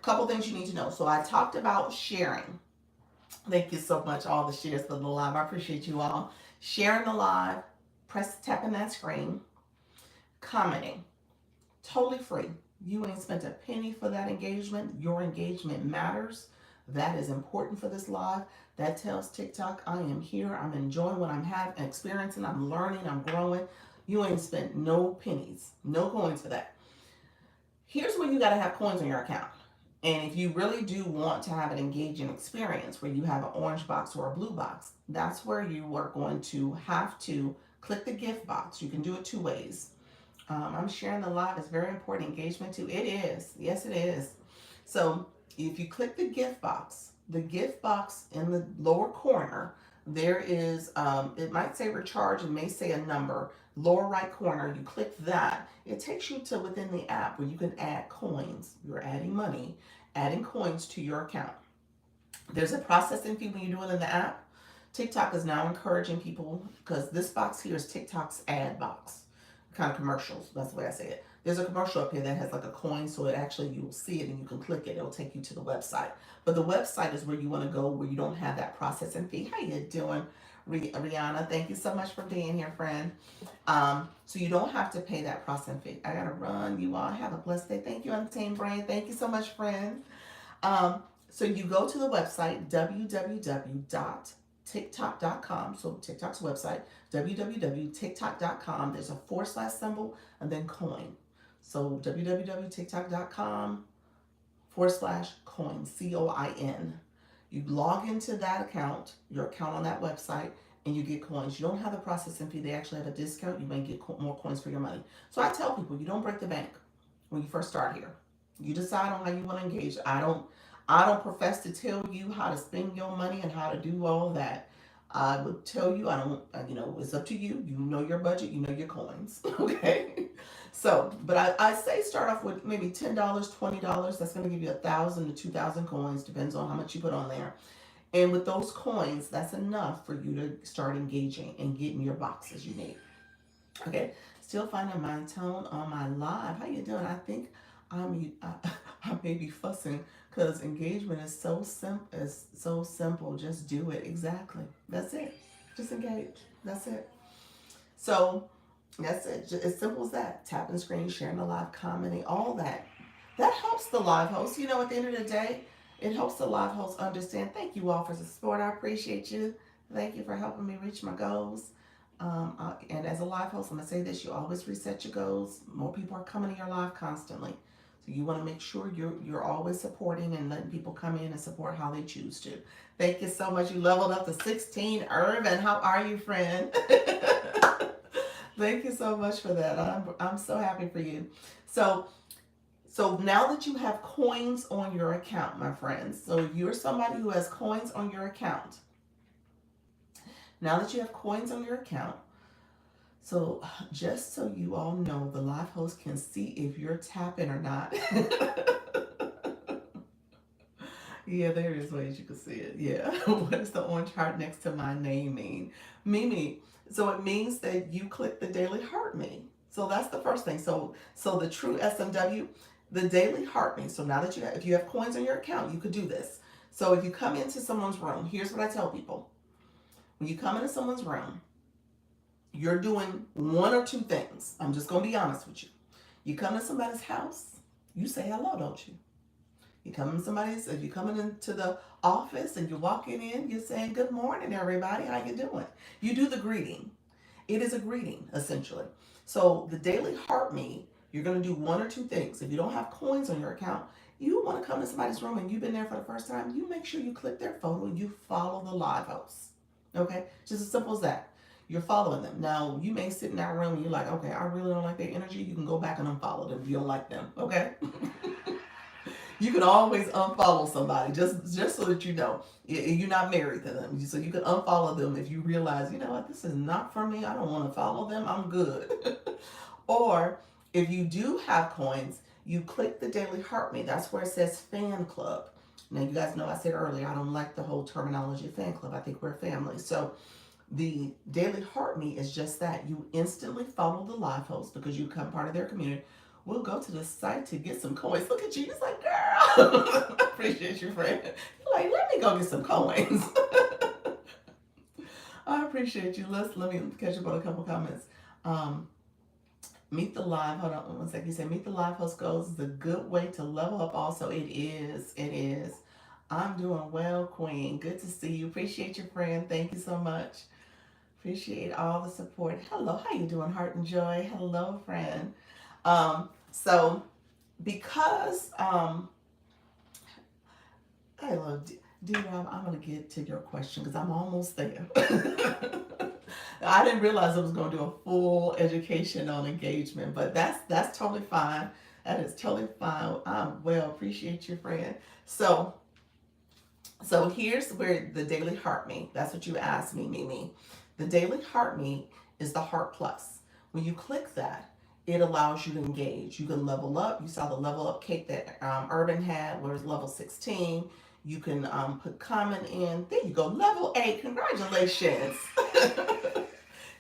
Couple things you need to know. So I talked about sharing. Thank you so much, all the shares for the live. I appreciate you all sharing the live. Tapping that screen, commenting, totally free. You ain't spent a penny for that engagement. Your engagement matters. That is important for this live. That tells TikTok I am here. I'm enjoying what I'm experiencing. I'm learning. I'm growing. You ain't spent no pennies, no coins for that. Here's where you got to have coins on your account. And if you really do want to have an engaging experience where you have an orange box or a blue box, that's where you are going to have to click the gift box. You can do it two ways. I'm sharing the live. It's very important engagement too. It is. Yes, it is. So if you click the gift box in the lower corner, there is, it might say recharge, it may say a number, lower right corner, you click that, it takes you to within the app where you can add coins. You're adding money, adding coins to your account. There's a processing fee when you do it in the app. TikTok is now encouraging people, because this box here is TikTok's ad box, kind of commercials. That's the way I say it. There's a commercial up here that has like a coin, so it actually, you will see it and you can click it. It'll take you to the website. But the website is where you want to go, where you don't have that processing fee. How you doing, Rihanna? Thank you so much for being here, friend. So you don't have to pay that processing fee. I gotta run. You all have a blessed day. Thank you, Untamed Brain. Thank you so much, friend. Um, so you go to the website www.tiktok.com. So TikTok's website www.tiktok.com. There's a forward slash symbol and then coin. So www.tiktok.com forward slash coin, COIN. You log into that account, your account on that website, and you get coins. You don't have the processing fee. They actually have a discount. You may get more coins for your money. So I tell people, you don't break the bank when you first start here. You decide on how you want to engage. I don't profess to tell you how to spend your money and how to do all that. I would tell you, I don't, it's up to you. You know your budget, you know your coins. Okay. So, but I say start off with maybe $10, $20. That's going to give you 1,000 to 2,000 coins, depends on how much you put on there. And with those coins, that's enough for you to start engaging and getting your boxes you need. Okay, still finding my tone on my live. How you doing? I think I may be fussing because engagement is so simple. It's so simple. Just do it. Exactly. That's it. Just engage. That's it. So that's it. Just as simple as that. Tapping the screen, sharing the live, commenting, all that. That helps the live host. At the end of the day, it helps the live host understand. Thank you all for the support. I appreciate you. Thank you for helping me reach my goals. And as a live host, I'm gonna say this: you always reset your goals. More people are coming to your live constantly, so you want to make sure you're always supporting and letting people come in and support how they choose to. Thank you so much. You leveled up to 16, Irvin. How are you, friend? Thank you so much for that. I'm so happy for you. So now that you have coins on your account, my friends. So if you're somebody who has coins on your account, now that you have coins on your account, so just so you all know, the live host can see if you're tapping or not. Yeah, there is ways you can see it. Yeah. What does the orange heart next to my name mean? Mimi. So it means that you click the daily heart me. So that's the first thing. So the true SMW, the daily heart me. So now that if you have coins on your account, you could do this. So if you come into someone's room, here's what I tell people. When you come into someone's room, you're doing one or two things. I'm just going to be honest with you. You come to somebody's house, you say hello, don't you? If you're coming into the office and you're walking in, you're saying, good morning, everybody. How you doing? You do the greeting. It is a greeting, essentially. So the daily heart me, you're going to do one or two things. If you don't have coins on your account, you want to come to somebody's room and you've been there for the first time, you make sure you click their photo and you follow the live host. Okay? Just as simple as that. You're following them. Now, you may sit in that room and you're like, okay, I really don't like their energy. You can go back and unfollow them if you don't like them. Okay? You can always unfollow somebody just so that you know you're not married to them. So you can unfollow them if you realize, you know what, this is not for me. I don't want to follow them. I'm good. Or if you do have coins, you click the daily heart me. That's where it says fan club. Now you guys know I said earlier I don't like the whole terminology of fan club. I think we're a family. So the daily heart me is just that. You instantly follow the live host because you become part of their community. We'll go to the site to get some coins. Look at you. It's like, girl. I appreciate you, friend. You're like, let me go get some coins. I appreciate you. Let me catch up on a couple comments. Meet the live. Hold on one second. You said meet the live host goals is a good way to level up. Also, it is. It is. I'm doing well, Queen. Good to see you. Appreciate your friend. Thank you so much. Appreciate all the support. Hello, how you doing, Heart and Joy? Hello, friend. So because hello, D-Rob, I'm gonna get to your question because I'm almost there. I didn't realize I was gonna do a full education on engagement, but that's totally fine. That is totally fine. I well appreciate you, friend. So So here's where the daily heart meet. That's what you asked me, Mimi. The daily heart meet is the heart plus. When you click that, it allows you to engage. You can level up. You saw the level up cake that Urban had, where it's level 16. You can put comment in. There you go, level 8. Congratulations.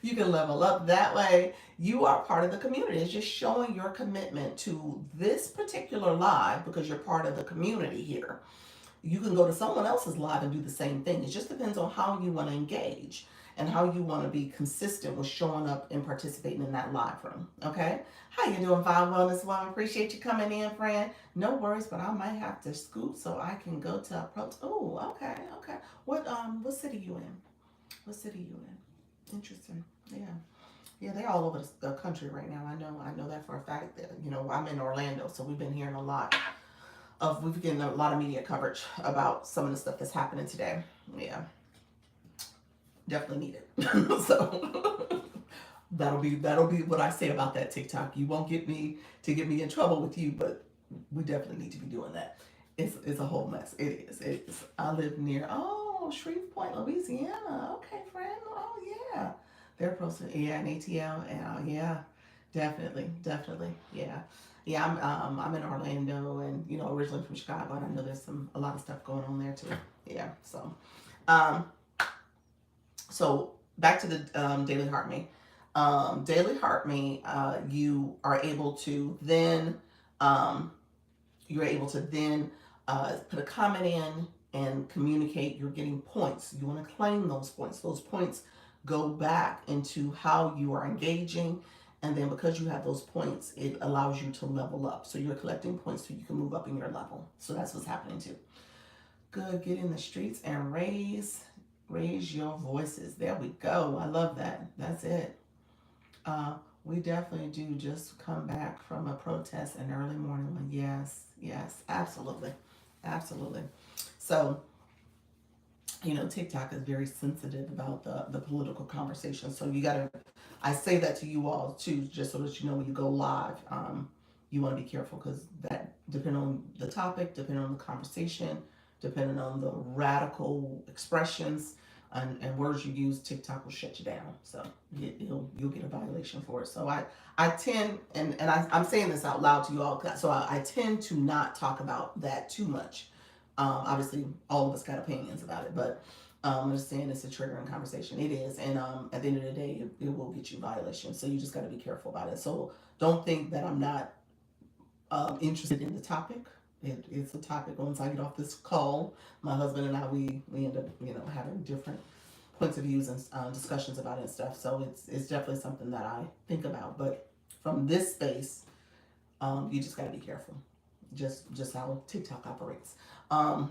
You can level up that way. You are part of the community. It's just showing your commitment to this particular live because you're part of the community here. You can go to someone else's live and do the same thing. It just depends on how you want to engage and how you want to be consistent with showing up and participating in that live room. Okay? How you doing, Fine Wellness One? Appreciate you coming in, friend. No worries, but I might have to scoot so I can go to a pro. Oh, okay, okay. What city you in? What city you in? Interesting. Yeah. Yeah, they're all over the country right now. I know that for a fact. That I'm in Orlando, so we've been hearing a lot we've been getting a lot of media coverage about some of the stuff that's happening today. Yeah, definitely need it. So that'll be what I say about that TikTok. You won't get me to get me in trouble with you, but we definitely need to be doing that. It's a whole mess. It is. It is. I live near Shreveport, Louisiana. Okay, friend. Oh yeah, they're posting. Yeah, and ATL. And yeah, definitely. Yeah. Yeah, I'm in Orlando, and originally from Chicago, and I know there's a lot of stuff going on there too. Yeah, um, so back to the daily heart me. Daily heart me. You are able to then um, you're able to then put a comment in and communicate. You're getting points. You want to claim those points. Those points go back into how you are engaging. And then because you have those points, it allows you to level up. So you're collecting points so you can move up in your level. So that's what's happening too. Good. Get in the streets and raise your voices. There we go. I love that. That's it. Uh, we definitely do just come back from a protest an early morning one. Yes, yes, absolutely, absolutely. So, TikTok is very sensitive about the political conversation. So you got to, I say that to you all too, just so that you know when you go live, you want to be careful because that, depending on the topic, depending on the conversation, depending on the radical expressions and words you use, TikTok will shut you down. So you'll get a violation for it. So I tend, I'm saying this out loud to you all, so I tend to not talk about that too much. Obviously, all of us got opinions about it, but I'm just saying it's a triggering conversation. It is, and at the end of the day, it will get you violations. So you just got to be careful about it. So don't think that I'm not interested in the topic. It's a topic. Once I get off this call, my husband and I we end up having different points of views and discussions about it and stuff. So it's definitely something that I think about. But from this space, you just got to be careful. Just how TikTok operates. I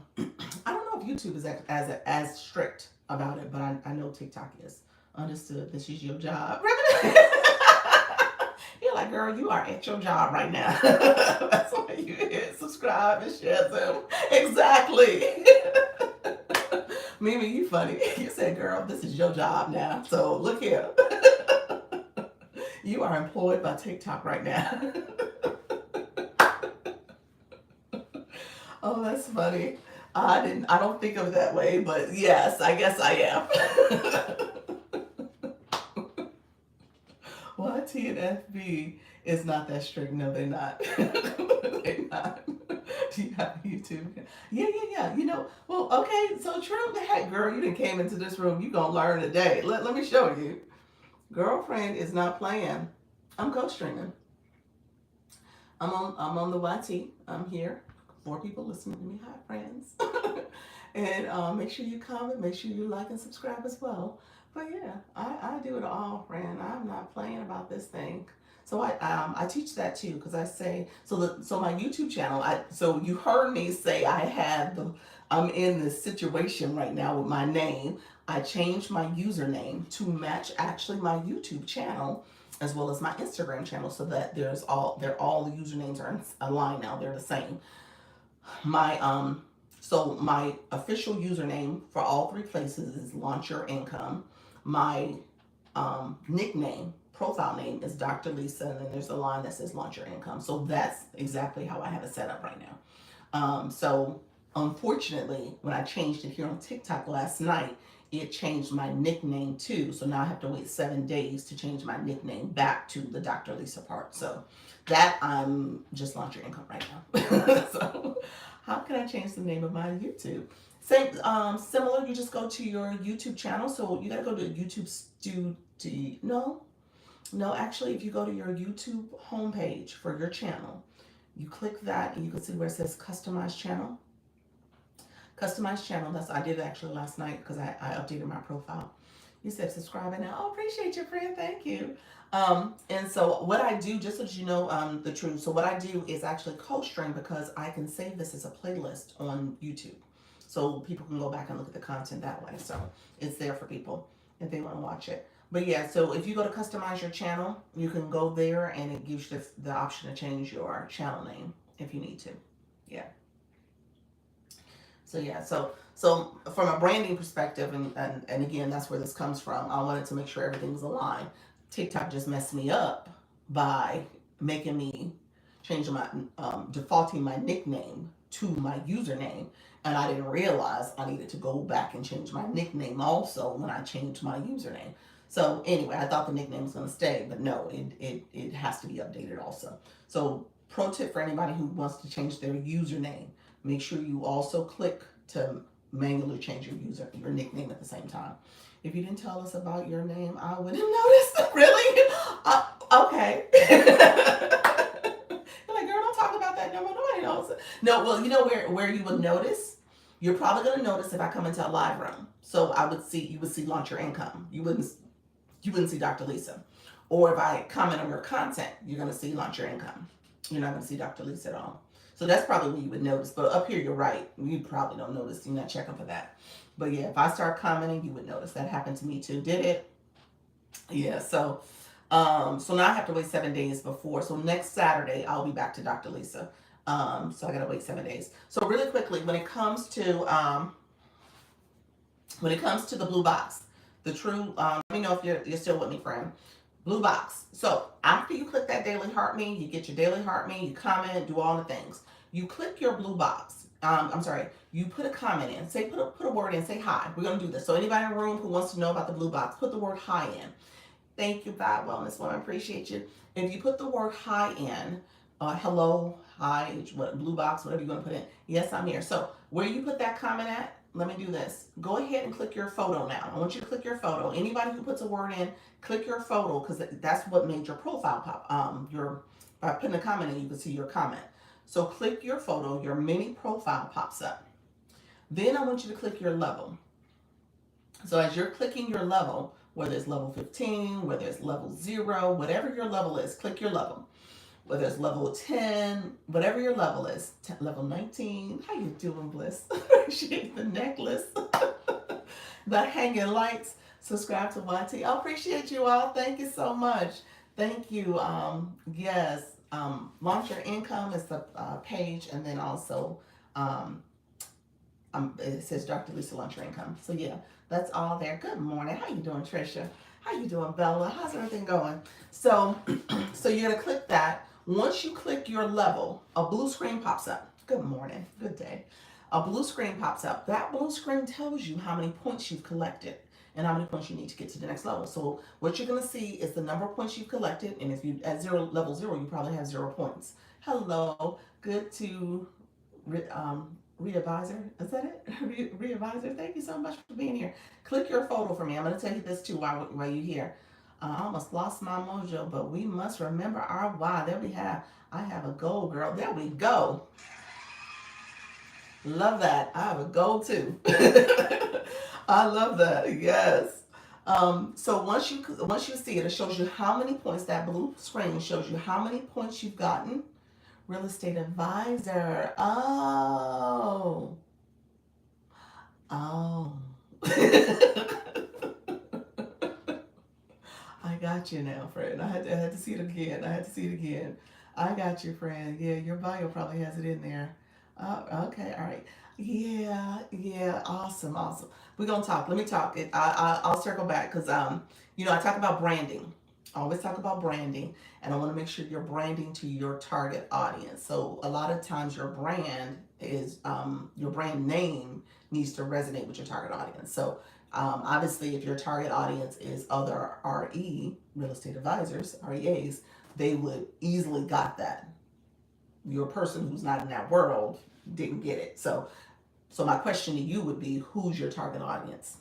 don't know if YouTube is as strict about it, but I know TikTok is. Understood. This is your job. You're like, girl, you are at your job right now. That's why you hit subscribe and share them. Exactly. Mimi, you funny. You said, girl, this is your job now. So look here. You are employed by TikTok right now. Oh, that's funny. I don't think of it that way, but yes, I guess I am. YT and FB is not that strict. No, they're not. They're not. Do you have YouTube? Yeah. Well, okay, so true. Heck, girl, you done came into this room. You gonna learn today. Let me show you. Girlfriend is not playing. I'm co-streaming. I'm on the YT. I'm here. 4 people listening to me. Hi, friends. And make sure you comment. Make sure you like and subscribe as well. But yeah, I do it all, friend. I'm not playing about this thing. So I teach that too because I say so my YouTube channel. So you heard me say I'm in this situation right now with my name. I changed my username to match actually my YouTube channel as well as my Instagram channel so that all the usernames are aligned now. They're the same. My my official username for all 3 places is Launch Your Income. My nickname, profile name is Dr. Lisa, and then there's a line that says Launch Your Income. So that's exactly how I have it set up right now. So Unfortunately, when I changed it here on TikTok last night, it changed my nickname too. So now I have to wait 7 days to change my nickname back to the Dr. Lisa part. So that I'm just launching income right now. So how can I change the name of my YouTube? Same, similar. You just go to your YouTube channel. So you gotta go to YouTube Studio. No, no. Actually, if you go to your YouTube homepage for your channel, you click that, and you can see where it says Customize Channel. Customized channel. That's I did it actually last night because I updated my profile. You said subscribe now. Oh, appreciate you, friend. Thank you. And so what I do, just so that you know the truth, so what I do is actually co-stream because I can save this as a playlist on YouTube. So people can go back and look at the content that way. So it's there for people if they want to watch it. But yeah, so if you go to customize your channel, you can go there and it gives you the option to change your channel name if you need to. Yeah. So yeah, so from a branding perspective, and again, that's where this comes from. I wanted to make sure everything's aligned. TikTok just messed me up by making me change my defaulting my nickname to my username, and I didn't realize I needed to go back and change my nickname also when I changed my username. So anyway, I thought the nickname was going to stay, but no, it has to be updated also. So pro tip for anybody who wants to change their username, make sure you also click to manually change your nickname at the same time. If you didn't tell us about your name, I wouldn't notice. Really? Okay. You're like, girl, don't talk about that no more. Nobody knows. No, well, you know where you would notice. You're probably gonna notice if I come into a live room. So you would see launch your income. You wouldn't see Dr. Lisa. Or if I comment on your content, you're gonna see launch your income. You're not gonna see Dr. Lisa at all. So that's probably what you would notice. But up here, you're right. You probably don't notice. You're not checking for that. But yeah, if I start commenting, you would notice. That happened to me too. Did it? Yeah. So now I have to wait 7 days before. So next Saturday, I'll be back to Dr. Lisa. So I gotta wait 7 days. So really quickly, when it comes to the blue box, the true. Let me know if you're still with me, friend. Blue box. So after you click that daily heart me, you get your daily heart me, you comment, do all the things. You click your blue box. I'm sorry. You put a comment in. Say put a word in. Say hi. We're gonna do this. So anybody in the room who wants to know about the blue box, put the word hi in. Thank you, Vibe Wellness Woman. Appreciate you. If you put the word hi in, hello, hi, what blue box, whatever you're gonna put in. Yes, I'm here. So where you put that comment at, let me do this. Go ahead and click your photo now. I want you to click your photo. Anybody who puts a word in, click your photo because that's what made your profile pop. Your By putting a comment in, you can see your comment. So click your photo. Your mini profile pops up. Then I want you to click your level. So as you're clicking your level, whether it's level 15, whether it's level 0, whatever your level is, click your level. Whether it's level 10, whatever your level is, level 19. How you doing, Bliss? Appreciate the necklace. The hanging lights. Subscribe to YT. I appreciate you all. Thank you so much. Thank you. Yes. Launch Your Income is the page, and then also it says Dr. Lisa Launch Your Income. So yeah, that's all there. Good morning. How you doing, Trisha? How you doing, Bella? How's everything going? So, so you're gonna click that. Once you click your level, a blue screen pops up. Good morning. Good day. A blue screen pops up. That blue screen tells you how many points you've collected and how many points you need to get to the next level. So what you're gonna see is the number of points you've collected, and if you at level 0, you probably have 0 points. Hello, good to Readvisor, is that it? Readvisor, thank you so much for being here. Click your photo for me. I'm going to tell you this too while you're here. I almost lost my mojo, but we must remember our why. There we have. I have a goal, girl. There we go. Love that. I have a goal too. I love that. Yes. So once you see it, it shows you how many points. That blue screen shows you how many points you've gotten. Real estate advisor. Oh. Oh. I got you now, friend. I had to see it again. I had to see it again. I got you, friend. Yeah, your bio probably has it in there. Okay, all right. Yeah, yeah, awesome, awesome. We're gonna talk. Let me talk. I'll circle back because I talk about branding. I always talk about branding, and I want to make sure you're branding to your target audience. So a lot of times your brand is your brand name needs to resonate with your target audience. So obviously, if your target audience is other real estate advisors, REAs, they would easily got that. Your person who's not in that world didn't get it. So my question to you would be, who's your target audience?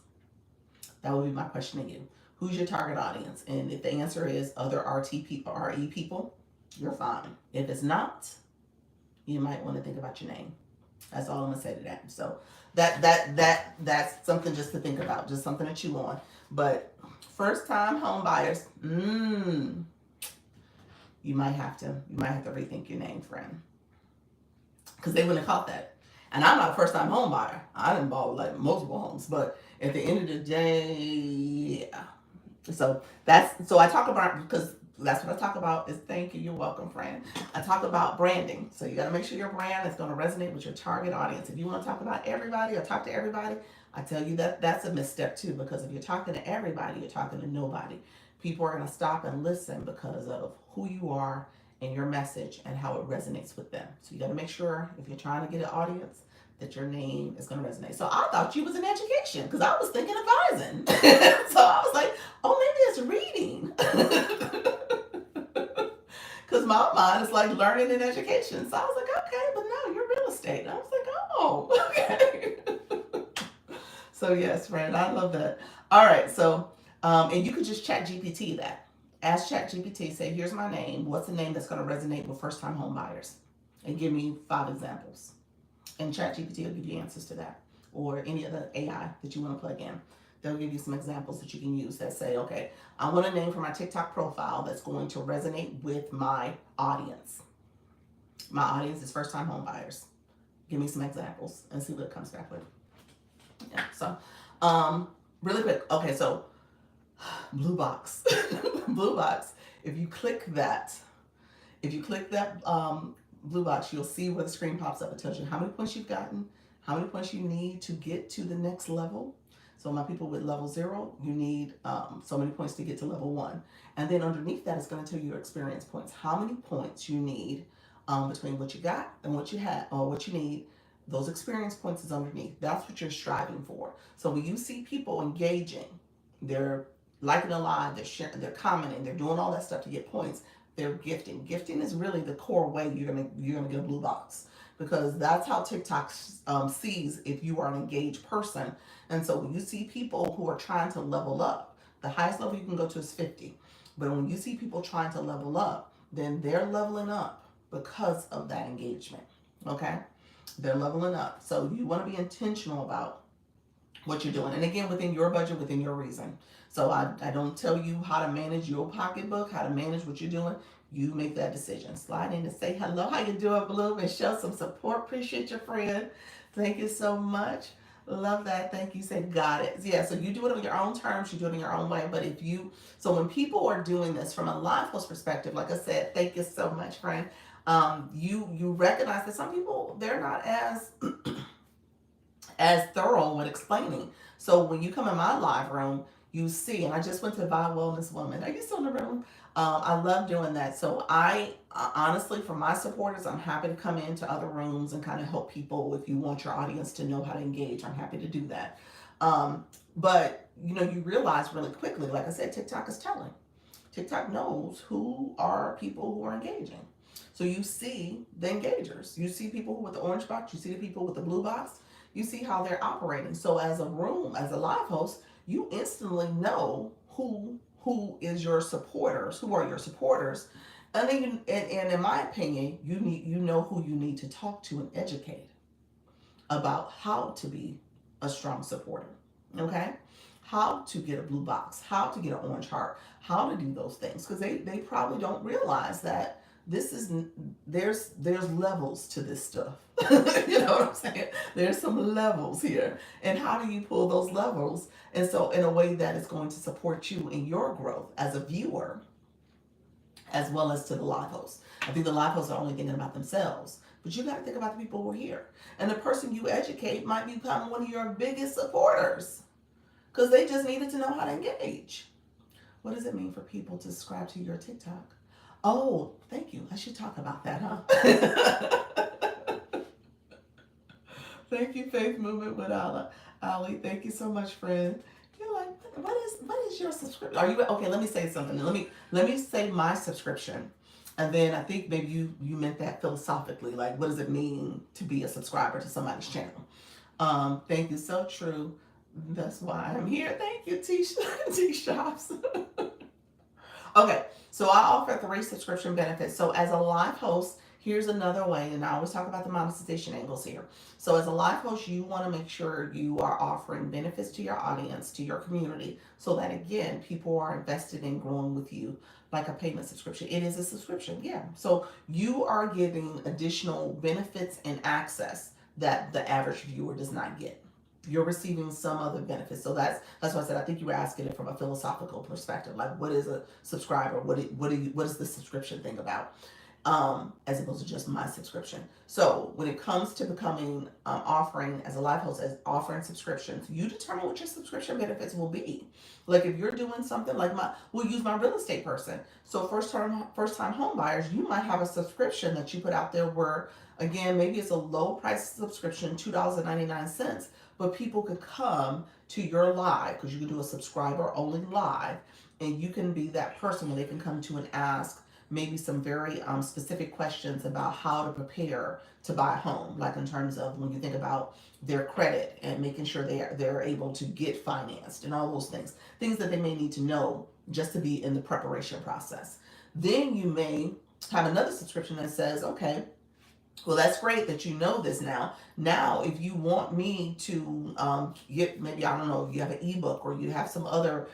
That would be my question to you. Who's your target audience? And if the answer is other RE people, you're fine. If it's not, you might want to think about your name. That's all I'm gonna say to that. So that's something just to think about, just something to chew on. But first time home buyers, you might have to rethink your name, friend, because they wouldn't have caught that. And I'm not a first time home buyer. I didn't buy like multiple homes, but at the end of the day, yeah. So I talk about, because that's what I talk about is, thank you, you're welcome, friend. I talk about branding. So you got to make sure your brand is going to resonate with your target audience. If you want to talk about everybody or talk to everybody, I tell you that that's a misstep too, because if you're talking to everybody, you're talking to nobody. People are going to stop and listen because of who you are and your message and how it resonates with them. So you got to make sure, if you're trying to get an audience, that your name is going to resonate. So I thought you was in education because I was thinking advising. So I was like, oh, maybe it's reading. Because my mind is like learning and education. So I was like, okay, but no, you're real estate. And I was like, oh, okay. So yes, friend, I love that. All right, so and you could just chat GPT that. Ask chat GPT, say, here's my name. What's the name that's going to resonate with first time home buyers? And give me 5 examples. And ChatGPT will give you answers to that, or any other AI that you want to plug in. They'll give you some examples that you can use that say, okay, I want a name for my TikTok profile that's going to resonate with my audience. My audience is first time home buyers. Give me some examples and see what it comes back with. Yeah. So, really quick. Okay. So, blue box, blue box. If you click that, blue box, you'll see where the screen pops up. It tells you how many points you've gotten, how many points you need to get to the next level. So my people with level 0, you need so many points to get to level 1. And then underneath that, it's going to tell you your experience points. How many points you need between what you got and what you had, or what you need. Those experience points is underneath. That's what you're striving for. So when you see people engaging, they're liking a live, they're sharing, they're commenting, they're doing all that stuff to get points. They're gifting. Gifting is really the core way you're gonna get a blue box, because that's how TikTok sees if you are an engaged person. And so when you see people who are trying to level up, the highest level you can go to is 50. But when you see people trying to level up, then they're leveling up because of that engagement. Okay, they're leveling up. So you want to be intentional about what you're doing. And again, within your budget, within your reason. So I don't tell you how to manage your pocketbook, how to manage what you're doing. You make that decision. Slide in and say hello. How you doing, Blue? And show some support. Appreciate your friend. Thank you so much. Love that. Thank you. Say got it. Yeah, so you do it on your own terms, you do it in your own way. But so when people are doing this from a life coach perspective, like I said, thank you so much, friend. You recognize that some people, they're not as thorough with explaining. So when you come in my live room, you see, and I just went to Buy Wellness Woman. Are you still in the room? I love doing that. So I honestly, for my supporters, I'm happy to come into other rooms and kind of help people. If you want your audience to know how to engage, I'm happy to do that. But you realize really quickly, like I said, TikTok is telling. TikTok knows who are people who are engaging. So you see the engagers. You see people with the orange box. You see the people with the blue box. You see how they're operating. So as a room, as a live host, you instantly know who is your supporters, who are your supporters. And then and in my opinion, you know who you need to talk to and educate about how to be a strong supporter. Okay? How to get a blue box, how to get an orange heart, how to do those things. Because they probably don't realize that this is there's levels to this stuff. You know what I'm saying? There's some levels here. And how do you pull those levels? And so in a way that is going to support you in your growth as a viewer, as well as to the live hosts. I think the live hosts are only thinking about themselves. But you got to think about the people who are here. And the person you educate might become one of your biggest supporters, because they just needed to know how to engage. What does it mean for people to subscribe to your TikTok? Oh, thank you. I should talk about that, huh? Thank you, Faith Movement with Ali. Thank you so much, friend. You're like, what is your subscription? Are you okay? Let me say something. Let me say my subscription, and then I think maybe you meant that philosophically. Like, what does it mean to be a subscriber to somebody's channel? Thank you. So true. That's why I'm here. Thank you, T Shops. Okay, so I offer three subscription benefits. So as a live host, here's another way, and I always talk about the monetization angles here. So as a live host, you want to make sure you are offering benefits to your audience, to your community, so that again, people are invested in growing with you like a payment subscription. It is a subscription, yeah. So you are getting additional benefits and access that the average viewer does not get. You're receiving some other benefits. So that's why I said I think you were asking it from a philosophical perspective. Like, what is a subscriber? What is the subscription thing about? As opposed to just my subscription. So when it comes to becoming offering as a live host, as offering subscriptions, you determine what your subscription benefits will be. Like if you're doing something like we'll use my real estate person. So first time home buyers, you might have a subscription that you put out there where again maybe it's a low price subscription, $2.99, but people could come to your live because you can do a subscriber only live, and you can be that person where they can come to and ask maybe some very specific questions about how to prepare to buy a home, like in terms of when you think about their credit and making sure they're able to get financed and all those things that they may need to know just to be in the preparation process. Then you may have another subscription that says, okay, well, that's great that you know this now. Now, if you want me to get, maybe, I don't know, you have an ebook or you have some other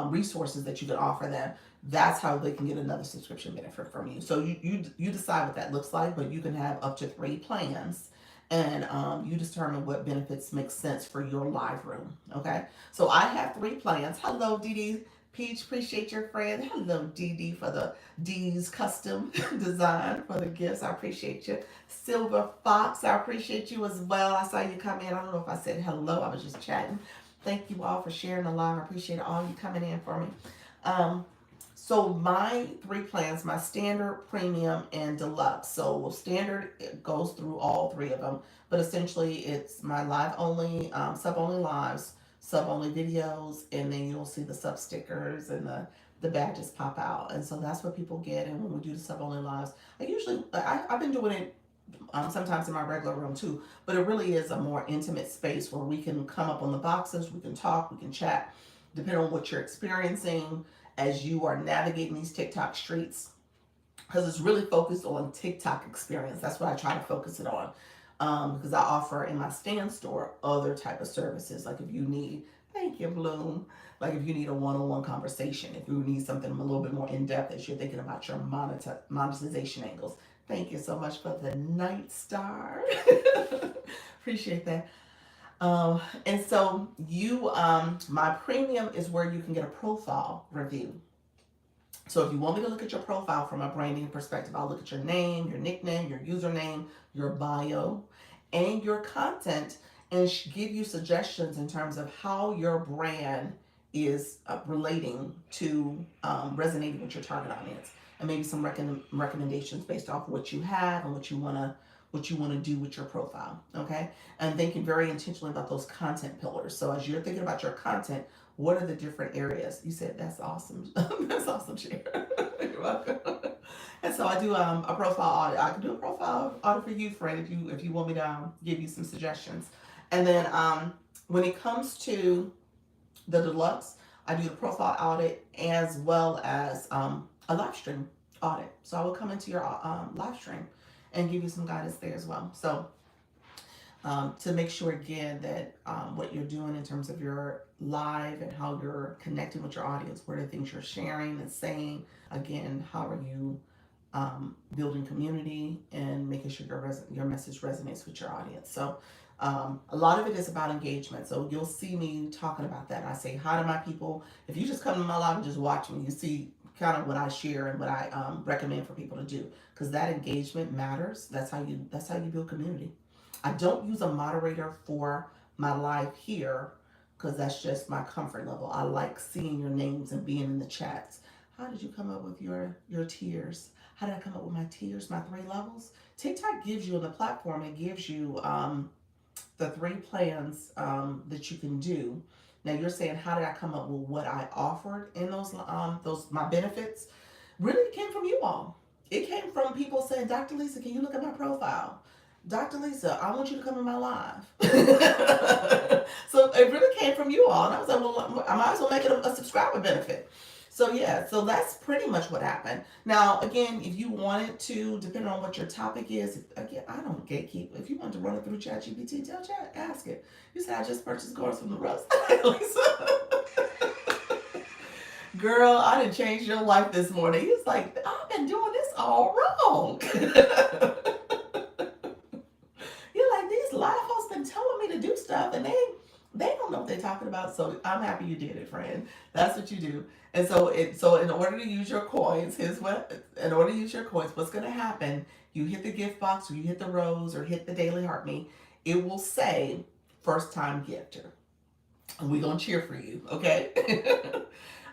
resources that you can offer them, that's how they can get another subscription benefit from you. So you decide what that looks like, but you can have up to three plans, and you determine what benefits make sense for your live room. Okay, so I have three plans. Hello, Dee Dee. Peach, appreciate your friend. Hello, Dee Dee, for the D's custom design for the gifts. I appreciate you. Silver Fox, I appreciate you as well. I saw you come in. I don't know if I said hello. I was just chatting. Thank you all for sharing the live. I appreciate all you coming in for me. Um, so my three plans, my standard, premium, and deluxe. So standard, it goes through all three of them, but essentially it's my live only, sub only lives, sub only videos, and then you'll see the sub stickers and the badges pop out, and so that's what people get. And when we do the sub only lives, I've been doing it sometimes in my regular room too, but it really is a more intimate space where we can come up on the boxes, we can talk, we can chat, depending on what you're experiencing as you are navigating these TikTok streets, because it's really focused on TikTok experience. That's what I try to focus it on, because I offer in my stand store other type of services. Like if you need, thank you, Bloom. Like if you need a one-on-one conversation, if you need something a little bit more in depth as you're thinking about your monetization angles. Thank you so much for the night star. Appreciate that. And so my premium is where you can get a profile review. So if you want me to look at your profile from a branding perspective, I'll look at your name, your nickname, your username, your bio, and your content, and give you suggestions in terms of how your brand is relating to resonating with your target audience, and maybe some recommendations based off what you have and what you want to do with your profile. Okay, and thinking very intentionally about those content pillars. So as you're thinking about your content, what are the different areas? You said that's awesome. That's awesome, Cher. You're welcome. And so I do a profile audit. I can do a profile audit for you, friend, if you want me to give you some suggestions. And then when it comes to the deluxe, I do the profile audit as well as a live stream audit. So I will come into your live stream and give you some guidance there as well. So to make sure again that what you're doing in terms of your live and how you're connecting with your audience, what are the things you're sharing and saying, again, how are you building community and making sure your message resonates with your audience. So a lot of it is about engagement. So you'll see me talking about that. I say hi to my people. If you just come to my live and just watch me, you see kind of what I share and what I recommend for people to do, because that engagement matters. That's how you build community. I don't use a moderator for my live here because that's just my comfort level. I like seeing your names and being in the chats. How did you come up with your tiers? How did I come up with my tiers, my three levels? TikTok gives you on the platform, it gives you the three plans that you can do. Now you're saying, how did I come up with what I offered in those my benefits? Really came from you all. It came from people saying, Dr. Lisa, can you look at my profile? Dr. Lisa, I want you to come in my live. So it really came from you all. And I was like, well, I might as well make it a subscriber benefit. So yeah, so that's pretty much what happened. Now, again, if you wanted to, depending on what your topic is, again, I don't gatekeep. If you want to run it through ChatGPT, tell Chat, ask it. You say, I just purchased cars from the website, Lisa. Girl, I didn't change your life this morning. He's like, I've been doing this all wrong. You're like, these live hosts been telling me to do stuff and they don't know what they're talking about. So I'm happy you did it, friend. That's what you do. And so in order to use your coins, what's gonna happen, you hit the gift box or you hit the rose or hit the daily heart me, it will say first time gifter. And we're gonna cheer for you, okay?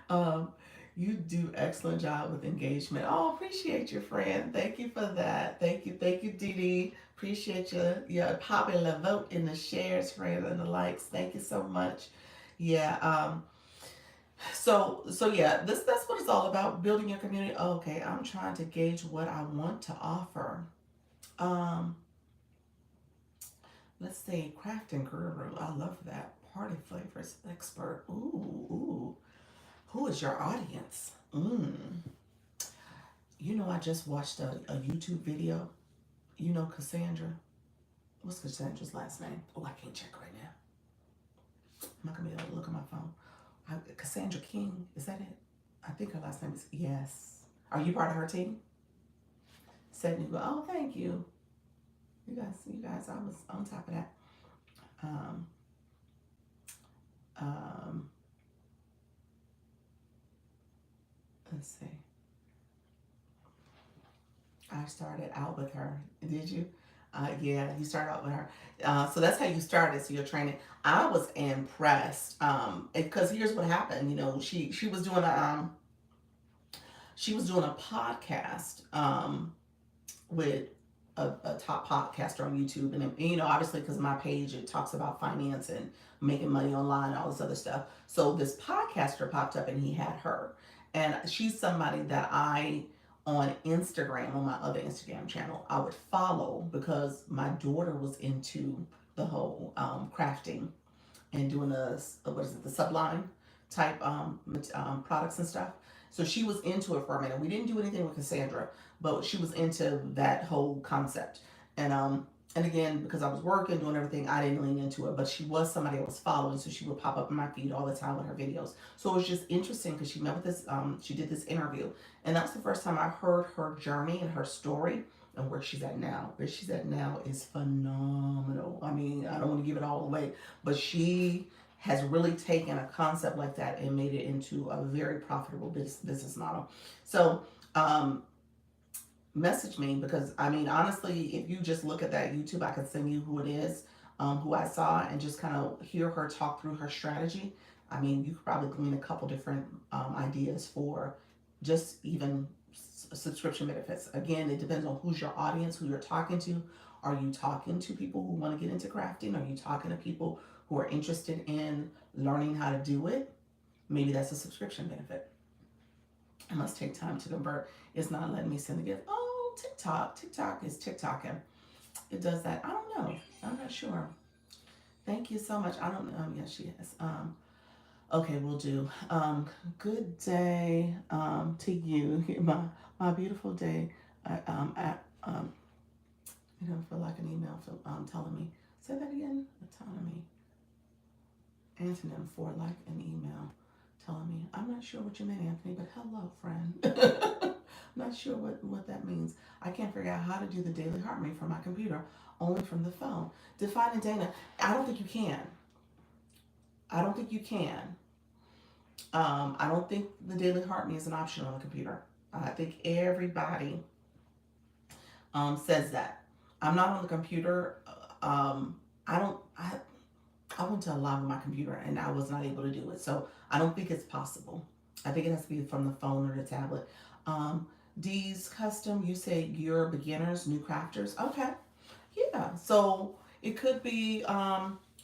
um, you do excellent job with engagement. Oh, appreciate your friend. Thank you for that. Thank you, Dee Dee. Appreciate your popular vote in the shares, friend, and the likes. Thank you so much. Yeah. So yeah, that's what it's all about. Building your community. Okay, I'm trying to gauge what I want to offer. Um, let's say crafting guru. I love that. Party flavors expert. Ooh. Who is your audience? You know, I just watched a YouTube video. You know Cassandra. What's Cassandra's last name? Oh, I can't check right now. I'm not gonna be able to look at my phone. Cassandra King. Is that it? I think her last name is yes. Are you part of her team? Said you go. Oh, thank you. You guys. I was on top of that. Um, um, let's see. I started out with her. Did you? Yeah, you started out with her. So that's how you started. So your training. I was impressed. Because here's what happened. You know, she was doing a podcast. With a top podcaster on YouTube, and you know, obviously, because my page it talks about finance and making money online and all this other stuff. So this podcaster popped up, and he had her, and she's somebody that I on Instagram on my other Instagram channel I would follow because my daughter was into the whole crafting and doing the Sublime type products and stuff. So she was into it for a minute. We didn't do anything with Cassandra, but she was into that whole concept. And again, because I was working, doing everything, I didn't lean into it. But she was somebody I was following, so she would pop up in my feed all the time with her videos. So it was just interesting because she met with this, she did this interview, and that was the first time I heard her journey and her story and where she's at now. Where she's at now is phenomenal. I mean, I don't want to give it all away, but she has really taken a concept like that and made it into a very profitable business model. So, message me because I mean, honestly, if you just look at that YouTube, I can send you who it is, who I saw, and just kind of hear her talk through her strategy. I mean, you could probably glean a couple different ideas for just even subscription benefits. Again, it depends on who's your audience, who you're talking to. Are you talking to people who want to get into crafting? Are you talking to people who are interested in learning how to do it? Maybe that's a subscription benefit. It must take time to convert. It's not letting me send the gift. Oh, TikTok. TikTok is TikToking. It does that. I don't know. I'm not sure. Thank you so much. I don't know. Yes, she is. Okay, we'll do. Good day to you. My beautiful day. I don't feel like an email telling me. Say that again. Autonomy. Antonym for like an email telling me. I'm not sure what you meant, Anthony, but hello, friend. I'm not sure what that means. I can't figure out how to do the daily heart rate from my computer, only from the phone. Define and Dana, I don't think you can. I don't think you can. I don't think the daily heart rate is an option on the computer. I think everybody says that. I'm not on the computer. I don't. I went to a live on my computer and I was not able to do it. So I don't think it's possible. I think it has to be from the phone or the tablet. D's custom, you say you're beginners, new crafters. Okay. Yeah. So It could be at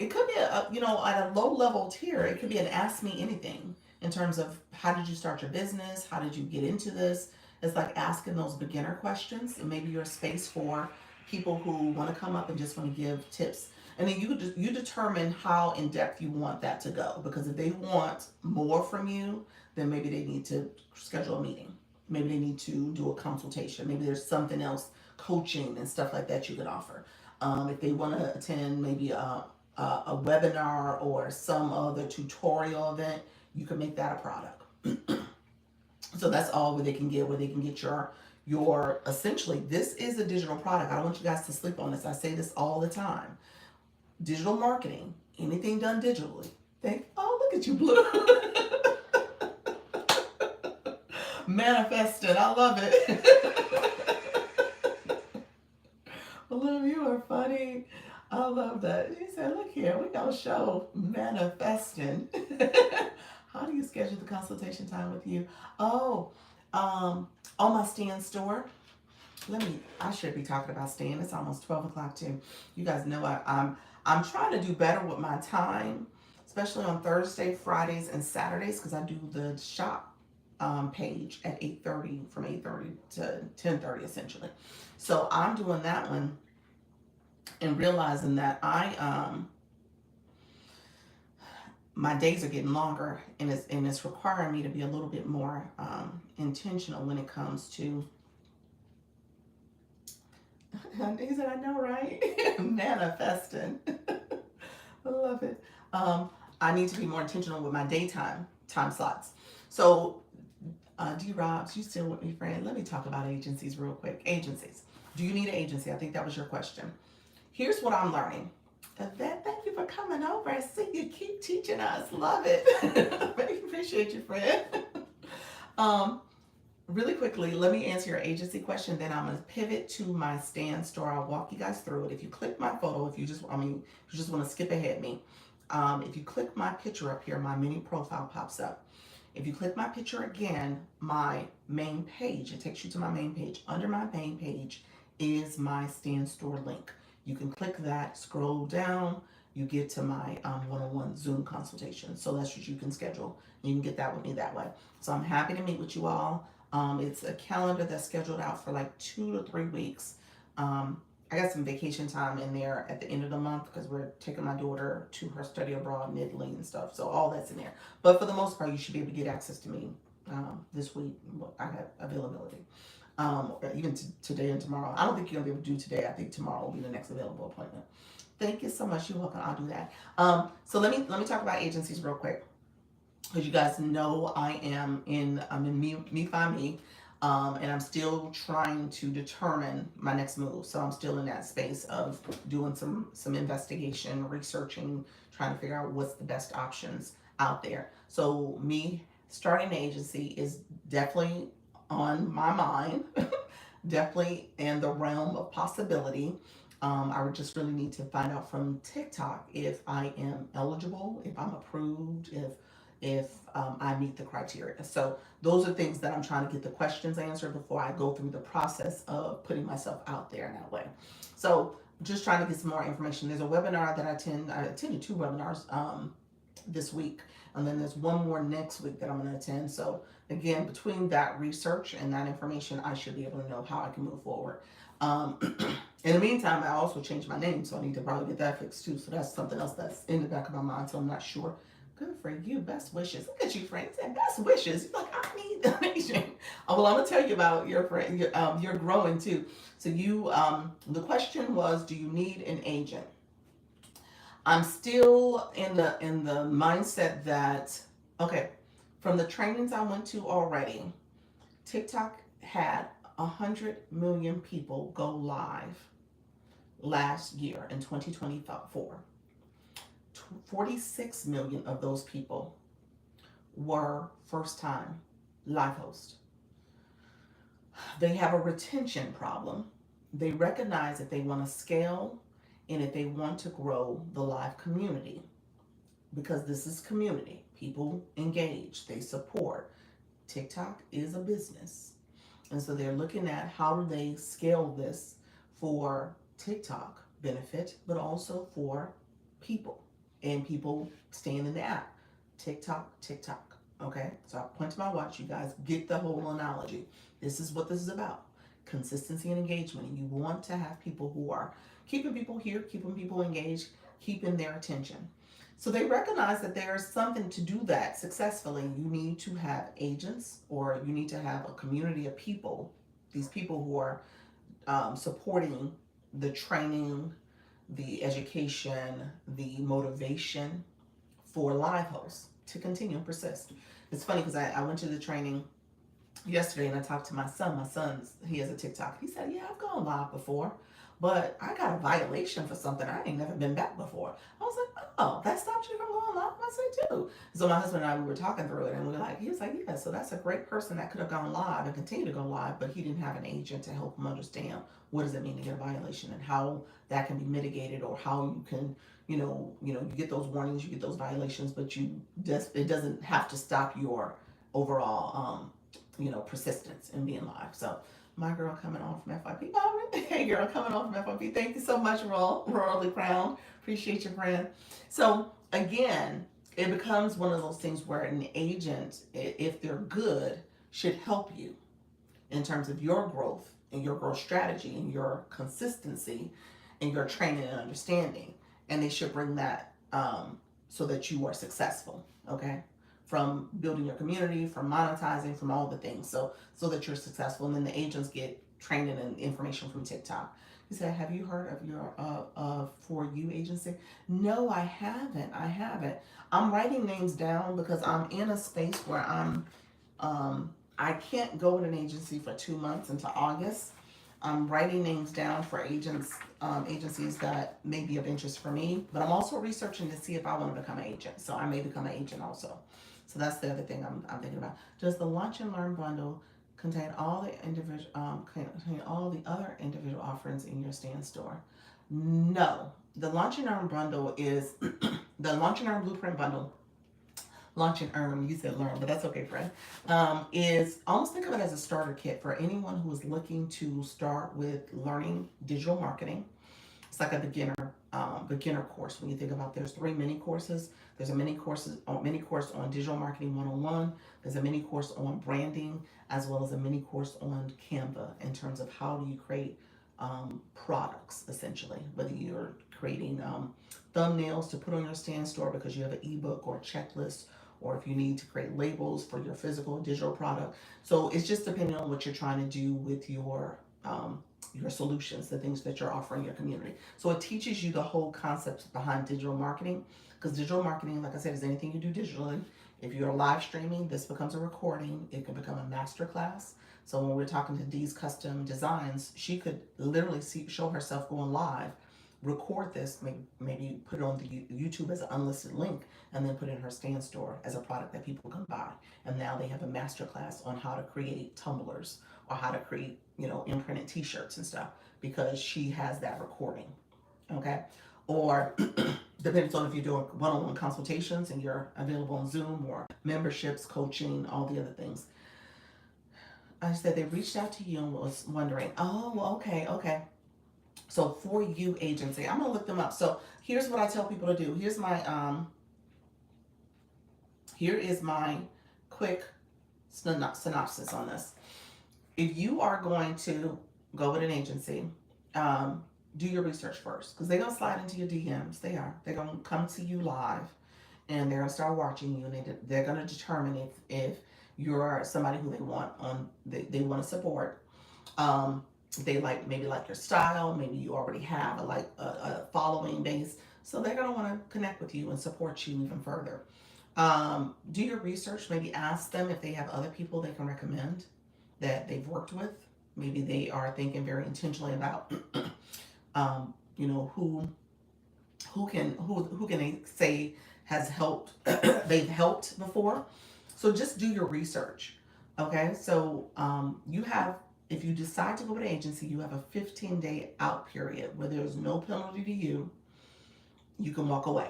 a low level tier. It could be an ask me anything in terms of how did you start your business, how did you get into this. It's like asking those beginner questions, and maybe you're a space for people who want to come up and just want to give tips. And then you determine how in depth you want that to go. Because if they want more from you, then maybe they need to schedule a meeting. Maybe they need to do a consultation. Maybe there's something else, coaching and stuff like that you could offer. If they want to attend maybe a webinar or some other tutorial event, you can make that a product. So that's all where they can get your essentially, this is a digital product. I don't want you guys to sleep on this. I say this all the time. Digital marketing, anything done digitally. Look at you, Blue. Manifested. I love it. Blue, you are funny. I love that. He said, look here, we got a show manifesting. How do you schedule the consultation time with you? Oh, on my stand store. I should be talking about stand. It's almost 12 o'clock too. You guys know I'm trying to do better with my time, especially on Thursday, Fridays, and Saturdays, because I do the shop page at 8:30, from 8:30 to 10:30 essentially. So I'm doing that one and realizing that my days are getting longer, and it's requiring me to be a little bit more intentional when it comes to. He said, I know, right? Manifesting. I love it. I need to be more intentional with my daytime time slots. So, D Robs, you still with me, friend? Let me talk about agencies real quick. Agencies. Do you need an agency? I think that was your question. Here's what I'm learning. Yvette, thank you for coming over. I see you keep teaching us. Love it. Appreciate you, friend. um, Really quickly, let me answer your agency question. Then I'm going to pivot to my stand store. I'll walk you guys through it. If you click my photo, if you just want to skip ahead me, if you click my picture up here, my mini profile pops up. If you click my picture again, my main page, it takes you to my main page. Under my main page is my stand store link. You can click that, scroll down, you get to my one-on-one Zoom consultation. So that's what you can schedule. You can get that with me that way. So I'm happy to meet with you all. It's a calendar that's scheduled out for like 2 to 3 weeks. I got some vacation time in there at the end of the month because we're taking my daughter to her study abroad in Italy and stuff. So all that's in there. But for the most part, you should be able to get access to me this week. I have availability. Even today and tomorrow. I don't think you're gonna be able to do today. I think tomorrow will be the next available appointment. Thank you so much. You're welcome. I'll do that. So let me talk about agencies real quick, because you guys know I'm in me find me, and I'm still trying to determine my next move. So I'm still in that space of doing some investigation, researching, trying to figure out what's the best options out there. So me starting an agency is definitely on my mind, definitely in the realm of possibility. I would just really need to find out from TikTok if I am eligible, if I'm approved, if I meet the criteria. So those are things that I'm trying to get the questions answered before I go through the process of putting myself out there in that way. So just trying to get some more information. There's a webinar that I attend. I attended 2 webinars this week, and then there's one more next week that I'm going to attend. So again, between that research and that information, I should be able to know how I can move forward. In the meantime, I also changed my name, so I need to probably get that fixed too. So that's something else that's in the back of my mind. So I'm not sure. Good for you. Best wishes. Look at you, friends. And best wishes. You're like, I need donation. Well, I'm gonna tell you about your friend. You're growing too. So the question was, do you need an agent? I'm still in the mindset that, okay, from the trainings I went to already, TikTok had 100 million people go live last year in 2024. 46 million of those people were first time live hosts. They have a retention problem. They recognize that they want to scale and if they want to grow the live community, because this is community. People engage, they support. TikTok is a business. And so they're looking at how do they scale this for TikTok benefit, but also for people and people staying in the app. TikTok, TikTok. Okay, so I point to my watch. You guys get the whole analogy. This is what this is about: consistency and engagement. And you want to have people who are keeping people here, keeping people engaged, keeping their attention. So they recognize that there's something to do that successfully. You need to have agents, or you need to have a community of people, these people who are supporting the training, the education, the motivation for live hosts to continue and persist. It's funny because I went to the training yesterday and I talked to my son. My son's, he has a TikTok. He said, "Yeah, I've gone live before, but I got a violation for something. I ain't never been back before." I was like, "Oh, that stopped you from going live?" I said, "Too." So my husband and I, we were talking through it, and we were like, he was like, "Yeah, so that's a great person that could have gone live and continue to go live, but he didn't have an agent to help him understand what does it mean to get a violation and how that can be mitigated, or how you can, you get those warnings, you get those violations, but it doesn't have to stop your overall persistence in being live." So my girl coming on from FYP. Oh, hey girl, coming on from FYP. Thank you so much, Royally Crowned. Appreciate your friend. So again, it becomes one of those things where an agent, if they're good, should help you in terms of your growth and your growth strategy and your consistency and your training and understanding. And they should bring that so that you are successful. Okay, from building your community, from monetizing, from all the things. So that you're successful, and then the agents get training and information from TikTok. He said, "Have you heard of your For You agency?" No, I haven't. I haven't. I'm writing names down because I'm in a space where I can't go in an agency for 2 months until August. I'm writing names down for agencies that may be of interest for me, but I'm also researching to see if I want to become an agent. So I may become an agent also. So that's the other thing I'm thinking about. Does the Lunch and Learn bundle contain all the other individual offerings in your stand store? No. The Lunch and Learn bundle is the Lunch and Learn Blueprint bundle. Launch and Earn, you said learn, but that's okay, friend. Is almost think of it as a starter kit for anyone who is looking to start with learning digital marketing. It's like a beginner course. When you think about, there's 3 mini courses. There's a mini course on digital marketing 101. There's a mini course on branding, as well as a mini course on Canva in terms of how do you create products, essentially. Whether you're creating thumbnails to put on your stand store because you have an ebook or a checklist, or if you need to create labels for your physical and digital product. So it's just depending on what you're trying to do with your solutions, the things that you're offering your community. So it teaches you the whole concept behind digital marketing, because digital marketing, like I said, is anything you do digitally. If you're live streaming, this becomes a recording. It can become a master class. So when we're talking to Dee's Custom Designs, she could literally show herself going live, record this, maybe put it on the YouTube as an unlisted link, and then put it in her stand store as a product that people can buy. And now they have a master class on how to create tumblers, or how to create, imprinted t-shirts and stuff, because she has that recording. Okay. Or depends on if you're doing one-on-one consultations and you're available on Zoom, or memberships, coaching, all the other things. I said they reached out to you and was wondering, oh, well, okay. So For You agency, I'm gonna look them up. So here's what I tell people to do. Here is my quick synopsis on this. If you are going to go with an agency, do your research first, because they're gonna slide into your DMs. They're gonna come to you live, and they're gonna start watching you, and they're gonna determine if you're somebody who they want to support. They maybe like your style, maybe you already have a following base, so they're gonna want to connect with you and support you even further. Do your research. Maybe ask them if they have other people they can recommend that they've worked with. Maybe they are thinking very intentionally about, who can they say has helped, they've helped before. So just do your research. Okay, so if you decide to go with an agency, you have a 15-day out period where there's no penalty to you. You can walk away.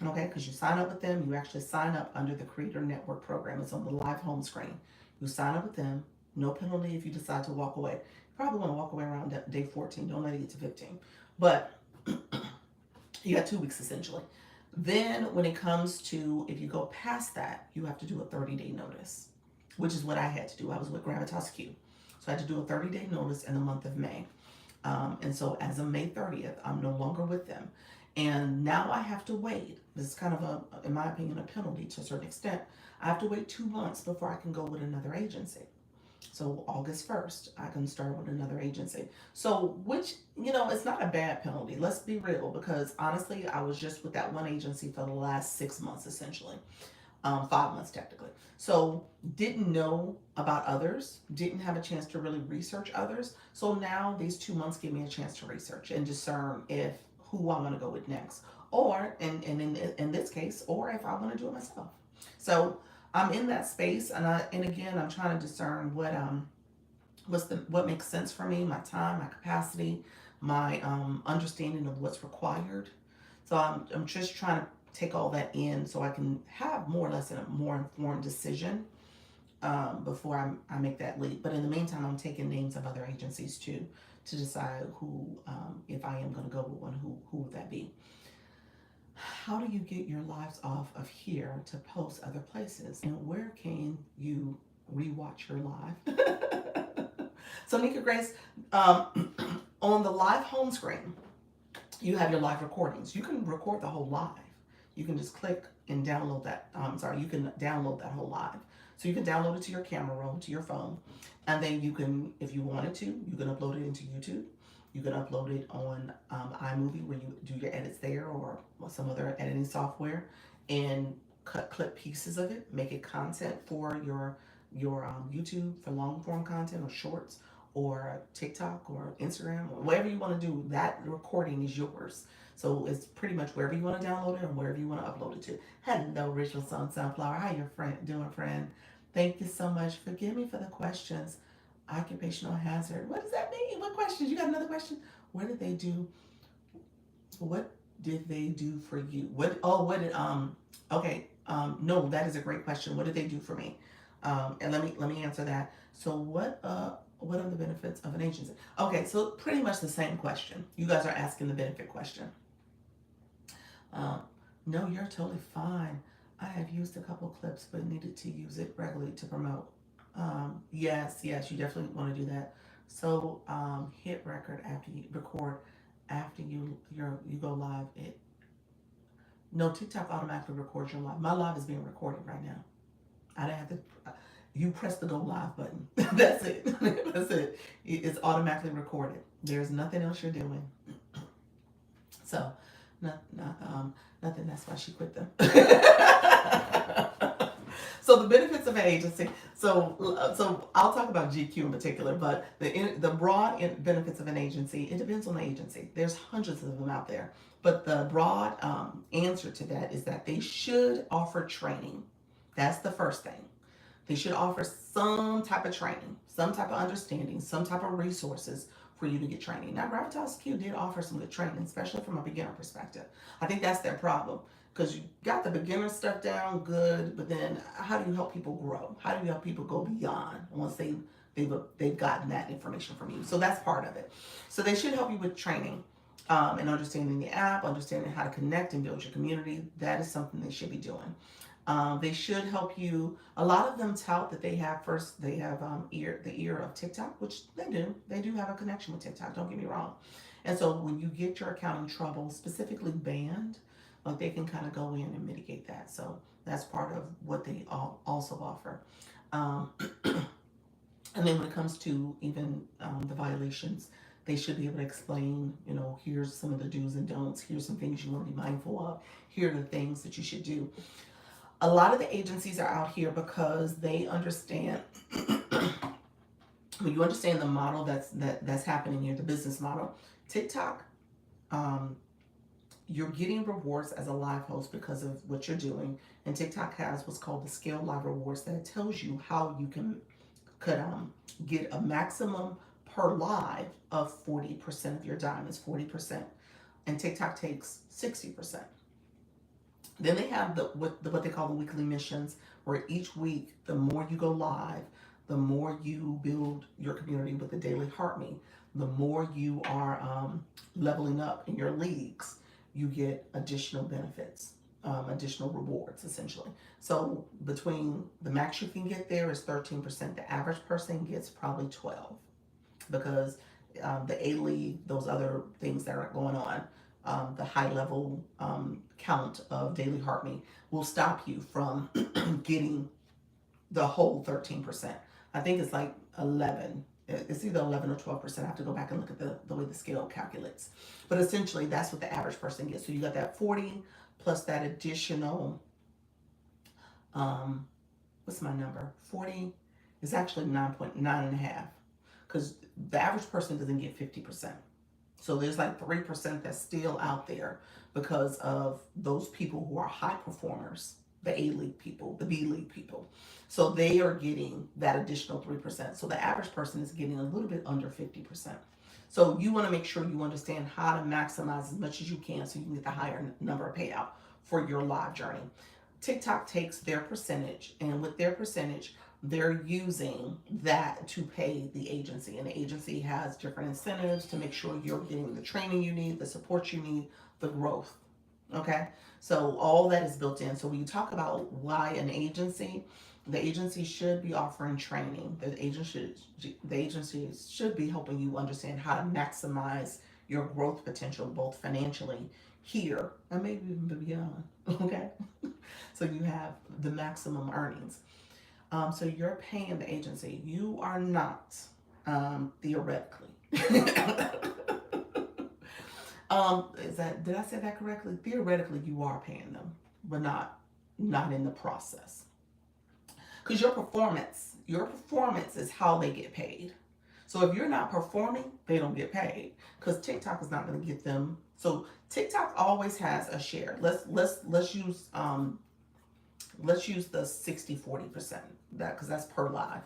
Okay, because you sign up with them, you actually sign up under the Creator Network program. It's on the live home screen. You sign up with them, no penalty if you decide to walk away. You probably want to walk away around day 14. Don't let it get to 15. But You got 2 weeks essentially. Then when it comes to, if you go past that, you have to do a 30-day notice, which is what I had to do. I was with Gravitas Q. So I had to do a 30-day notice in the month of May. And so as of May 30th, I'm no longer with them. And now I have to wait. This is kind of a, in my opinion, a penalty to a certain extent. I have to wait 2 months before I can go with another agency. So August 1st, I can start with another agency. So, which, it's not a bad penalty. Let's be real, because honestly, I was just with that one agency for the last 6 months, essentially. 5 months technically. So didn't know about others, didn't have a chance to really research others. So now these 2 months give me a chance to research and discern if who I want to go with next, or in this case, or if I want to do it myself. So I'm in that space, and again, I'm trying to discern what makes sense for me, my time, my capacity, my understanding of what's required. So I'm just trying to take all that in so I can have more or less a more informed decision before I make that leap. But in the meantime, I'm taking names of other agencies too to decide who, if I am going to go with one, who would that be? How do you get your lives off of here to post other places? And where can you rewatch your live? So Nika Grace, on the live home screen, you have your live recordings. You can record the whole live. You can just click and download that. You can download that whole live. So you can download it to your camera roll, to your phone. And then you can, if you wanted to, you can upload it into YouTube. You can upload it on iMovie, where you do your edits there, or some other editing software, and clip pieces of it, make it content for your YouTube for long form content or shorts, or TikTok or Instagram, or whatever you want to do. That recording is yours. So it's pretty much wherever you want to download it and wherever you want to upload it to. Hello, Rachel Sunflower. How you doing, friend? Thank you so much. Forgive me for the questions. Occupational hazard. What does that mean? What questions? You got another question? What did they do? What did they do for you? Okay. No, that is a great question. What did they do for me? And let me answer that. So what are the benefits of an agency? Okay, so pretty much the same question. You guys are asking the benefit question. No, you're totally fine. I have used a couple clips, but needed to use it regularly to promote. Yes, you definitely want to do that. So hit record after you record, after you go live. No, TikTok automatically records your live. My live is being recorded right now. I didn't have to. You press the go live button. That's it. That's it. It's automatically recorded. There's nothing else you're doing. So, nothing. That's why she quit them. So the benefits of an agency. So I'll talk about GQ in particular, but the broad benefits of an agency, it depends on the agency. There's hundreds of them out there, but the broad answer to that is that they should offer training. That's the first thing. They should offer some type of training, some type of understanding, some type of resources for you to get training. Now, Gravitas Q did offer some good training, especially from a beginner perspective. I think that's their problem, because you got the beginner stuff down good, but then how do you help people grow? How do you help people go beyond once they've gotten that information from you? So that's part of it. So they should help you with training. And understanding the app, understanding how to connect and build your community. That is something they should be doing. They should help you. A lot of them tout that they have the ear of TikTok, which they do. They do have a connection with TikTok. Don't get me wrong. And so when you get your account in trouble, specifically banned, like they can kind of go in and mitigate that. So that's part of what they also offer. And then when it comes to even the violations, they should be able to explain, here's some of the do's and don'ts. Here's some things you want to be mindful of. Here are the things that you should do. A lot of the agencies are out here because they understand. When you understand the model that's happening here, the business model, TikTok, you're getting rewards as a live host because of what you're doing, and TikTok has what's called the scale live rewards that tells you how you could get a maximum per live of 40% of your diamonds, 40%, and TikTok takes 60%. Then they have what they call the weekly missions, where each week, the more you go live, the more you build your community with the daily heart me, the more you are leveling up in your leagues, you get additional benefits, additional rewards essentially. So between the max you can get there is 13%. The average person gets probably 12 because the A League, those other things that are going on, the high level count of daily heartbeat will stop you from getting the whole 13%. I think it's like 11. It's either 11 or 12%. I have to go back and look at the way the scale calculates. But essentially, that's what the average person gets. So you got that 40 plus that additional, um, what's my number? 40 is actually 9.9 and a half because the average person doesn't get 50%. So there's like 3% that's still out there because of those people who are high performers, the A League people, the B League people. So they are getting that additional 3%. So the average person is getting a little bit under 50%. So you want to make sure you understand how to maximize as much as you can so you can get the higher number of payout for your live journey. TikTok takes their percentage, and with their percentage, they're using that to pay the agency. And the agency has different incentives to make sure you're getting the training you need, the support you need, the growth. Okay? So all that is built in. So when you talk about why an agency, the agency should be offering training. The agency should be helping you understand how to maximize your growth potential both financially here and maybe even beyond. Okay? So you have the maximum earnings. So you're paying the agency. You are not, theoretically. Is that, did I say that correctly? Theoretically, you are paying them, but not in the process. Because your performance is how they get paid. So if you're not performing, they don't get paid. Because TikTok is not going to get them. So TikTok always has a share. Let's use the 60-40%, that because that's per live.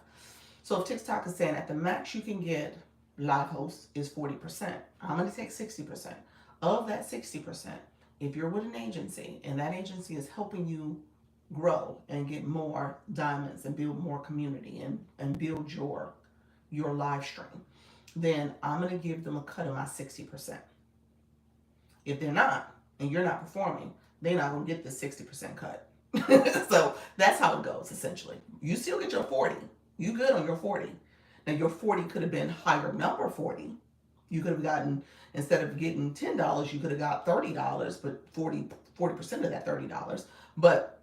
So if TikTok is saying at the max you can get live hosts is 40%, I'm going to take 60%. Of that 60%, if you're with an agency and that agency is helping you grow and get more diamonds and build more community and build your live stream, then I'm going to give them a cut of my 60%. If they're not, and you're not performing, they're not going to get the 60% cut. So that's how it goes essentially. You still get your 40. You good on your 40. Now your 40 could have been higher number 40. You could have gotten, instead of getting $10, you could have got $30, but 40% of that $30. But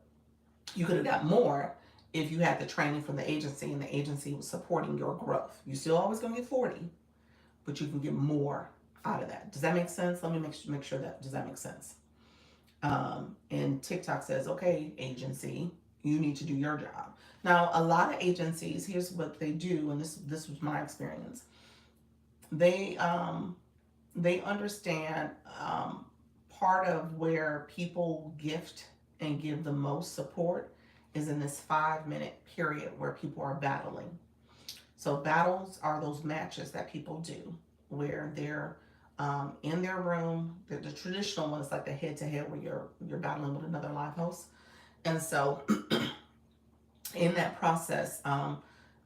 you could have got more if you had the training from the agency and the agency was supporting your growth. You still always gonna get 40, but you can get more out of that. Does that make sense? Let me make sure that, does that make sense? And TikTok says, okay, agency, you need to do your job. Now, a lot of agencies, here's what they do, and this was my experience. They understand part of where people gift and give the most support is in this 5 minute period where people are battling. So battles are those matches that people do where they're in their room. The traditional one is like the head to head where you're battling with another live host. And so in that process,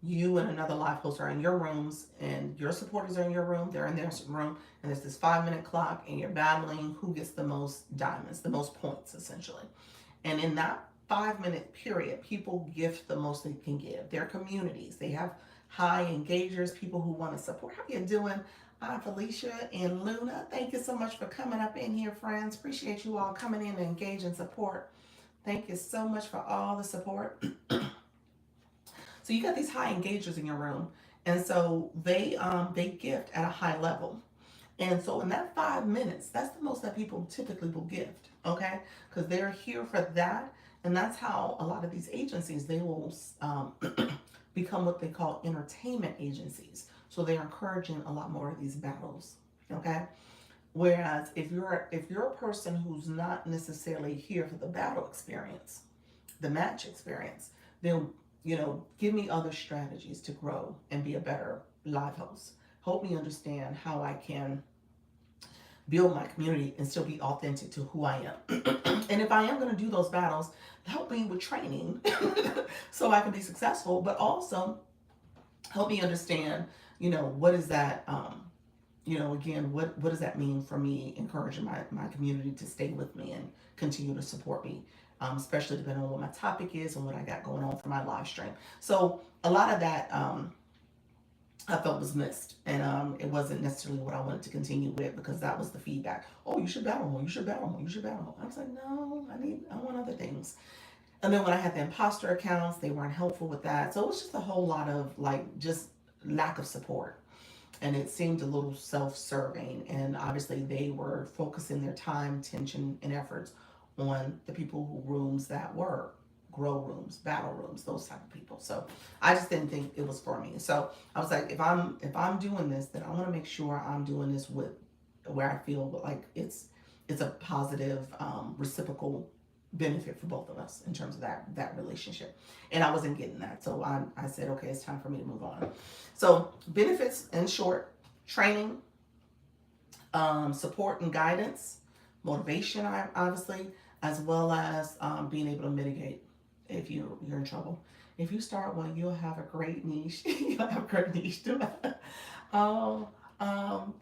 you and another live host are in your rooms and your supporters are in your room, they're in their room, and there's this 5 minute clock and you're battling who gets the most diamonds, the most points essentially. And in that 5 minute period, people gift the most they can give. Their communities, they have high engagers, people who want to support. How you doing? Felicia and Luna, thank you so much for coming up in here, friends. Appreciate you all coming in and engage and support. Thank you so much for all the support. So you got these high engagers in your room, and so they gift at a high level. And so in that 5 minutes, that's the most that people typically will gift, okay? Because they're here for that, and that's how a lot of these agencies, they will become what they call entertainment agencies. So they're encouraging a lot more of these battles, okay? Whereas if you're a person who's not necessarily here for the battle experience, the match experience, then give me other strategies to grow and be a better live host. Help me understand how I can build my community and still be authentic to who I am. And if I am going to do those battles, help me with training so I can be successful, but also help me understand, what is that again, what does that mean for me encouraging my community to stay with me and continue to support me, especially depending on what my topic is and what I got going on for my live stream. So a lot of that I felt was missed, and it wasn't necessarily what I wanted to continue with because that was the feedback. Oh, you should battle more. You should battle more. You should battle more. I was like, no, I want other things. And then when I had the imposter accounts, they weren't helpful with that. So it was just a whole lot of like just lack of support, and it seemed a little self-serving, and obviously they were focusing their time, attention, and efforts on the people who rooms that were grow rooms, battle rooms, those type of people. So I just didn't think it was for me. So I was like, if I'm doing this, then I want to make sure I'm doing this with where I feel like it's a positive reciprocal benefit for both of us in terms of that relationship. And I wasn't getting that, so I said, okay, it's time for me to move on. So benefits in short: training, support and guidance, motivation, obviously, as well as being able to mitigate if you're in trouble. If you start one, you'll have a great niche. You'll have a great niche too. Oh,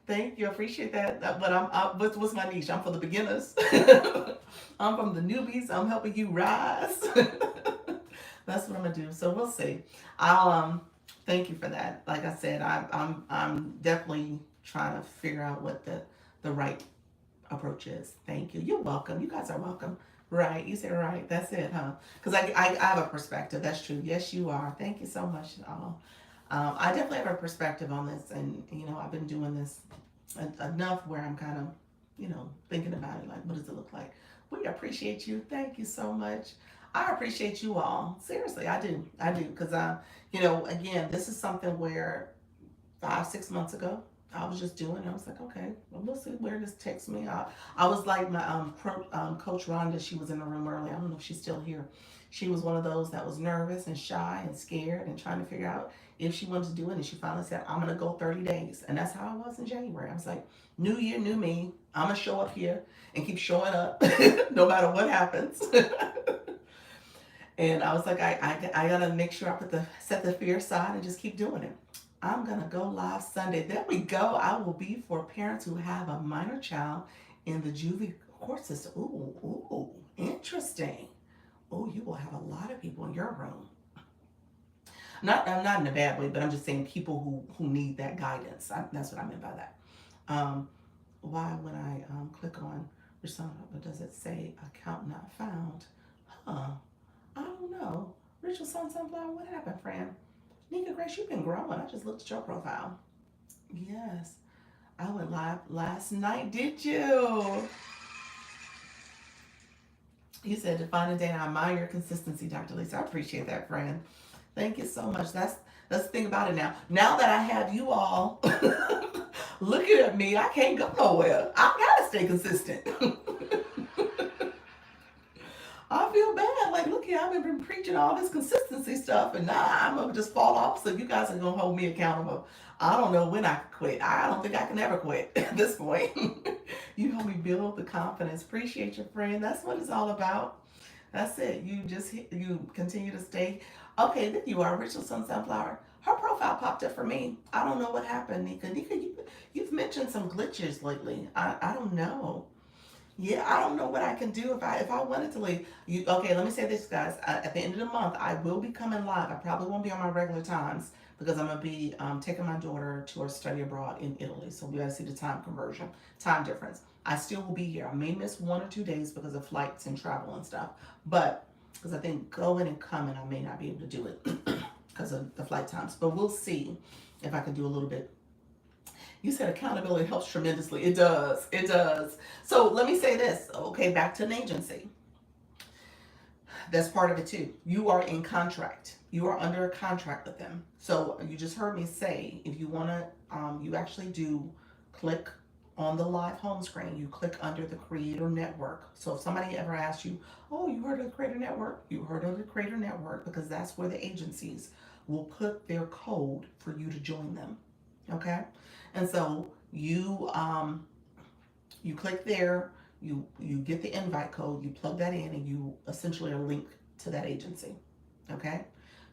thank you. I appreciate that. But what's my niche? I'm for the beginners. I'm from the newbies. I'm helping you rise. That's what I'm gonna do. So we'll see. I'll thank you for that. Like I said, I'm definitely trying to figure out what the right approach is. Thank you. You're welcome. You guys are welcome. Right. You said right. That's it, huh? Because I have a perspective. That's true. Yes, you are. Thank you so much. I definitely have a perspective on this, and I've been doing this enough where I'm kind of, thinking about it. Like, what does it look like? We appreciate you. Thank you so much. I appreciate you all. Seriously, I do. I do. Because again, this is something where 5, 6 months ago, I was just doing. I was like, okay, well, we'll see where this takes me. I was like my coach Rhonda. She was in the room earlier. I don't know if she's still here. She was one of those that was nervous and shy and scared and trying to figure out if she wanted to do it. And she finally said, "I'm gonna go 30 days," and that's how I was in January. I was like, "New year, new me. I'm gonna show up here and keep showing up, no matter what happens." And I was like, I gotta make sure I set the fear aside and just keep doing it. I'm gonna go live Sunday. There we go. I will be for parents who have a minor child in the juvie court system. Ooh, interesting. Oh, you will have a lot of people in your room. Not in a bad way, but I'm just saying people who need that guidance. That's what I meant by that. Um, why when I click on persona, but does it say account not found? Huh? I don't know. Rachel Sunflower, what happened, friend? Nika Grace, you've been growing. I just looked at your profile. Yes. I went live last night. Did you? You said to find a day. I admire your consistency, Dr. Lisa. I appreciate that, friend. Thank you so much. That's the thing about it now. Now that I have you all looking at me, I can't go nowhere. I gotta stay consistent. I feel bad. Like, look here, I've been preaching all this consistency stuff, and now I'm gonna just fall off. So you guys are gonna hold me accountable. I don't know when I can quit. I don't think I can ever quit at this point. You help me build the confidence. Appreciate your friend. That's what it's all about. That's it. You continue to stay. Okay, there you are, Rachel Sunflower. Her profile popped up for me. I don't know what happened, Nika. Nika, you've mentioned some glitches lately. I don't know. Yeah, I don't know what I can do if I wanted to leave. You okay? Let me say this, guys. At the end of the month, I will be coming live. I probably won't be on my regular times because I'm gonna be taking my daughter to her study abroad in Italy. So we gotta see the time conversion, time difference. I still will be here. I may miss 1 or 2 days because of flights and travel and stuff, but because I think going and coming, I may not be able to do it because of the flight times. But we'll see if I can do a little bit. You said accountability helps tremendously. It does. It does. So let me say this. Okay, back to an agency. That's part of it too. You are in contract. You are under a contract with them. So you just heard me say, if you want to, you actually do click on the live home screen. You click under the Creator Network. So if somebody ever asks you, oh, you heard of the Creator Network? You heard of the Creator Network because that's where the agencies will put their code for you to join them. Okay, and so you click there, you get the invite code, you plug that in, and you essentially are linked to that agency. Okay,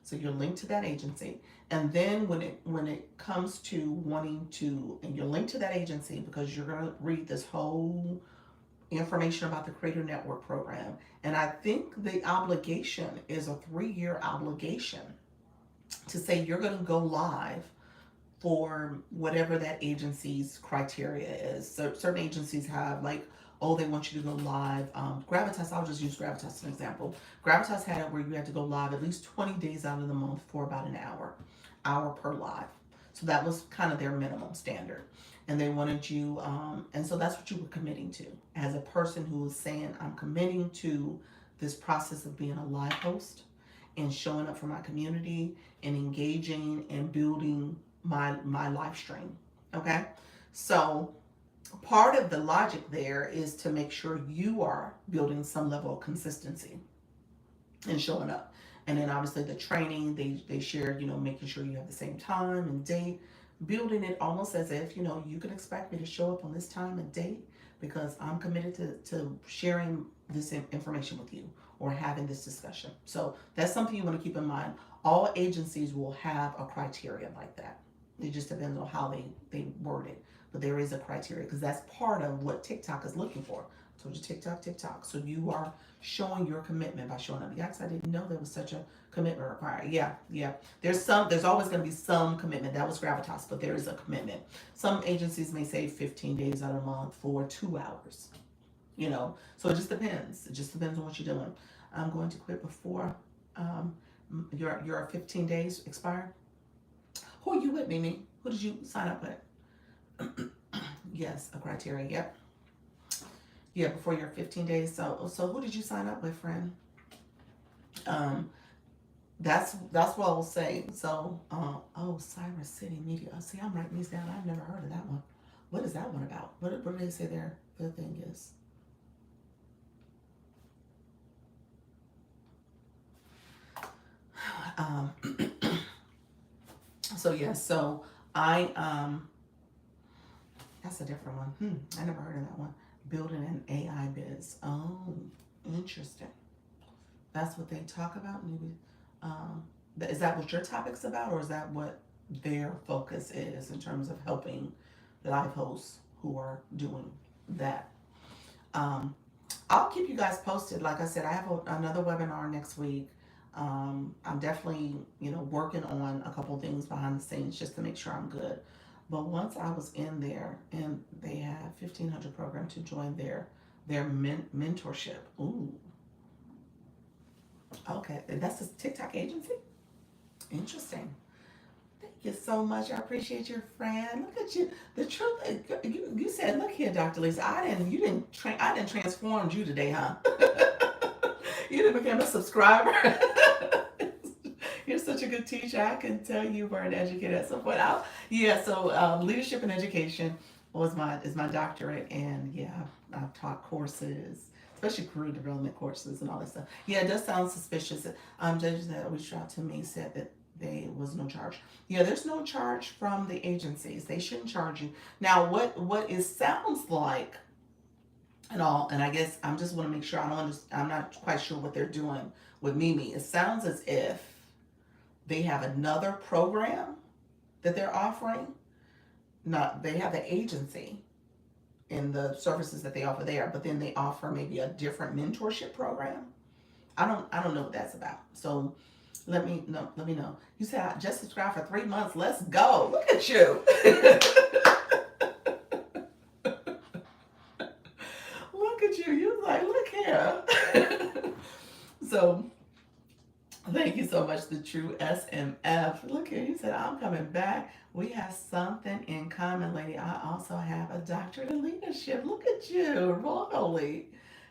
So you're linked to that agency. And then when it comes to wanting to, and you're linked to that agency because you're going to read this whole information about the Creator Network program. And I think the obligation is a 3-year obligation to say you're going to go live for whatever that agency's criteria is. So certain agencies have like, oh, they want you to go live. Gravitas, I'll just use Gravitas as an example. Gravitas had it where you had to go live at least 20 days out of the month for about an hour per live. So that was kind of their minimum standard. And they wanted you, and so that's what you were committing to as a person who was saying, I'm committing to this process of being a live host and showing up for my community and engaging and building my live stream. Okay, so part of the logic there is to make sure you are building some level of consistency and showing up. And then obviously the training they shared, making sure you have the same time and date, building it almost as if, you can expect me to show up on this time and date because I'm committed to sharing this information with you or having this discussion. So that's something you want to keep in mind. All agencies will have a criteria like that. It just depends on how they word it. But there is a criteria because that's part of what TikTok is looking for. I told you TikTok. So you are showing your commitment by showing up. Yes, I didn't know there was such a commitment required. Yeah. There's always going to be some commitment. That was Gravitas, but there is a commitment. Some agencies may say 15 days out of a month for 2 hours. So it just depends. It just depends on what you're doing. I'm going to quit before your 15 days expire. Who are you with, Mimi? Who did you sign up with? Yes, a criteria. Yep. Yeah, before your 15 days. So who did you sign up with, friend? That's what I will say. So, Cyrus City Media. See, I'm writing these down. I've never heard of that one. What is that one about? What do they say their thing is? Um, so yeah, so I that's a different one. I never heard of that one. Building an AI biz. Oh, interesting. That's what they talk about. Maybe is that what your topic's about, or is that what their focus is in terms of helping live hosts who are doing that? I'll keep you guys posted. Like I said, I have another webinar next week. I'm definitely, working on a couple things behind the scenes just to make sure I'm good. But once I was in there, and they had 1,500 programs to join their mentorship. Ooh, okay, that's a TikTok agency. Interesting. Thank you so much. I appreciate your friend. Look at you. The truth, you said, look here, Dr. Lisa. I didn't transform you today, huh? You didn't become a subscriber. You're such a good teacher. I can tell you were an educator at some point. So leadership and education is my doctorate, and yeah, I've taught courses, especially career development courses and all that stuff. Yeah, it does sound suspicious. Judges that reached out to me said that there was no charge. Yeah, there's no charge from the agencies. They shouldn't charge you. Now, what it sounds like and I guess I'm just want to make sure I'm not quite sure what they're doing with Mimi. It sounds as if they have another program that they're offering. Not they have the agency and the services that they offer there, but then they offer maybe a different mentorship program. I don't know what that's about. So let me know. You said I just subscribed for 3 months. Let's go. Look at you. Look at you. You like, look here. So thank you so much, the true SMF. Look here, you said I'm coming back. We have something in common, lady. I also have a doctorate in leadership. Look at you, royally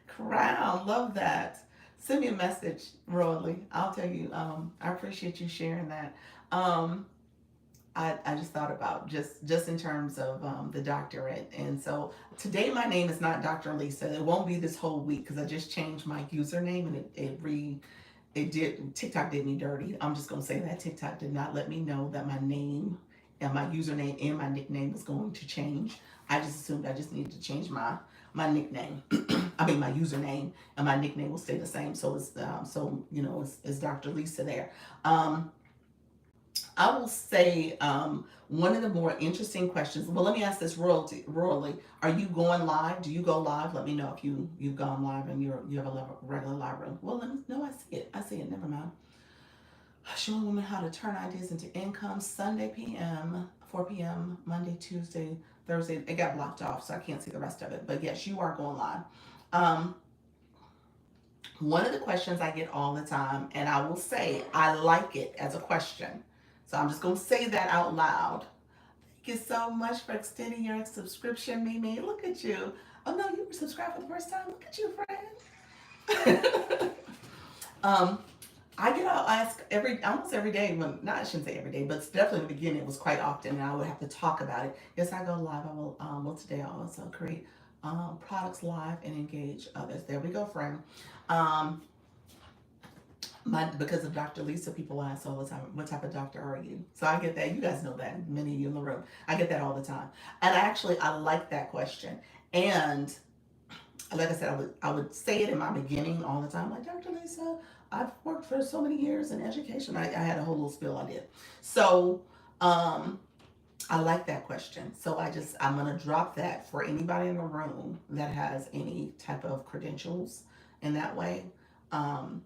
crown. Love that. Send me a message, royally. I'll tell you. I appreciate you sharing that. I just thought about just in terms of the doctorate. And so today my name is not Dr. Lisa. It won't be this whole week because I just changed my username and it did TikTok did me dirty. I'm just gonna say that TikTok did not let me know that my name and my username and my nickname was going to change. I just assumed I just needed to change my my nickname. I mean, my username and my nickname will stay the same. So it's Dr. Lisa there. Um, I will say one of the more interesting questions. Well, let me ask this royally. Are you going live? Do you go live? Let me know if you've gone live and you have a regular live room. Well, let me no, I see it. I see it. Never mind. Showing women how to turn ideas into income. Sunday p.m., 4 p.m., Monday, Tuesday, Thursday. It got blocked off, so I can't see the rest of it. But yes, you are going live. Um, One of the questions I get all the time, and I will say I like it as a question. So I'm just going to say that out loud. Thank you so much for extending your subscription, Mimi. Look at you. Oh no, you were subscribed for the first time. Look at you, friend. um, I get asked almost every day. Well, not I shouldn't say every day, but definitely in the beginning it was quite often, and I would have to talk about it. Yes, I go live. I will. Well, today I also create products live and engage others. There we go, friend. Um, because of Dr. Lisa, people ask all the time, what type of doctor are you? So I get that. You guys know that. Many of you in the room. I get that all the time. And I like that question. And like I said, I would say it in my beginning all the time, like Dr. Lisa, I've worked for so many years in education. I had a whole little spiel I did. So I like that question. So I'm gonna drop that for anybody in the room that has any type of credentials in that way. Um,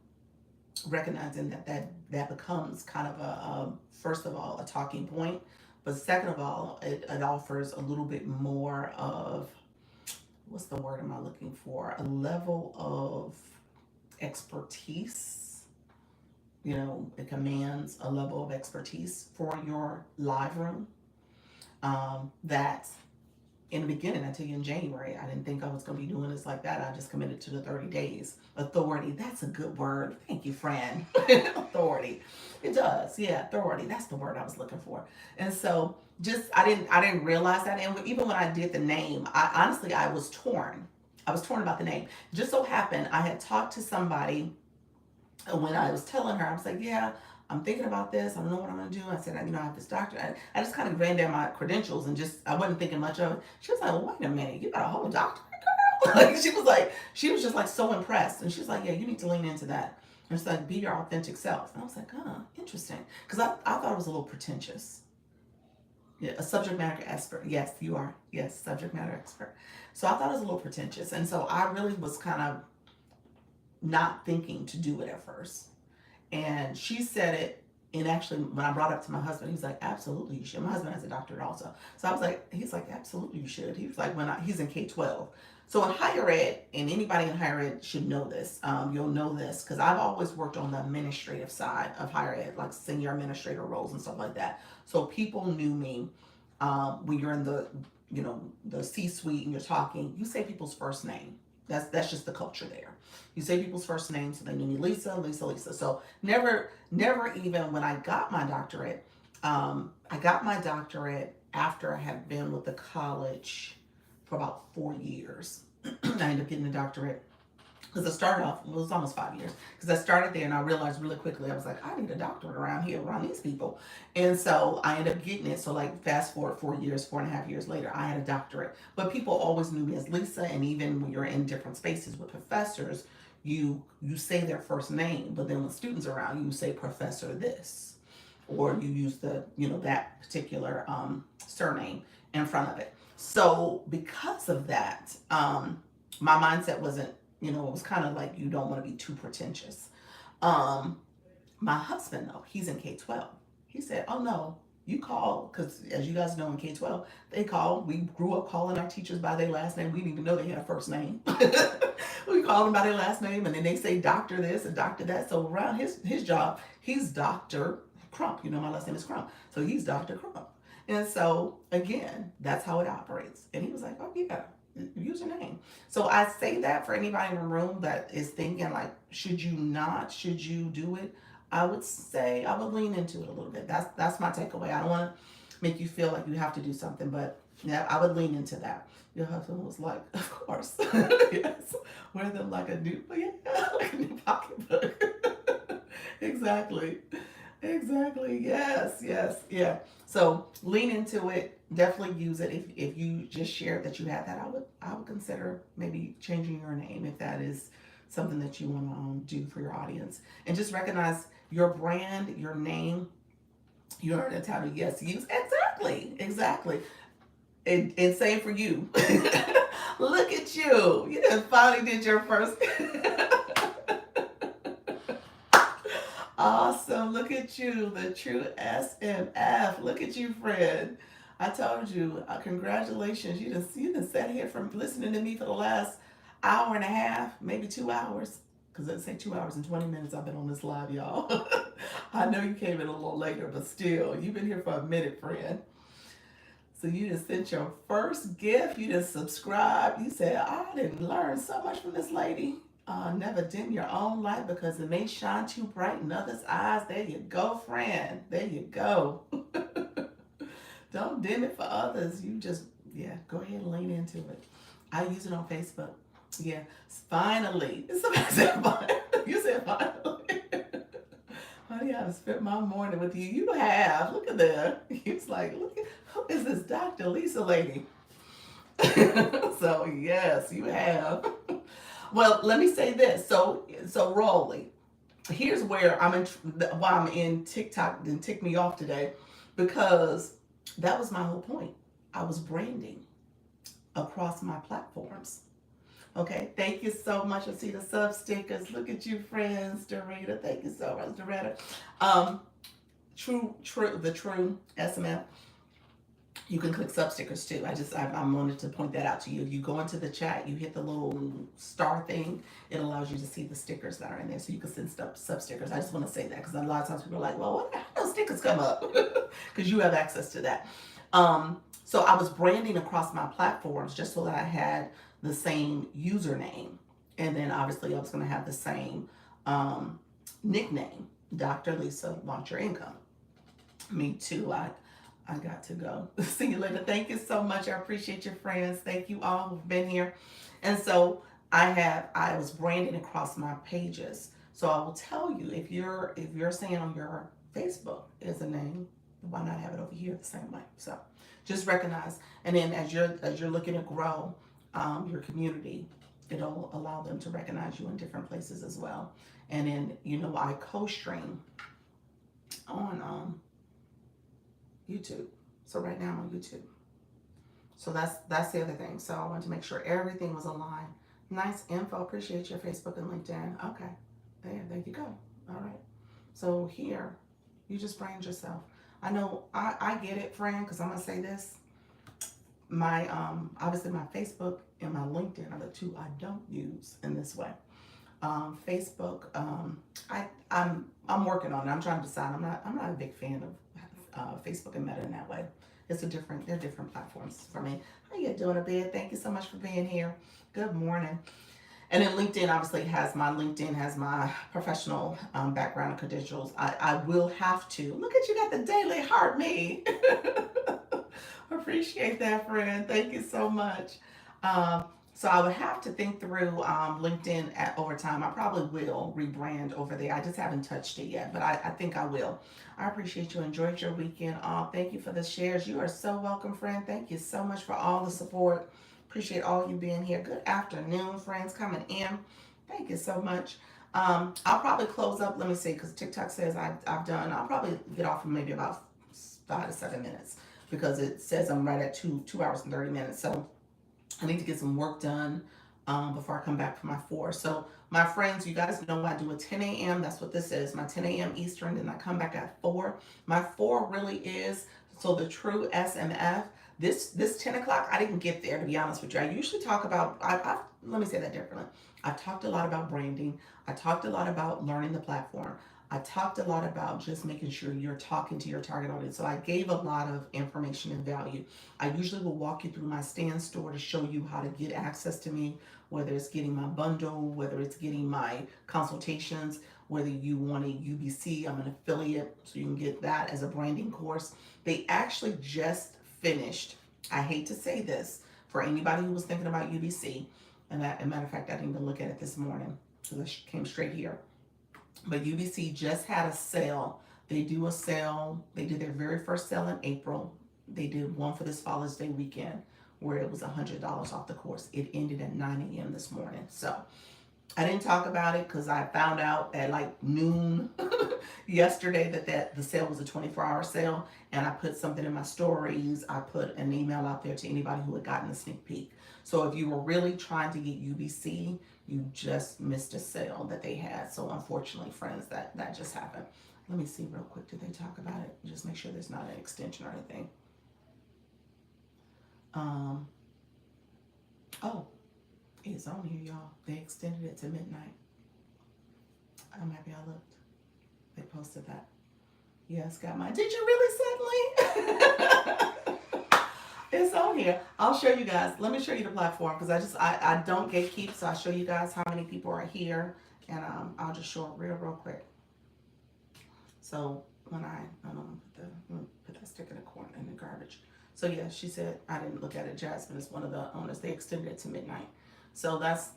Recognizing that becomes kind of a first of all a talking point, but second of all it offers a little bit more of, what's the word am I looking for, a level of expertise. It commands a level of expertise for your live room, that in the beginning, I tell you, in January, I didn't think I was going to be doing this like that. I just committed to the 30 days. Authority, that's a good word. Thank you, Fran. Authority. It does. Yeah, authority. That's the word I was looking for. And so I didn't realize that. And even when I did the name, I was torn. I was torn about the name. Just so happened, I had talked to somebody, and when I was telling her, I was like, yeah, I'm thinking about this. I don't know what I'm going to do. I said, I have this doctor. I just kind of ran down my credentials and I wasn't thinking much of it. She was like, well, wait a minute. You got a whole doctorate, girl? She was just like so impressed. And she's like, yeah, you need to lean into that. And it's like, be your authentic self. And I was like, interesting. Because I thought it was a little pretentious. Yeah, a subject matter expert. Yes, you are. Yes, subject matter expert. So I thought it was a little pretentious. And so I really was kind of not thinking to do it at first. And she said it, and actually, when I brought it up to my husband, he's like, absolutely, you should. My husband has a doctorate also. So I was like, he's like, absolutely, you should. He was like, he's in K-12. So in higher ed, and anybody in higher ed should know this, you'll know this, because I've always worked on the administrative side of higher ed, like senior administrator roles and stuff like that. So people knew me. When you're in the C-suite and you're talking, you say people's first name. That's just the culture there. You say people's first names, so they knew me, Lisa, Lisa, Lisa. So never even when I got my doctorate, after I had been with the college for about 4 years. I ended up getting a doctorate because I started off, it was almost 5 years, because I started there and I realized really quickly, I was like, I need a doctorate around here, around these people. And so I ended up getting it. So like fast forward 4 years, 4.5 years later, I had a doctorate. But people always knew me as Lisa. And even when you're in different spaces with professors, you say their first name, but then when students are around, you say Professor this, or you use that particular surname in front of it. So because of that, my mindset wasn't, it was kind of like, you don't want to be too pretentious. My husband, though, he's in K-12. He said, oh no, you call, because as you guys know, in K-12, we grew up calling our teachers by their last name. We didn't even know they had a first name. We call them by their last name, and then they say doctor this and doctor that. So around his job, he's Dr. Crump. My last name is Crump. So he's Dr. Crump. And so, again, that's how it operates. And he was like, oh yeah, use your name. So I say that for anybody in the room that is thinking like, should you do it? I would say I would lean into it a little bit. That's my takeaway. I don't want to make you feel like you have to do something, but yeah, I would lean into that. Your husband was like, of course. Yes. Wear them like a new, yeah, like a new pocketbook. Exactly. Exactly. Yes. Yes. Yeah. So lean into it. Definitely use it. If you just shared that you had that, I would consider maybe changing your name if that is something that you want to do for your audience. And just recognize your brand, your name. You are entitled. Yes. Use exactly. Exactly. And same for you. Look at you. You just finally did your first. Awesome. Look at you, the true SMF. Look at you, friend. I told you, congratulations. You done sat here from listening to me for the last hour and a half, maybe 2 hours. Because I'd say 2 hours and 20 minutes I've been on this live, y'all. I know you came in a little later, but still, you've been here for a minute, friend. So you just sent your first gift. You just subscribed. You said, I didn't learn so much from this lady. Never dim your own light because it may shine too bright in others' eyes. There you go, friend. There you go. Don't dim it for others. You just, yeah, go ahead and lean into it. I use it on Facebook. Yeah, finally. Somebody said finally. You said finally. Honey, I've spent my morning with you. You have. Look at that. He's like, look at, who is this Dr. Lisa lady? So yes, you have. Well, let me say this. So Rolly, here's where why I'm in TikTok didn't tick me off today, because that was my whole point. I was branding across my platforms. Okay, thank you so much. I see the sub stickers. Look at you, friends. Dorita, thank you so much, Dorita. Um, the true SMF. You can click sub stickers too. I wanted to point that out to you. If you go into the chat, you hit the little star thing. It allows you to see the stickers that are in there, so you can send sub stickers. I just want to say that because a lot of times people are like, "Well, what? How those stickers come up?" Because you have access to that. So I was branding across my platforms just so that I had the same username, and then obviously I was going to have the same nickname, Dr. Lisa. Launch your income. Me too. I got to go. See you later. Thank you so much. I appreciate your friends. Thank you all who've been here. And so I was branding across my pages. So I will tell you, if you're saying on your Facebook is a name, why not have it over here the same way? So just recognize, and then as you're looking to grow your community, it'll allow them to recognize you in different places as well. And then I co-stream on YouTube. So right now I'm on YouTube. So that's the other thing. So I wanted to make sure everything was aligned. Nice info. Appreciate your Facebook and LinkedIn. Okay. There you go. All right. So here, you just brand yourself. I know I get it, friend, because I'm gonna say this. My obviously my Facebook and my LinkedIn are the two I don't use in this way. Facebook, I'm working on it. I'm trying to decide. I'm not a big fan of Facebook and Meta in that way. They're different platforms for me. How you doing, Abed? Thank you so much for being here. Good morning. And then LinkedIn has my professional background and credentials. I will have to look at you, got the daily heart me. Appreciate that, friend. Thank you so much. Um, so I would have to think through LinkedIn over time. I probably will rebrand over there. I just haven't touched it yet, but I think I will. I appreciate you. Enjoyed your weekend. Thank you for the shares. You are so welcome, friend. Thank you so much for all the support. Appreciate all you being here. Good afternoon, friends coming in. Thank you so much. I'll probably close up. Let me see, because TikTok says I've done. I'll probably get off in maybe about 5 to 7 minutes because it says I'm right at 2 hours and 30 minutes. So I need to get some work done before I come back for my 4. So my friends, you guys know I do a 10 a.m. That's what this is, my 10 a.m. Eastern, and I come back at 4. My 4 really is, so the true SMF. This 10 o'clock, I didn't get there, to be honest with you. I usually talk about, let me say that differently. I've talked a lot about branding. I talked a lot about learning the platform. I talked a lot about just making sure you're talking to your target audience. So I gave a lot of information and value. I usually will walk you through my stand store to show you how to get access to me, whether it's getting my bundle, whether it's getting my consultations, whether you want a UBC, I'm an affiliate, so you can get that as a branding course. They actually just finished, I hate to say this, for anybody who was thinking about UBC, and as a matter of fact, I didn't even look at it this morning, because I came straight here. But UBC just had a sale They do a sale. They did their very first sale in April. They did one for this Father's Day weekend where it was $100 off the course. It ended at 9 a.m. this morning. So I didn't talk about it because I found out at like noon yesterday that the sale was a 24-hour sale, and I put something in my stories. I put an email out there to anybody who had gotten a sneak peek. So if you were really trying to get UBC, you just missed a sale that they had. So unfortunately, friends, that just happened. Let me see real quick. Did they talk about it? Just make sure there's not an extension or anything. Um, oh, it's on here, y'all. They extended it to midnight. I'm happy I looked. They posted that. Yes, got mine. Did you really suddenly? It's on here. I'll show you guys. Let me show you the platform because I don't gatekeep, so I'll show you guys how many people are here, and I'll just show it real quick. So when I don't put that stick in the corner in the garbage. So yeah, she said I didn't look at it. Jasmine is one of the owners. They extended it to midnight. So that's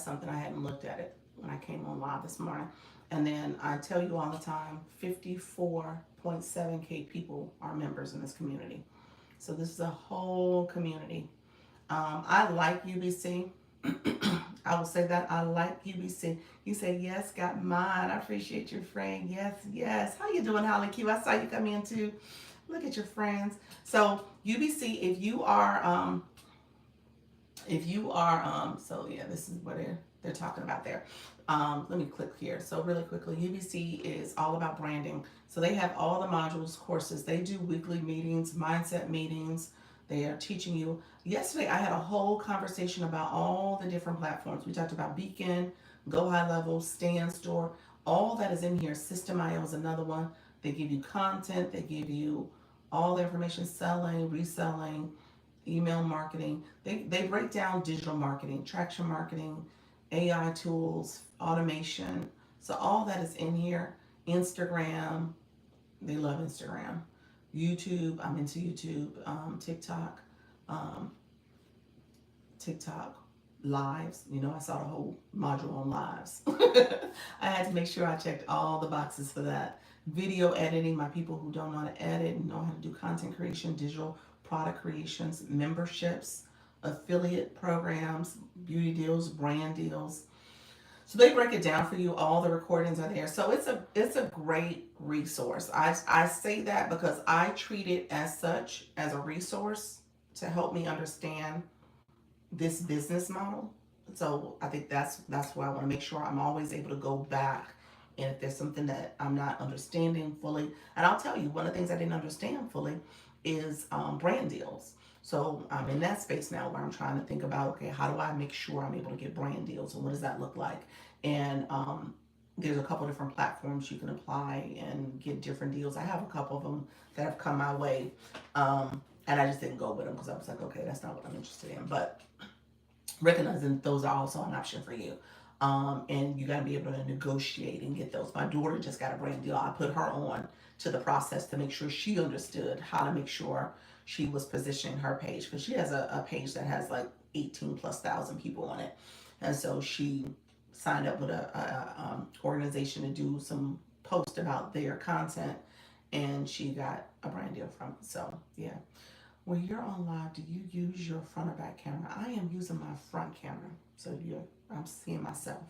something I hadn't looked at it when I came on live this morning. And then I tell you all the time, 54.7K people are members in this community. So this is a whole community. I like UBC. I will say that I like UBC. You say yes, got mine. I appreciate your friend. Yes, yes. How you doing, Holly Q? I saw you come in too. Look at your friends. So UBC, so yeah, this is what they're talking about there. Let me click here. So really quickly, UBC is all about branding. So they have all the modules, courses. They do weekly meetings, mindset meetings. They are teaching you. Yesterday, I had a whole conversation about all the different platforms. We talked about Beacon, Go High Level, Stand Store. All that is in here. System.io is another one. They give you content. They give you all the information, selling, reselling, email marketing. They break down digital marketing, traction marketing, AI tools, automation. So all that is in here. Instagram, they love Instagram. YouTube, I'm into YouTube. TikTok, um, TikTok lives. You know, I saw the whole module on lives. I had to make sure I checked all the boxes for that. Video editing, my people who don't know how to edit and know how to do content creation, digital product creations, memberships, affiliate programs, beauty deals, brand deals. So they break it down for you. All the recordings are there. So it's a great resource. I say that because I treat it as such, as a resource to help me understand this business model. So I think that's why I want to make sure I'm always able to go back, and if there's something that I'm not understanding fully, and I'll tell you one of the things I didn't understand fully is brand deals. So I'm in that space now where I'm trying to think about, okay, how do I make sure I'm able to get brand deals, and what does that look like? And there's a couple different platforms you can apply and get different deals. I have a couple of them that have come my way, and I just didn't go with them because I was like, okay, that's not what I'm interested in. But recognizing those are also an option for you. And you got to be able to negotiate and get those. My daughter just got a brand deal. I put her on to the process to make sure she understood how to make sure she was positioning her page, because she has a page that has like 18 plus thousand people on it. And so she signed up with a organization to do some post about their content, and she got a brand deal from it. So yeah. When you're on live, do you use your front or back camera? I am using my front camera, so I'm seeing myself.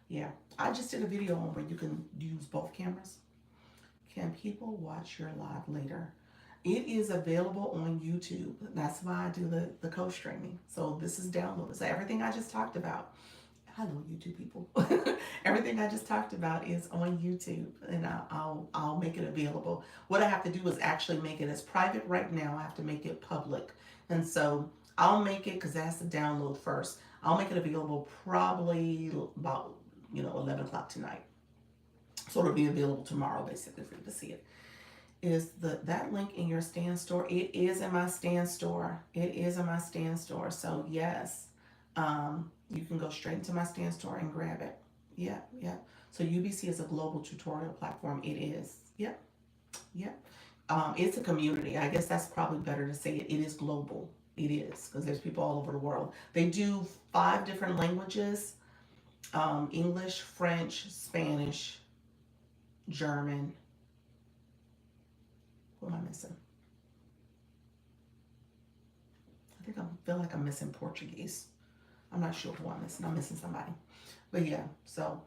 Yeah, I just did a video on where you can use both cameras. Can people watch your live later? It is available on YouTube. That's why I do the co-streaming. So this is downloaded. So everything I just talked about. Hello, YouTube people. Everything I just talked about is on YouTube, and I'll make it available. What I have to do is actually make it as private right now. I have to make it public, and so I'll make it because it has to download first. I'll make it available probably about 11 o'clock tonight, so it'll be available tomorrow basically for you to see it. Is that link in your stand store? It is in my stand store. It is in my stand store. So yes, you can go straight into my stand store and grab it. Yeah, yeah. So UBC is a global tutorial platform. It is. Yep, yep. It's a community. I guess that's probably better to say it. It is global. It is, because there's people all over the world. They do 5 different languages: English, French, Spanish, German, Who am I missing? I think I feel like I'm missing Portuguese. I'm not sure who I'm missing. I'm missing somebody. But yeah, so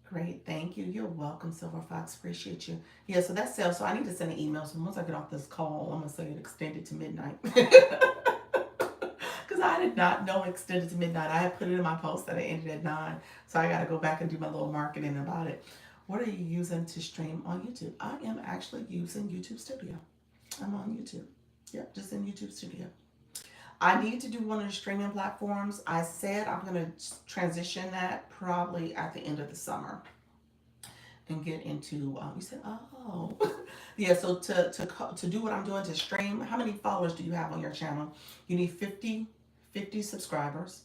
great. Thank you. You're welcome, Silver Fox. Appreciate you. Yeah, so that's sales. So I need to send an email. So once I get off this call, I'm going to say it extended to midnight. Because I did not know extended to midnight. I had put it in my post that it ended at 9. So I got to go back and do my little marketing about it. What are you using to stream on YouTube? I am actually using YouTube Studio. I'm on YouTube. Yep, just in YouTube Studio. I need to do one of the streaming platforms. I said I'm going to transition that probably at the end of the summer and get into. You said, oh, yeah. So to do what I'm doing to stream, how many followers do you have on your channel? You need 50 subscribers,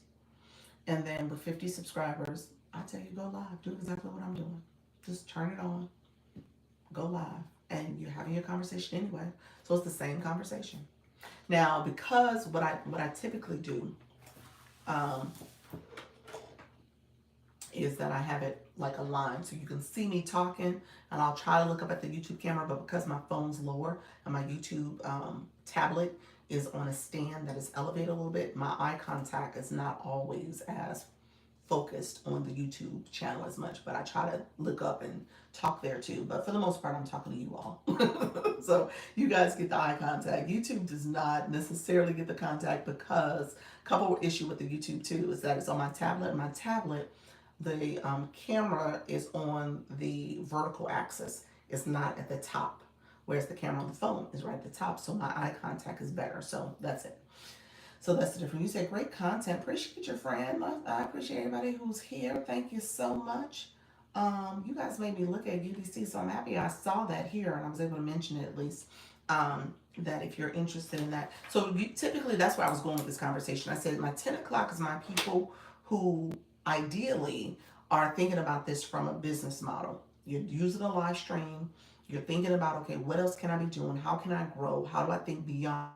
and then with 50 subscribers, I tell you go live. Do exactly what I'm doing. Just turn it on, go live, and you're having your conversation anyway. So it's the same conversation. Now, because what I typically do um, is that I have it like a line, so you can see me talking, and I'll try to look up at the YouTube camera, but because my phone's lower and my YouTube tablet is on a stand that is elevated a little bit, my eye contact is not always as focused on the YouTube channel as much, but I try to look up and talk there too. But for the most part, I'm talking to you all. So you guys get the eye contact. YouTube does not necessarily get the contact because a couple issue with the YouTube too is that it's on my tablet. My tablet, the camera is on the vertical axis. It's not at the top, whereas the camera on the phone is right at the top. So my eye contact is better. So that's it. So that's the difference. You said great content. Appreciate your friend. I appreciate everybody who's here. Thank you so much. You guys made me look at UBC, so I'm happy I saw that here and I was able to mention it at least. That if you're interested in that. So typically that's where I was going with this conversation. I said my 10 o'clock is my people who ideally are thinking about this from a business model. You're using a live stream. You're thinking about, okay, what else can I be doing? How can I grow? How do I think beyond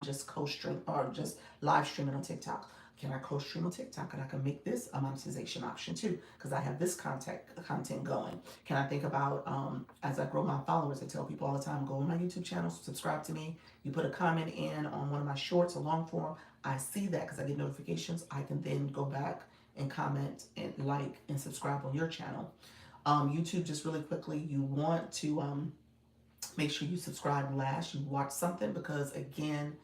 just co-stream or just live streaming on TikTok? Can I co-stream on TikTok and I can make this a monetization option too? Because I have this content going. Can I think about as I grow my followers? I tell people all the time, go on my YouTube channel, subscribe to me. You put a comment in on one of my shorts or long form. I see that because I get notifications. I can then go back and comment and like and subscribe on your channel. YouTube, just really quickly, you want to make sure you subscribe last. You watch something because again,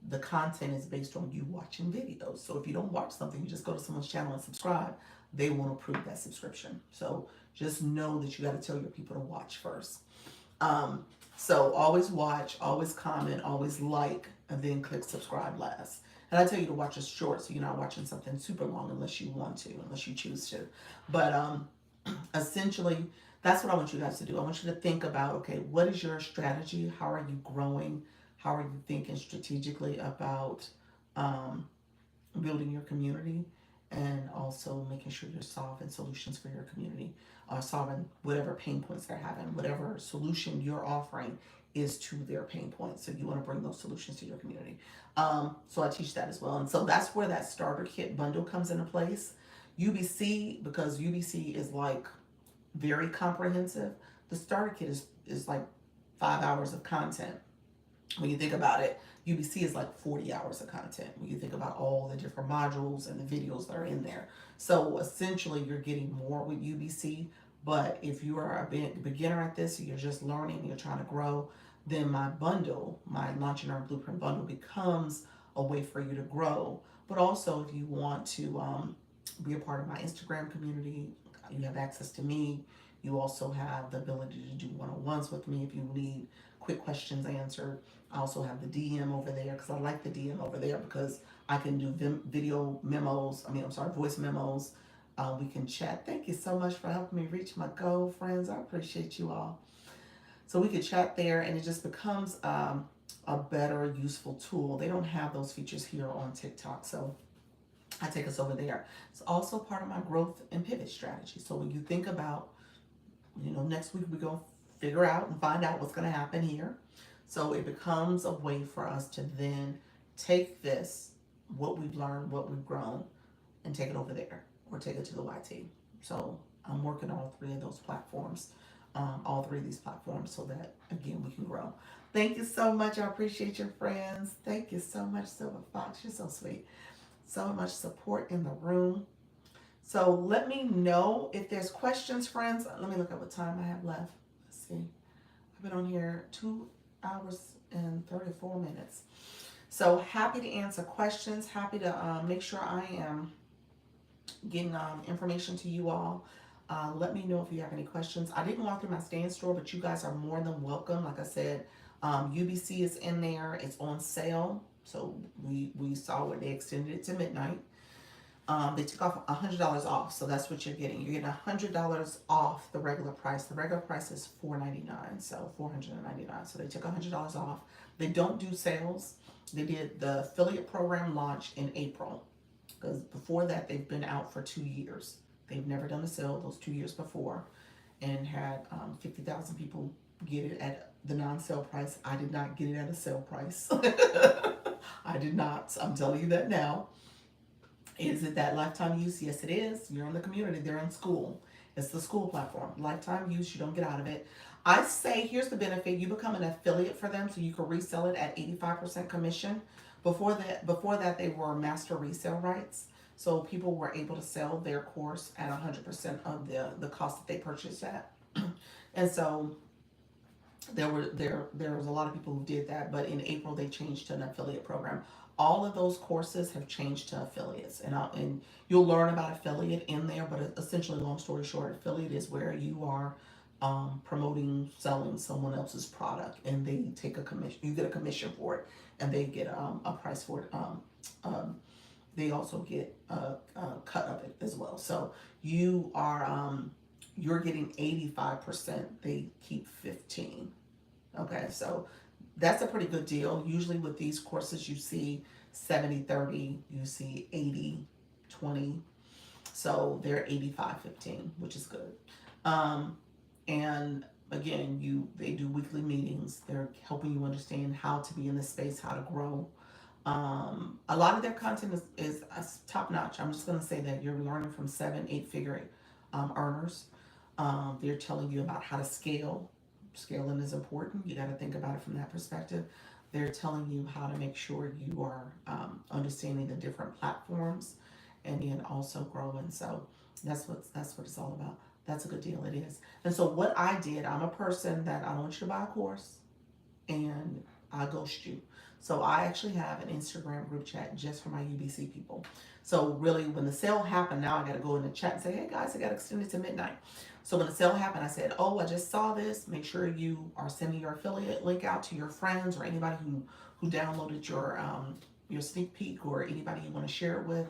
the content is based on you watching videos. So if you don't watch something, you just go to someone's channel and subscribe, they won't approve that subscription. So just know that you got to tell your people to watch first. Um, so always watch, always comment, always like, and then click subscribe last. And I tell you to watch a short, so you're not watching something super long unless you want to, unless you choose to. But essentially, that's what I want you guys to do. I want you to think about, okay, what is your strategy? How are you growing? How are you thinking strategically about um, building your community and also making sure you're solving solutions for your community, solving whatever pain points they're having, whatever solution you're offering is to their pain points. So you want to bring those solutions to your community. So I teach that as well. And so that's where that starter kit bundle comes into place. UBC, because UBC is like very comprehensive, the starter kit is like 5 hours of content. When you think about it, UBC is like 40 hours of content when you think about all the different modules and the videos that are in there. So essentially, you're getting more with UBC. But if you are a beginner at this, you're just learning, you're trying to grow, then my bundle, my Launch Your Earn Blueprint bundle, becomes a way for you to grow. But also, if you want to be a part of my Instagram community, you have access to me. You also have the ability to do one-on-ones with me if you need quick questions answered. I also have the DM over there because I like the DM over there because I can do video memos. I'm sorry, voice memos. We can chat. Thank you so much for helping me reach my goal, friends. I appreciate you all. So we could chat there and it just becomes a better, useful tool. They don't have those features here on TikTok. So I take us over there. It's also part of my growth and pivot strategy. So when you think about, next week we're going to figure out and find out what's going to happen here. So it becomes a way for us to then take this, what we've learned, what we've grown, and take it over there or take it to the YT. So I'm working on all three of those platforms. all three of these platforms so that, again, we can grow. Thank you so much. I appreciate your friends. Thank you so much, Silver Fox. You're so sweet. So much support in the room. So let me know if there's questions, friends. Let me look at what time I have left. Let's see. I've been on here 2 hours and 34 minutes. So happy to answer questions. Happy to make sure I am getting information to you all. Let me know if you have any questions. I didn't walk through my stand store, but you guys are more than welcome. Like I said, UBC is in there. It's on sale. So we saw where they extended it to midnight. They took off $100 off, so that's what you're getting. You're getting $100 off the regular price. The regular price is $499, so $499. So they took $100 off. They don't do sales. They did the affiliate program launch in April, because before that they've been out for 2 years. They've never done a sale those 2 years before, and had 50,000 people get it at the non-sale price. I did not get it at a sale price. I did not. I'm telling you that now. Is it that lifetime use? Yes, it is. You're in the community. They're in school. It's the school platform. Lifetime use, you don't get out of it. I say, here's the benefit. You become an affiliate for them, so you can resell it at 85% commission. Before that, they were master resale rights. So people were able to sell their course at 100% of the cost that they purchased at. And so there was a lot of people who did that, but in April they changed to an affiliate program. All of those courses have changed to affiliates, and you'll learn about affiliate in there. But essentially, long story short, affiliate is where you are promoting, selling someone else's product, and they take a commission. You get a commission for it, and they get a price for it. They also get a cut of it as well. So you're getting 85%. They keep 15. Okay, so that's a pretty good deal. Usually with these courses, you see 70-30, you see 80-20. So they're 85-15, which is good. And again, they do weekly meetings. They're helping you understand how to be in this space, how to grow. A lot of their content is top notch. I'm just going to say that you're learning from 7-8 figure earners. They're telling you about how to scale. Scaling is important. You got to think about it from that perspective. They're telling you how to make sure you are understanding the different platforms, and then also growing. So that's what it's all about. That's a good deal. It is. And so what I did, I'm a person that I don't want you to buy a course, and I ghost you. So I actually have an Instagram group chat just for my UBC people. So really, when the sale happened, now I got to go in the chat and say, hey guys, I got extended to midnight. So when the sale happened, I said, oh, I just saw this. Make sure you are sending your affiliate link out to your friends or anybody who downloaded your sneak peek, or anybody you want to share it with.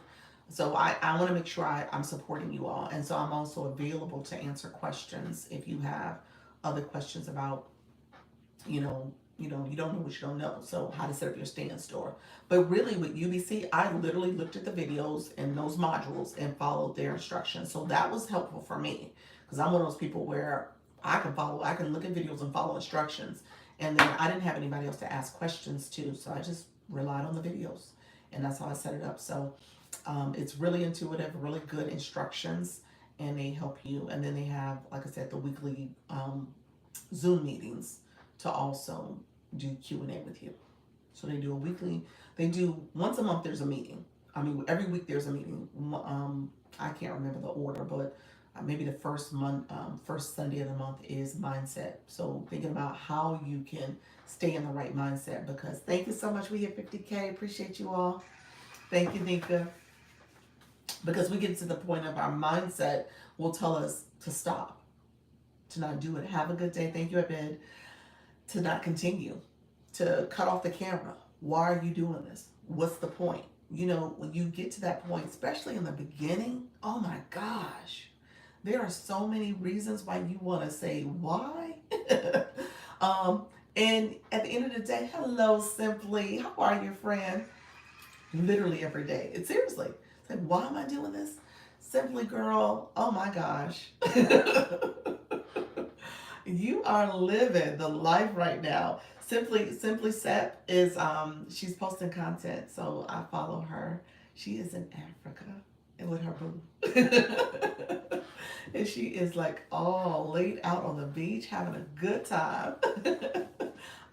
So I want to make sure I'm supporting you all. And so I'm also available to answer questions if you have other questions about, you don't know what you don't know. So how to set up your stand store. But really with UBC, I literally looked at the videos and those modules and followed their instructions. So that was helpful for me, because I'm one of those people where I can look at videos and follow instructions. And then I didn't have anybody else to ask questions to. So I just relied on the videos, and that's how I set it up. So it's really intuitive, really good instructions, and they help you. And then they have, like I said, the weekly Zoom meetings to also do Q&A with you. So they do once a month, there's a meeting. I mean, every week there's a meeting. I can't remember the order, but maybe the first Sunday of the month is mindset. So thinking about how you can stay in the right mindset, because thank you so much. We hit 50K. Appreciate you all. Thank you, Nika. Because we get to the point of our mindset will tell us to stop, to not do it. Have a good day. Thank you, Abed. To not continue, to cut off the camera. Why are you doing this? What's the point? When you get to that point, especially in the beginning, oh my gosh, there are so many reasons why you want to say why. And at the end of the day, hello, Simply. How are you, friend? Literally every day. It's seriously. It's like, why am I doing this? Simply, girl, oh my gosh. You are living the life right now. Simply Sep is she's posting content, so I follow her. She is in Africa and with her boo. And she is like all laid out on the beach having a good time.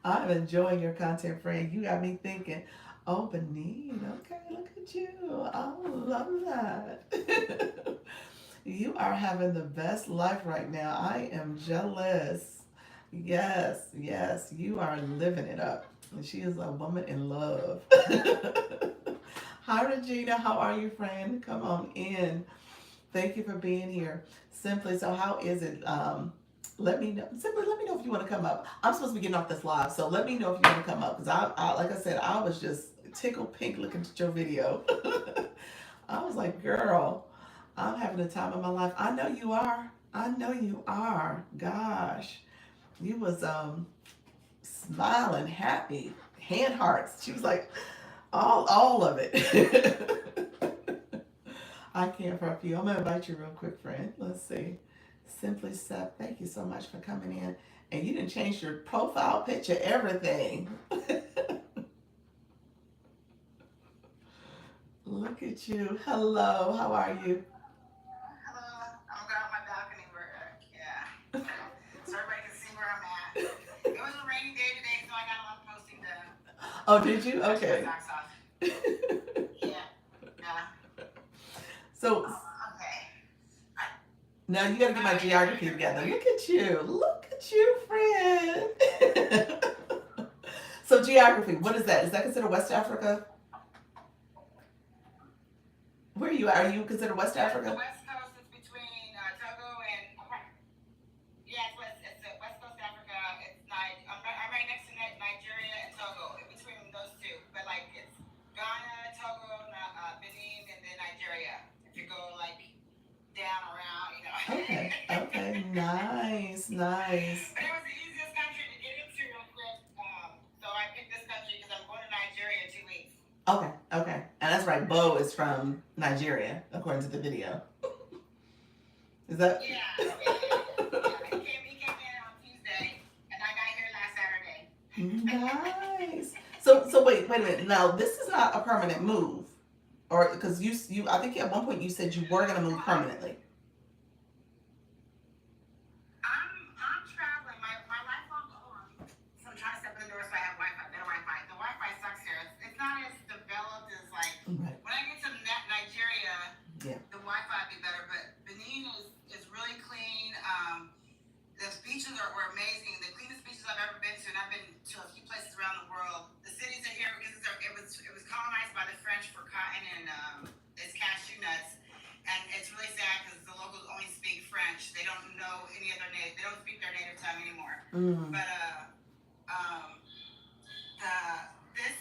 I'm enjoying your content, friend. You got me thinking, oh, Benin, okay, look at you. I love that. You are having the best life right now. I am jealous. Yes, yes, you are living it up. And she is a woman in love. Hi, Regina. How are you, friend? Come on in. Thank you for being here. Simply, so how is it? Let me know. Simply, let me know if you want to come up. I'm supposed to be getting off this live, so let me know if you want to come up. Because like I said, I was just tickled pink looking at your video. I was like, girl, I'm having the time of my life. I know you are. I know you are. Gosh, you was smiling, happy, hand hearts. She was like, all of it. I can't help you. I'm gonna invite you real quick, friend. Let's see. Simply Seth, thank you so much for coming in. And you didn't change your profile picture, everything. Look at you. Hello, how are you? Hello, I'm going out my balcony where, yeah, so everybody can see where I'm at. It was a rainy day today, so I got a lot of posting done. Oh, did you? I took my Okay. socks off. Yeah, yeah. So Okay. now you gotta get my geography together. Look at you. Look at you, friend. So geography, what is that? Is that considered West Africa? Where are you at? Are you considered West Yeah, the Africa? West Coast is between Togo and yeah, it's the West Coast Africa. It's I'm right next to Nigeria and Togo, in between those two. But like it's Ghana, Togo, Benin, and then Nigeria. If you go like down around, you know. Okay. Okay. Nice. Nice. But it was the easiest country to get into real quick. So I picked this country because I'm going to Nigeria in 2 weeks. Okay. Okay. And that's right. Bo is from Nigeria, according to the video. Is that? Yeah, yeah, yeah, yeah. He came in on Tuesday, and I got here last Saturday. Nice. So wait a minute. Now this is not a permanent move, or because you I think at one point you said you were gonna move permanently. I'm traveling. My lifelong goal. So I'm trying to step in the door so I have Wi-Fi, better Wi-Fi. The Wi-Fi sucks here. It's not as developed as like Right. when I get to Nigeria, Yeah. the Wi-Fi would be better. But Benin is really clean. The beaches were amazing. The cleanest beaches I've ever been to, and I've been to a few places around the world. The cities are here because it was colonized by the French for cotton and it's cashew nuts. And it's really sad because the locals only speak French. They don't know any other native. They don't speak their native tongue anymore. Mm. But um, this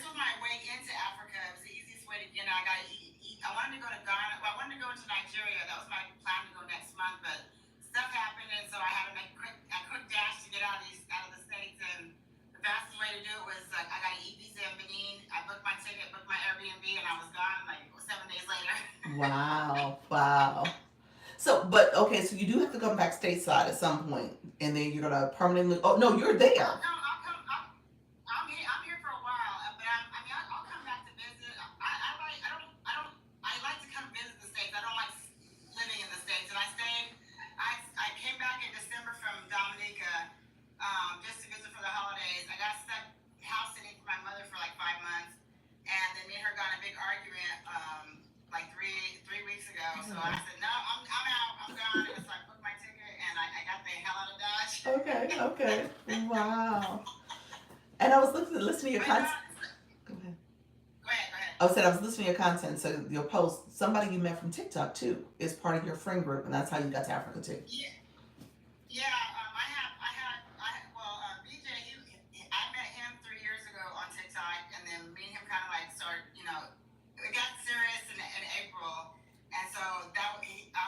was my way into Africa. It was the easiest way to get. I got to eat. I wanted to go to Ghana. Well, I wanted to go into Nigeria. That was my plan to go next month, but stuff happened, and so I had to make a quick dash to get out of the states. And the fastest way to do it was like I got an e-visa in Benin. I booked my ticket, booked my Airbnb, and I was gone like 7 days later. Wow. Wow. So, but okay, so you do have to come back stateside at some point, and then you're gonna permanently. Oh no, you're there. I'll come. I'm here for a while, but I'll come back to visit. I like to come visit the states. I don't like living in the states, and I came back in December from Dominica, just to visit for the holidays. I got stuck house sitting for my mother for like 5 months, and then me and her got in a big argument, like three weeks ago. So I said, no, I'm out. I'm gone. And so I booked my ticket, and I got the hell out of Dodge. Okay. Okay. Wow. And I was listening to your content. Go ahead. Go ahead. I was listening to your content. So your post, somebody you met from TikTok too, is part of your friend group, and that's how you got to Africa too. Yeah. Well, BJ, I met him 3 years ago on TikTok, and then me and him kind of like started, it got serious in April, and so I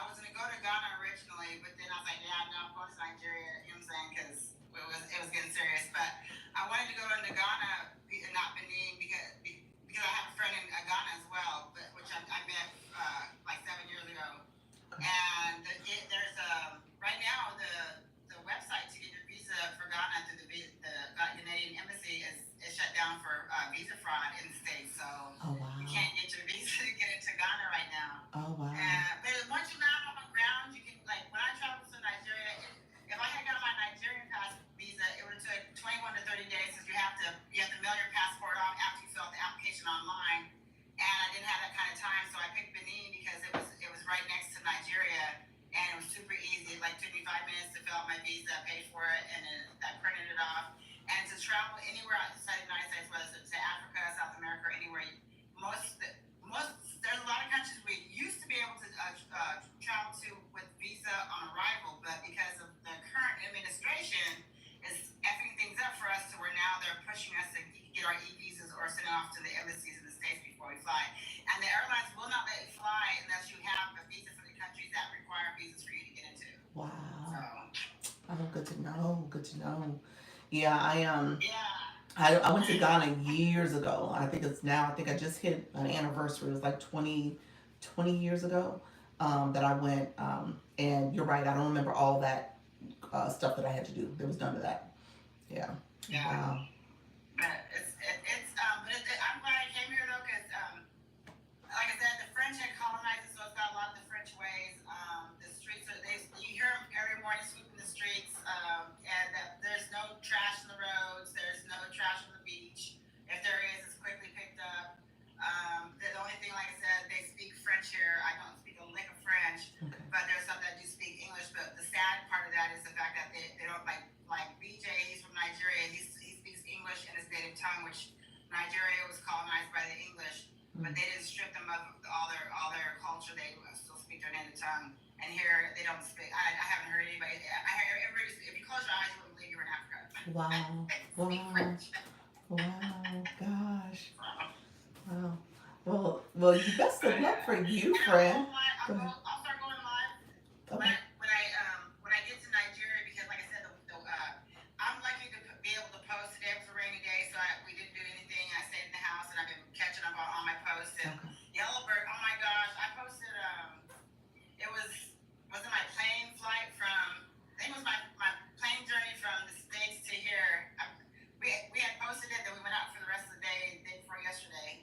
was gonna go to Ghana originally, but then I was like, yeah, no, I'm going to Nigeria, you know what I'm saying, because it was getting serious, but I wanted to go into Ghana, not Benin, because I have a friend in Ghana as well, which I met like 7 years ago. And there's right my visa, paid for it, and then I printed it off. And to travel anywhere outside the United States, whether it's to Africa, South America, or anywhere, most most there's a lot of countries we used to be able to travel to with visa on arrival, but because of the current administration is effing things up for us to where now they're pushing us to get our e-visas or send it off to the embassies in the States before we fly. And the airlines will not let you fly unless you have a visa for the countries that require visas for you to get into. Wow. So, Oh, good to know. Good to know. Yeah, yeah. I went to Ghana years ago. I think it's now. I think I just hit an anniversary. It was like 20 years ago that I went. And you're right. I don't remember all that stuff that I had to do. There was none of that. Yeah. Yeah. Wow. I'm glad I came here though, because like I said, the French had colonized it, so it's got a lot of the French ways. The streets are you hear them every morning sweeping the streets, and there's no trash in the roads, there's no trash on the beach. If there is, it's quickly picked up. The only thing, like I said, they speak French here. I don't speak a lick of French, Okay. but there's some that do speak English. But the sad part of that is the fact that they don't like BJ. He's from Nigeria. He speaks English in his native tongue, which Nigeria was colonized by the English, but they didn't strip them of all their culture. They still speak their native tongue. And here they don't speak. I haven't heard anybody. Everybody. If you close your eyes, you wouldn't believe you were in Africa. Wow. Wow. Gosh. Wow. Well, you best of luck for you, friend. I'll start going live. Okay. When I get to Nigeria, because like I said, I'm lucky to be able to post. Today was a rainy day, so we didn't do anything. I stayed in the house, and I've been catching up on all my posts. And Yellowbird, oh my gosh, I posted. It was it my plane flight from? I think it was my plane journey from the States to here. We had posted it, then we went out for the rest of the day before yesterday.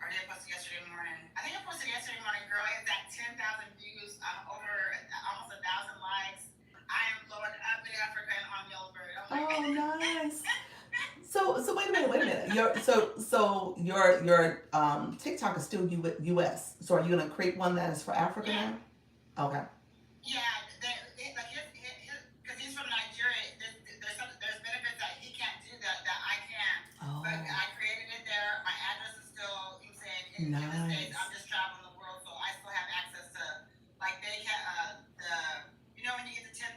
Or did I post it yesterday morning? I think I posted yesterday morning, girl. It's at 10,000 views, over almost 1,000 likes. I am blowing up in Africa and on Yellowbird. Oh, nice. So wait a minute. Your TikTok is still U.S. So are you gonna create one that is for Africa now? Okay. Yeah, because he's from Nigeria. There's benefits that he can't do that I can. Oh. But I created it there. My address is still, you saying, in the States. I'm just traveling the world, so I still have access to, like, they can, when you get to 10,000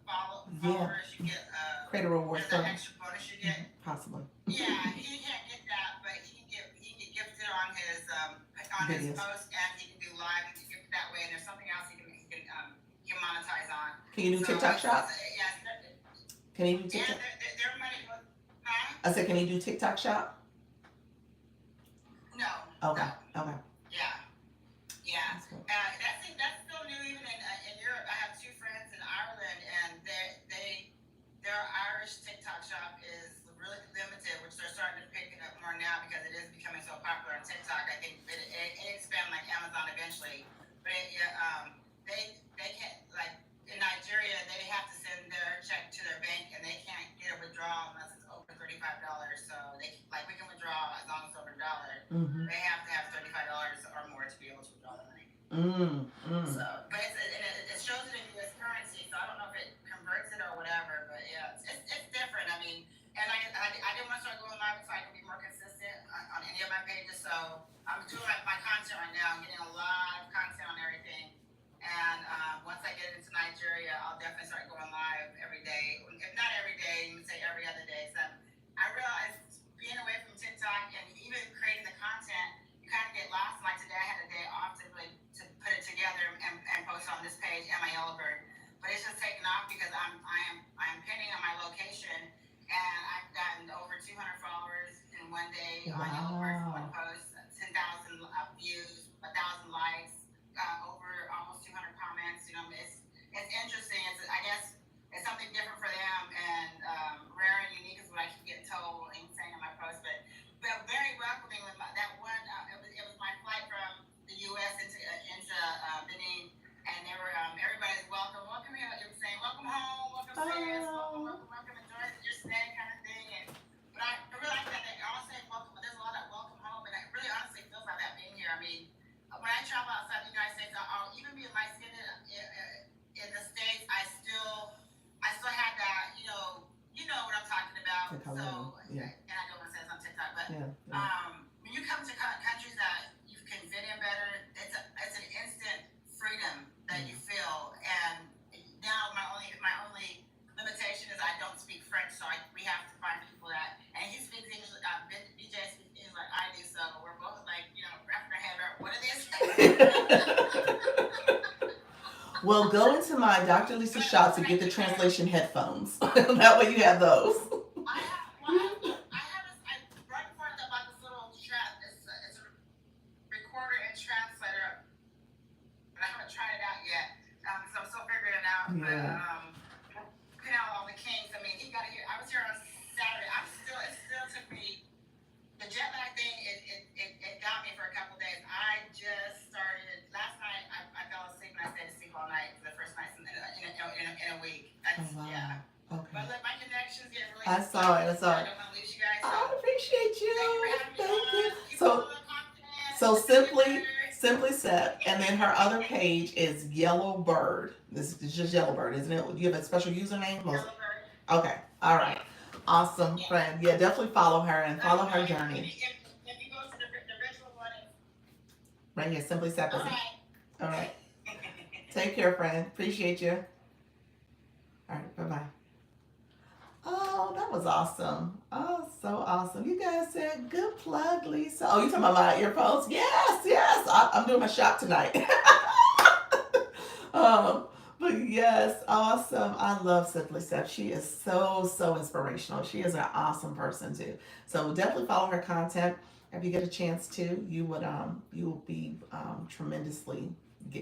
followers, you get, create a reward there's an extra bonus you get. Possibly. Yeah, he can't get that, but he can get gifted on his post, and he can do live. He can gift it that way, and there's something else he can monetize on. Can you do TikTok Shop? Yes. Can you do TikTok? Yeah, their money. Huh? I said, can you do TikTok Shop? No. Okay. No. Okay. Yeah. That's still new even in Europe. I have two friends in Ireland, and their Irish TikTok shop is really limited, which they're starting to pick it up more now because it is becoming so popular on TikTok. I think it expand like Amazon eventually, but they can't, like in Nigeria they have to send their check to their bank and they can't get a withdrawal unless it's over $35. So we can withdraw as long as it's over $1. Mm-hmm. They have to have $35 or more to be able to withdraw the money. So, but it shows it in U.S. currency, so I don't know if it converts it or whatever. But yeah, it's different. I mean, and I didn't want to start going live so I can be more consistent on any of my pages. So I'm doing my content right now. I'm getting a lot of content on everything. And once I get into Nigeria, I'll definitely start going live every day. If not every day, you would say every other day. So I realized being away from TikTok and even creating the content, you kind of get lost. Like today, I had a day off to put it together and post on this page and my Yellowbird. But it's just taken off because I am pinning on my location, and I've gotten over 200 followers in one day on Yellowbird for one post, 10,000 views, 1,000 likes, over almost 200 comments. It's interesting. I guess it's something different for them, and rare and unique is what I keep getting told and saying in my post. But very welcoming. With that one, it was my flight from the U.S. into Benin, and they were everybody's welcome here. It was saying welcome home, welcome sis, welcome enjoy your stay kind of thing. But I realized that they all say welcome. But there's a lot of welcome home, and yeah. And I don't want to say this on TikTok, but when you come to countries that you can fit in better, it's an instant freedom that you feel. And now my only limitation is I don't speak French, so we have to find people that, and he speaks English. BJ speaks English like I do, so we're both like, wrapping our head around what it is. Well, go into my Dr. Lisa Shots and get the translation headphones. That way you have those. I right before I bought this little it's a recorder and translator, but I haven't tried it out yet. So I'm still figuring it out. Yeah. But all the Kings. I mean, he got here. I was here on Saturday. It still took me. The jet lag thing, it got me for a couple days. I just started last night. I fell asleep and I stayed asleep all night for the first night in a week. Wow. Yeah. Okay. But look, my connections get really. I saw it. I don't want to lose you guys. So. I appreciate you. Thank you. So simply Sep, and then her other page is Yellow Bird. This is just Yellow Bird, isn't it? Do you have a special username? Yellow Bird. Okay. All right. Awesome, friend. Yeah, definitely follow her and follow her journey. If you go to the original one, right here, Simply Sep. All right. Take care, friend. Appreciate you. All right. Bye bye. Oh, that was awesome. Oh, so awesome. You guys said good plug, Lisa. Oh, you talking about my earphones? Yes. I'm doing my shop tonight. But yes, awesome. I love Simply Sep. She is so inspirational. She is an awesome person too. So definitely follow her content. If you get a chance to, you will be tremendously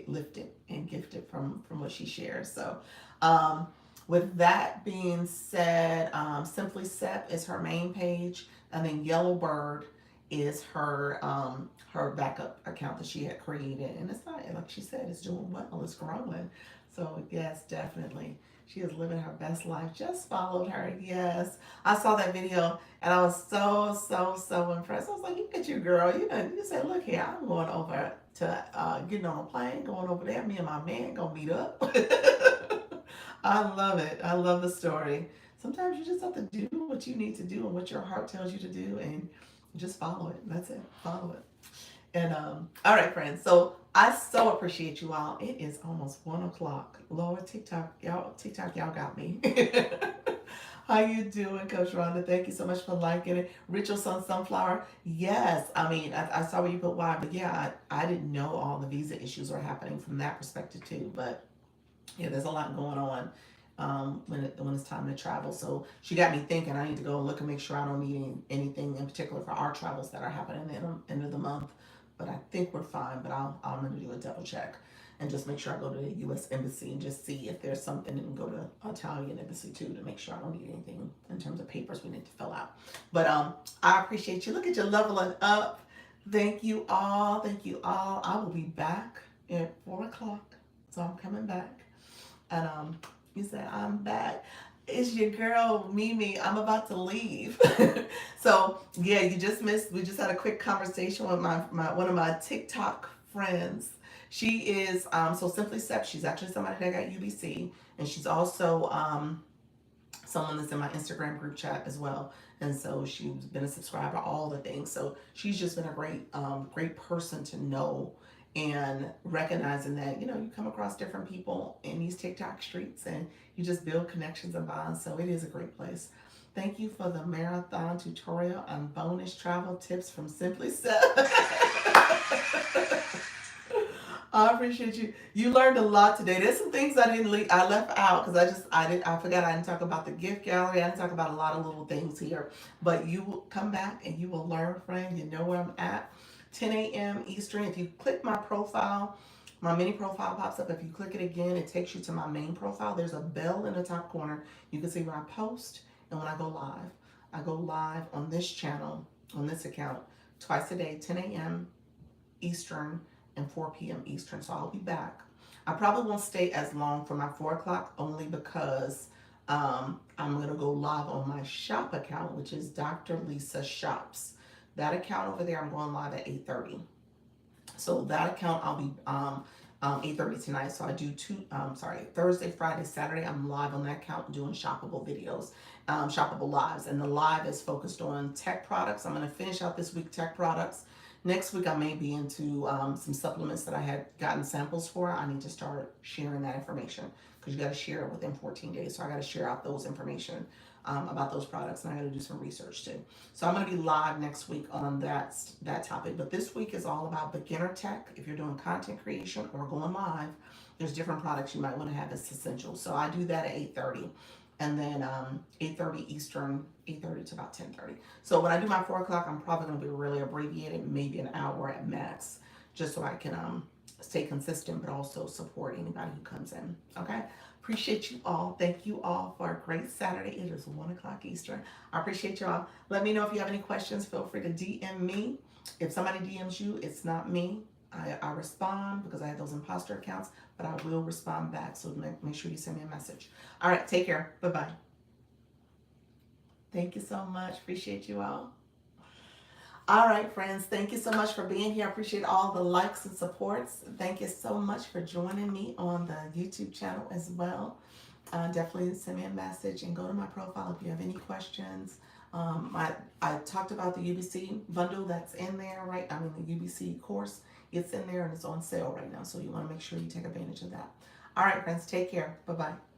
lifted and gifted from what she shares. So with that being said, Simply Sep is her main page, and then Yellow Bird is her backup account that she had created. And it's not, like she said, it's doing well, it's growing. So yes, definitely. She is living her best life. Just followed her. Yes. I saw that video and I was so impressed. I was like, look at you, girl. You said, look here, I'm going over to getting on a plane, going over there. Me and my man gonna meet up. I love it. I love the story. Sometimes you just have to do what you need to do and what your heart tells you to do, and just follow it. That's it. Follow it. And all right, friends. So I so appreciate you all. It is almost 1:00. Lord, TikTok, y'all got me. How you doing, Coach Rhonda? Thank you so much for liking it. Ritual Sun Sunflower. Yes, I mean, I saw where you put why, but yeah, I didn't know all the visa issues were happening from that perspective too. But yeah, there's a lot going on when it's time to travel. So she got me thinking I need to go and look and make sure I don't need anything in particular for our travels that are happening at the end of the month. But I think we're fine. But I'm going to do a double check and just make sure I go to the U.S. Embassy and just see if there's something, and go to Italian Embassy too to make sure I don't need anything in terms of papers we need to fill out. But I appreciate you. Look at you leveling up. Thank you all. Thank you all. I will be back at 4:00. So I'm coming back. And you said, I'm back. It's your girl, Mimi. I'm about to leave. So yeah, you just missed. We just had a quick conversation with my one of my TikTok friends. She is so Simply Sep. She's actually somebody that got UBC, and she's also someone that's in my Instagram group chat as well. And so she's been a subscriber, all the things. So she's just been a great person to know, and recognizing that, you come across different people in these TikTok streets and you just build connections and bonds. So it is a great place. Thank you for the marathon tutorial on bonus travel tips from Simply Sep. I appreciate you. You learned a lot today. There's some things I left out because I forgot I didn't talk about the gift gallery. I didn't talk about a lot of little things here. But you will come back and you will learn, friend. You know where I'm at. 10 a.m. Eastern. If you click my profile, my mini profile pops up. If you click it again, it takes you to my main profile. There's a bell in the top corner. You can see where I post and when I go live. I go live on this channel, on this account, twice a day, 10 a.m. Eastern and 4 p.m. Eastern. So I'll be back. I probably won't stay as long for my 4:00 only because I'm going to go live on my shop account, which is Dr. Lisa Shops. That account over there, I'm going live at 8:30. So that account, I'll be 8:30 tonight. So I do Thursday, Friday, Saturday. I'm live on that account doing shoppable videos, shoppable lives. And the live is focused on tech products. I'm going to finish out this week tech products. Next week, I may be into some supplements that I had gotten samples for. I need to start sharing that information because you got to share it within 14 days. So I got to share out those information about those products, and I got to do some research too. So I'm going to be live next week on that topic. But this week is all about beginner tech. If you're doing content creation or going live, there's different products you might want to have as essentials. So I do that at 8:30. And then 8:30 Eastern, 8:30 to about 10:30. So when I do my 4 o'clock, I'm probably going to be really abbreviated, maybe an hour at max, just so I can stay consistent, but also support anybody who comes in. Okay. Appreciate you all. Thank you all for a great Saturday. It is 1 o'clock Eastern. I appreciate you all. Let me know if you have any questions. Feel free to DM me. If somebody DMs you, it's not me. I respond because I have those imposter accounts, but I will respond back. So make sure you send me a message. All right, take care. Bye bye. Thank you so much. Appreciate you all. All right, friends. Thank you so much for being here. I appreciate all the likes and supports. Thank you so much for joining me on the YouTube channel as well. Definitely send me a message and go to my profile if you have any questions. I talked about the UBC bundle that's in there, right? I mean, the UBC course, it's in there and it's on sale right now. So you want to make sure you take advantage of that. All right, friends, take care. Bye bye.